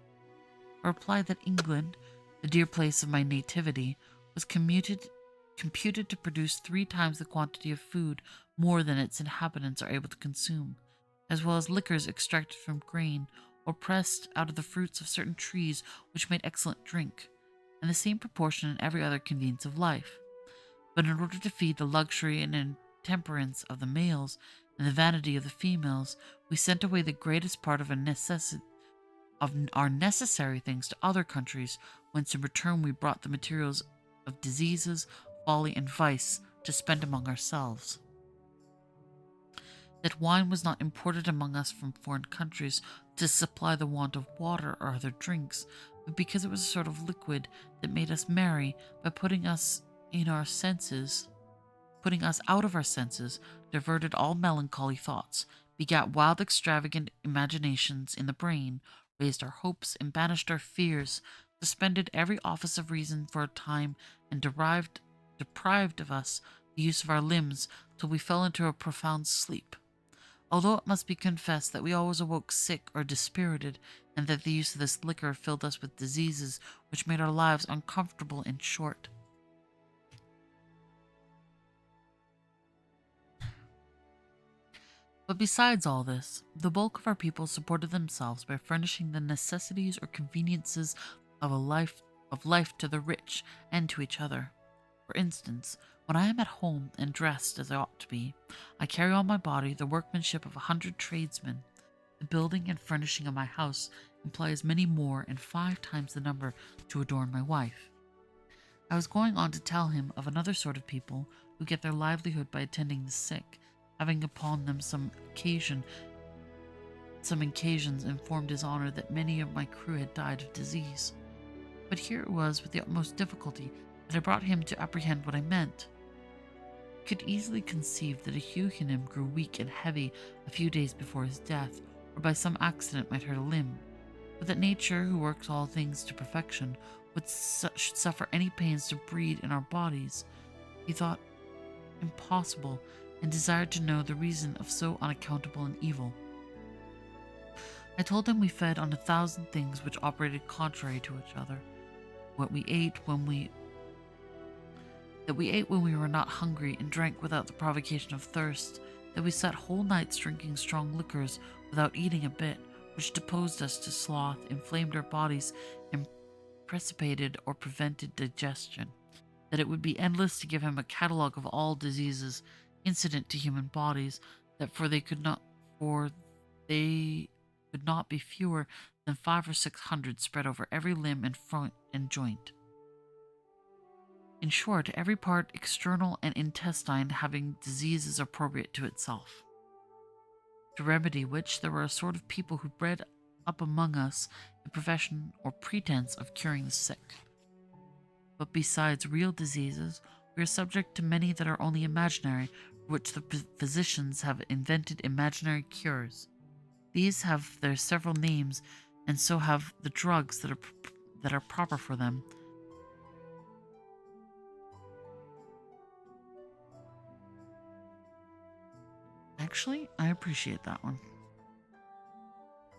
I replied that England, the dear place of my nativity, was computed to produce 3 times the quantity of food more than its inhabitants are able to consume, as well as liquors extracted from grain or pressed out of the fruits of certain trees which made excellent drink, and the same proportion in every other convenience of life. But in order to feed the luxury and intemperance of the males and the vanity of the females, we sent away the greatest part of our necessary things to other countries, whence in return we brought the materials of diseases, folly, and vice to spend among ourselves. That wine was not imported among us from foreign countries to supply the want of water or other drinks, but because it was a sort of liquid that made us merry by putting us out of our senses, diverted all melancholy thoughts, begat wild extravagant imaginations in the brain, raised our hopes and banished our fears, suspended every office of reason for a time, and deprived of us the use of our limbs till we fell into a profound sleep. Although it must be confessed that we always awoke sick or dispirited, and that the use of this liquor filled us with diseases which made our lives uncomfortable and short. But besides all this, the bulk of our people supported themselves by furnishing the necessities or conveniences of life to the rich and to each other. For instance, when I am at home and dressed as I ought to be, I carry on my body the workmanship of 100 tradesmen. The building and furnishing of my house implies many more and 5 times the number to adorn my wife. I was going on to tell him of another sort of people who get their livelihood by attending the sick, having upon them some occasions informed his Honour that many of my crew had died of disease. But here it was with the utmost difficulty that I brought him to apprehend what I meant. He could easily conceive that a Ceequin in him grew weak and heavy a few days before his death, or by some accident might hurt a limb, but that nature, who works all things to perfection, should suffer any pains to breed in our bodies, he thought impossible, and desired to know the reason of so unaccountable an evil. I told him we fed on 1,000 things which operated contrary to each other, that we ate when we were not hungry, and drank without the provocation of thirst, that we sat whole nights drinking strong liquors without eating a bit, which deposed us to sloth, inflamed our bodies, and precipitated or prevented digestion, that it would be endless to give him a catalogue of all diseases incident to human bodies, they could not be fewer than 500 or 600 spread over every limb and front and joint. In short, every part external and intestine having diseases appropriate to itself. to remedy which there were a sort of people who bred up among us a profession or pretense of curing the sick. But besides real diseases, we are subject to many that are only imaginary, for which the physicians have invented imaginary cures. These have their several names, and so have the drugs that are proper for them. Actually, I appreciate that one.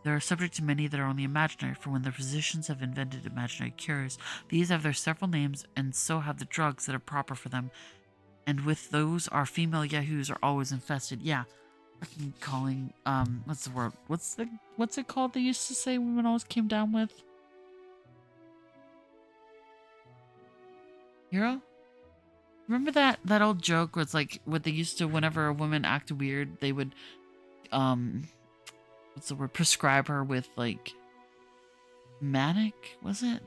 They are subject to many that are only imaginary, for when the physicians have invented imaginary cures, these have their several names, and so have the drugs that are proper for them. And with those, our female yahoos are always infested. Yeah, fucking calling, what's the word? What's it called they used to say women always came down with? Hero? Remember that old joke where it's like, what they used to, whenever a woman acted weird, they would, what's the word? Prescribe her with, like, manic, was it?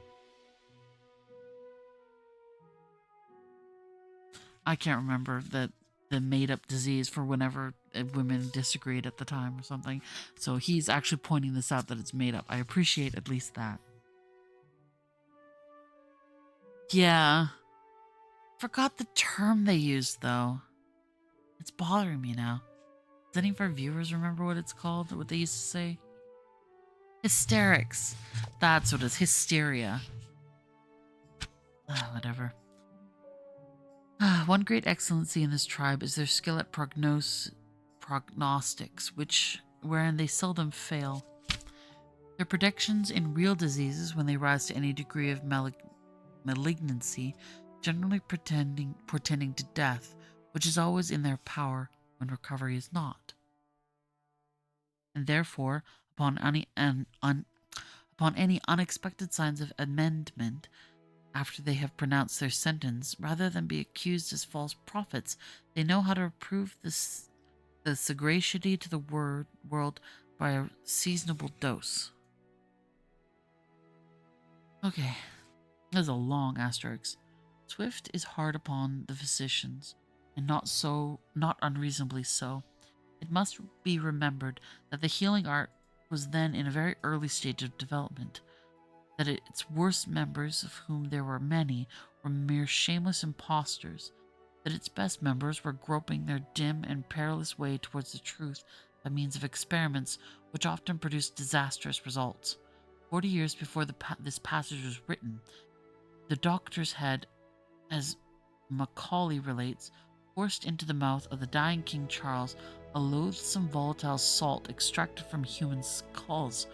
I can't remember the made-up disease for whenever women disagreed at the time or something. So he's actually pointing this out that it's made up. I appreciate at least that. Yeah. Forgot the term they used, though. It's bothering me now. Does any of our viewers remember what it's called? What they used to say? Hysterics. That's what it is. Hysteria. Whatever. One great excellency in this tribe is their skill at prognostics, wherein they seldom fail. Their predictions in real diseases, when they rise to any degree of malignancy, generally portending to death, which is always in their power when recovery is not. And therefore, upon any unexpected signs of amendment, after they have pronounced their sentence, rather than be accused as false prophets, they know how to prove the sagacity to the world by a seasonable dose. Okay, there's a long asterisk. Swift is hard upon the physicians, and not unreasonably so. It must be remembered that the healing art was then in a very early stage of development, that its worst members, of whom there were many, were mere shameless impostors, that its best members were groping their dim and perilous way towards the truth by means of experiments which often produced disastrous results. 40 years before this passage was written, the doctors had, as Macaulay relates, forced into the mouth of the dying King Charles a loathsome volatile salt extracted from human skulls.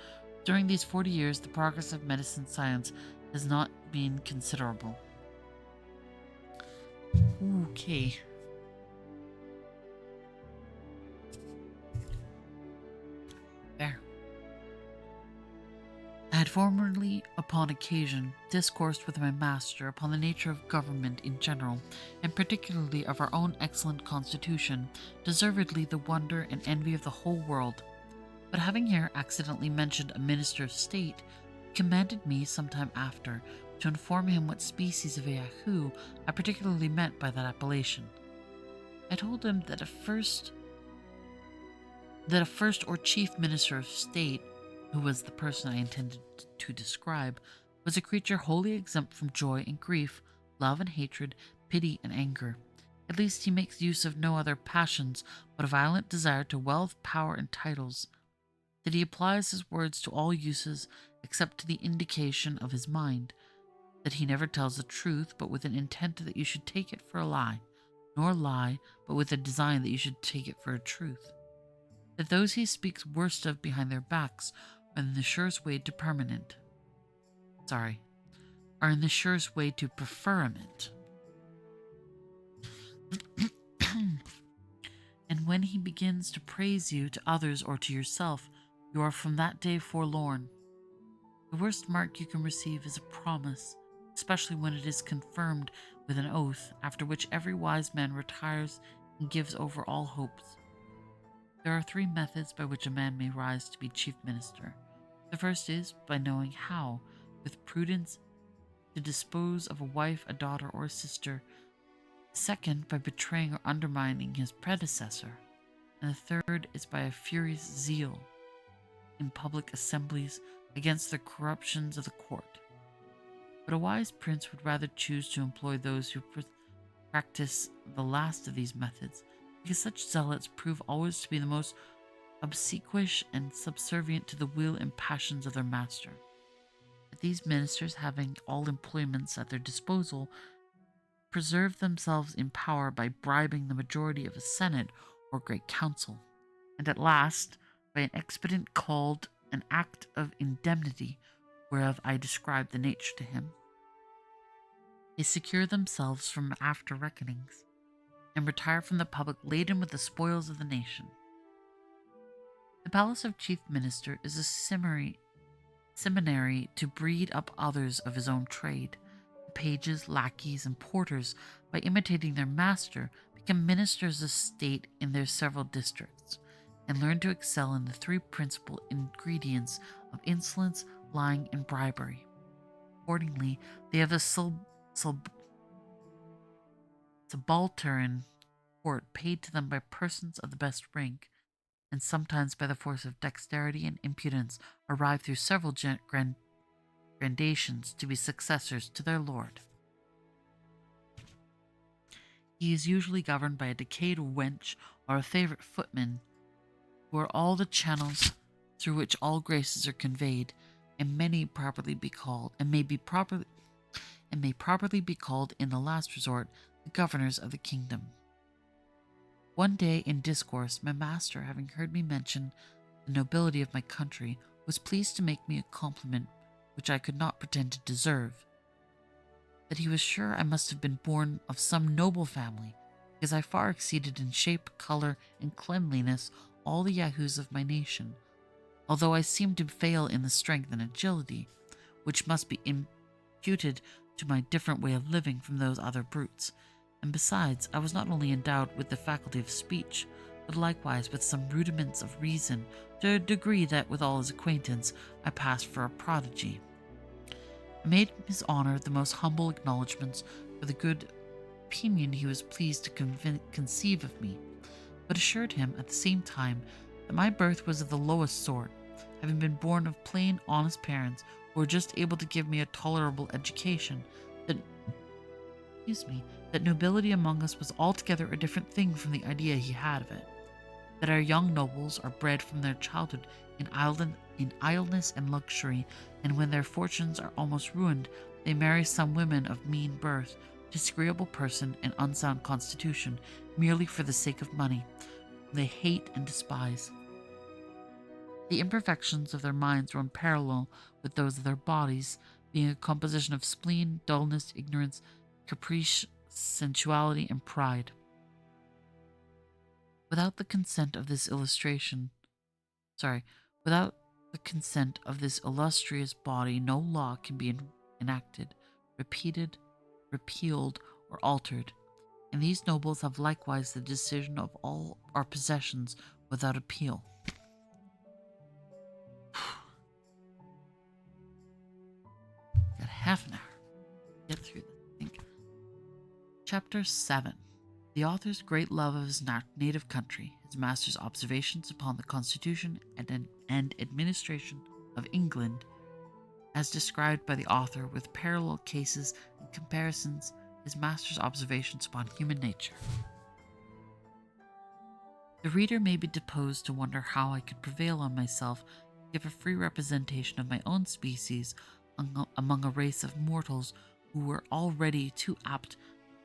During these 40 years, the progress of medicine science has not been considerable. Okay. There. I had formerly, upon occasion, discoursed with my master upon the nature of government in general, and particularly of our own excellent constitution, deservedly the wonder and envy of the whole world. But having here accidentally mentioned a minister of state, he commanded me some time after to inform him what species of a Yahoo I particularly meant by that appellation. I told him that a first or chief minister of state, who was the person I intended to describe, was a creature wholly exempt from joy and grief, love and hatred, pity and anger. At least he makes use of no other passions but a violent desire to wealth, power, and titles. That he applies his words to all uses except to the indication of his mind, that he never tells the truth but with an intent that you should take it for a lie, nor lie but with a design that you should take it for a truth, that those he speaks worst of behind their backs are in the surest way to preferment. And when he begins to praise you to others or to yourself, you are from that day forlorn. The worst mark you can receive is a promise, especially when it is confirmed with an oath, after which every wise man retires and gives over all hopes. There are 3 methods by which a man may rise to be chief minister. The first is by knowing how, with prudence, to dispose of a wife, a daughter, or a sister. The second, by betraying or undermining his predecessor. and the third is by a furious zeal in public assemblies against the corruptions of the court. But a wise prince would rather choose to employ those who practice the last of these methods, because such zealots prove always to be the most obsequious and subservient to the will and passions of their master. But these ministers, having all employments at their disposal, preserve themselves in power by bribing the majority of a senate or great council, and at last, by an expedient called an act of indemnity, whereof I described the nature to him, they secure themselves from after reckonings, and retire from the public laden with the spoils of the nation. The palace of chief minister is a seminary to breed up others of his own trade. The pages, lackeys, and porters, by imitating their master, become ministers of state in their several districts, and learn to excel in the three principal ingredients of insolence, lying, and bribery. Accordingly, they have a subaltern court paid to them by persons of the best rank, and sometimes by the force of dexterity and impudence arrive through several gradations to be successors to their lord. He is usually governed by a decayed wench or a favorite footman, who are all the channels through which all graces are conveyed, and may properly be called in the last resort the governors of the kingdom. One day in discourse, my master, having heard me mention the nobility of my country, was pleased to make me a compliment which I could not pretend to deserve, that he was sure I must have been born of some noble family, because I far exceeded in shape, color, and cleanliness all the Yahoos of my nation, although I seemed to fail in the strength and agility, which must be imputed to my different way of living from those other brutes. And besides, I was not only endowed with the faculty of speech, but likewise with some rudiments of reason, to a degree that, with all his acquaintance, I passed for a prodigy. I made his honor the most humble acknowledgments for the good opinion he was pleased to conceive of me, but assured him at the same time that my birth was of the lowest sort, having been born of plain, honest parents who were just able to give me a tolerable education, that nobility among us was altogether a different thing from the idea he had of it, that our young nobles are bred from their childhood in idleness and luxury, and when their fortunes are almost ruined, they marry some women of mean birth, disagreeable person, and unsound constitution, merely for the sake of money, whom they hate and despise. The imperfections of their minds run parallel with those of their bodies, being a composition of spleen, dullness, ignorance, caprice, sensuality, and pride. Without the consent of this illustrious body, no law can be enacted, repeated, repealed, or altered, and these nobles have likewise the decision of all our possessions without appeal. Got half an hour to get through this, I think. Chapter 7. The author's great love of his native country, his master's observations upon the constitution and administration of England, as described by the author with parallel cases and comparisons, his master's observations upon human nature. The reader may be disposed to wonder how I could prevail on myself to give a free representation of my own species among a race of mortals who were already too apt to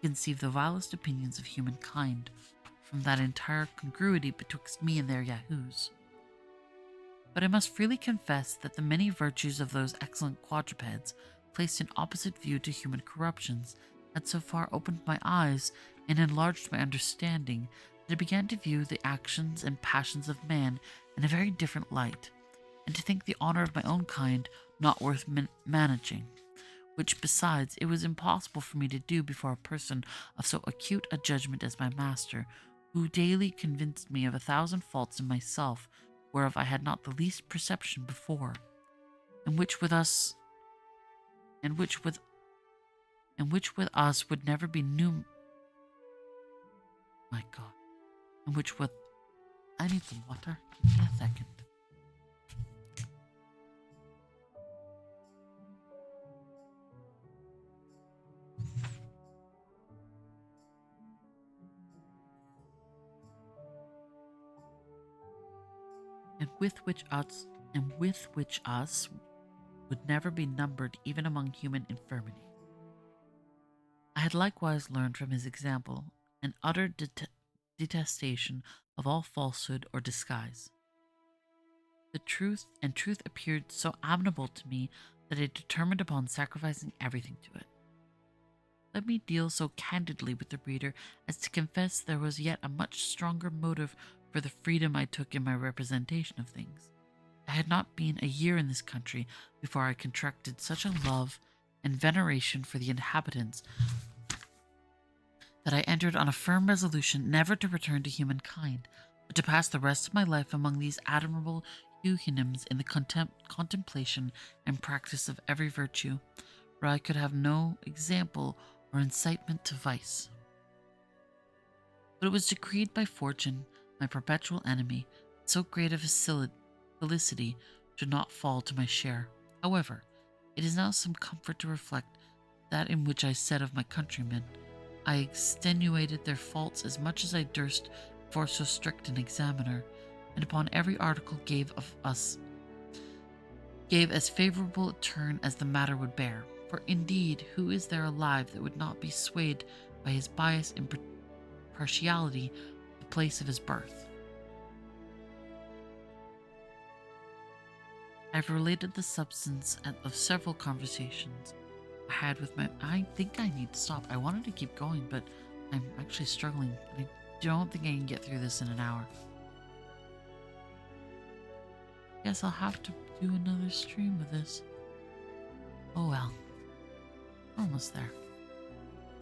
conceive the vilest opinions of humankind, from that entire congruity betwixt me and their Yahoos. But I must freely confess that the many virtues of those excellent quadrupeds, placed in opposite view to human corruptions, had so far opened my eyes and enlarged my understanding that I began to view the actions and passions of man in a very different light, and to think the honor of my own kind not worth managing, which, besides, it was impossible for me to do before a person of so acute a judgment as my master, who daily convinced me of 1,000 faults in myself, whereof I had not the least perception before, and which with us would never be and which with I need some water. Give me a second. And with which us would never be numbered even among human infirmity. I had likewise learned from his example an utter detestation of all falsehood or disguise. The truth appeared so admirable to me that I determined upon sacrificing everything to it. Let me deal so candidly with the reader as to confess there was yet a much stronger motive for the freedom I took in my representation of things. I had not been a year in this country before I contracted such a love and veneration for the inhabitants that I entered on a firm resolution never to return to humankind, but to pass the rest of my life among these admirable Huguenots in the contemplation and practice of every virtue, where I could have no example or incitement to vice. But it was decreed by fortune, my perpetual enemy, that so great a felicity should not fall to my share. However, it is now some comfort to reflect that in which I said of my countrymen, I extenuated their faults as much as I durst before so strict an examiner, and upon every article gave as favorable a turn as the matter would bear. For indeed, who is there alive that would not be swayed by his bias and partiality to the place of his birth? I've related the substance of several conversations I had with I think I need to stop. I wanted to keep going, but I'm actually struggling. I don't think I can get through this in an hour. Guess I'll have to do another stream of this. Oh well. We're almost there.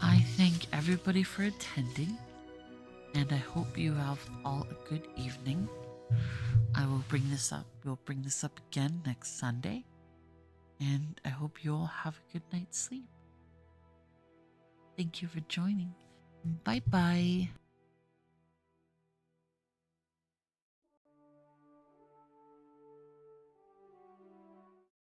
I thank everybody for attending, and I hope you have all a good evening. I will bring this up. We'll bring this up again next Sunday. And I hope you all have a good night's sleep. Thank you for joining. Bye-bye.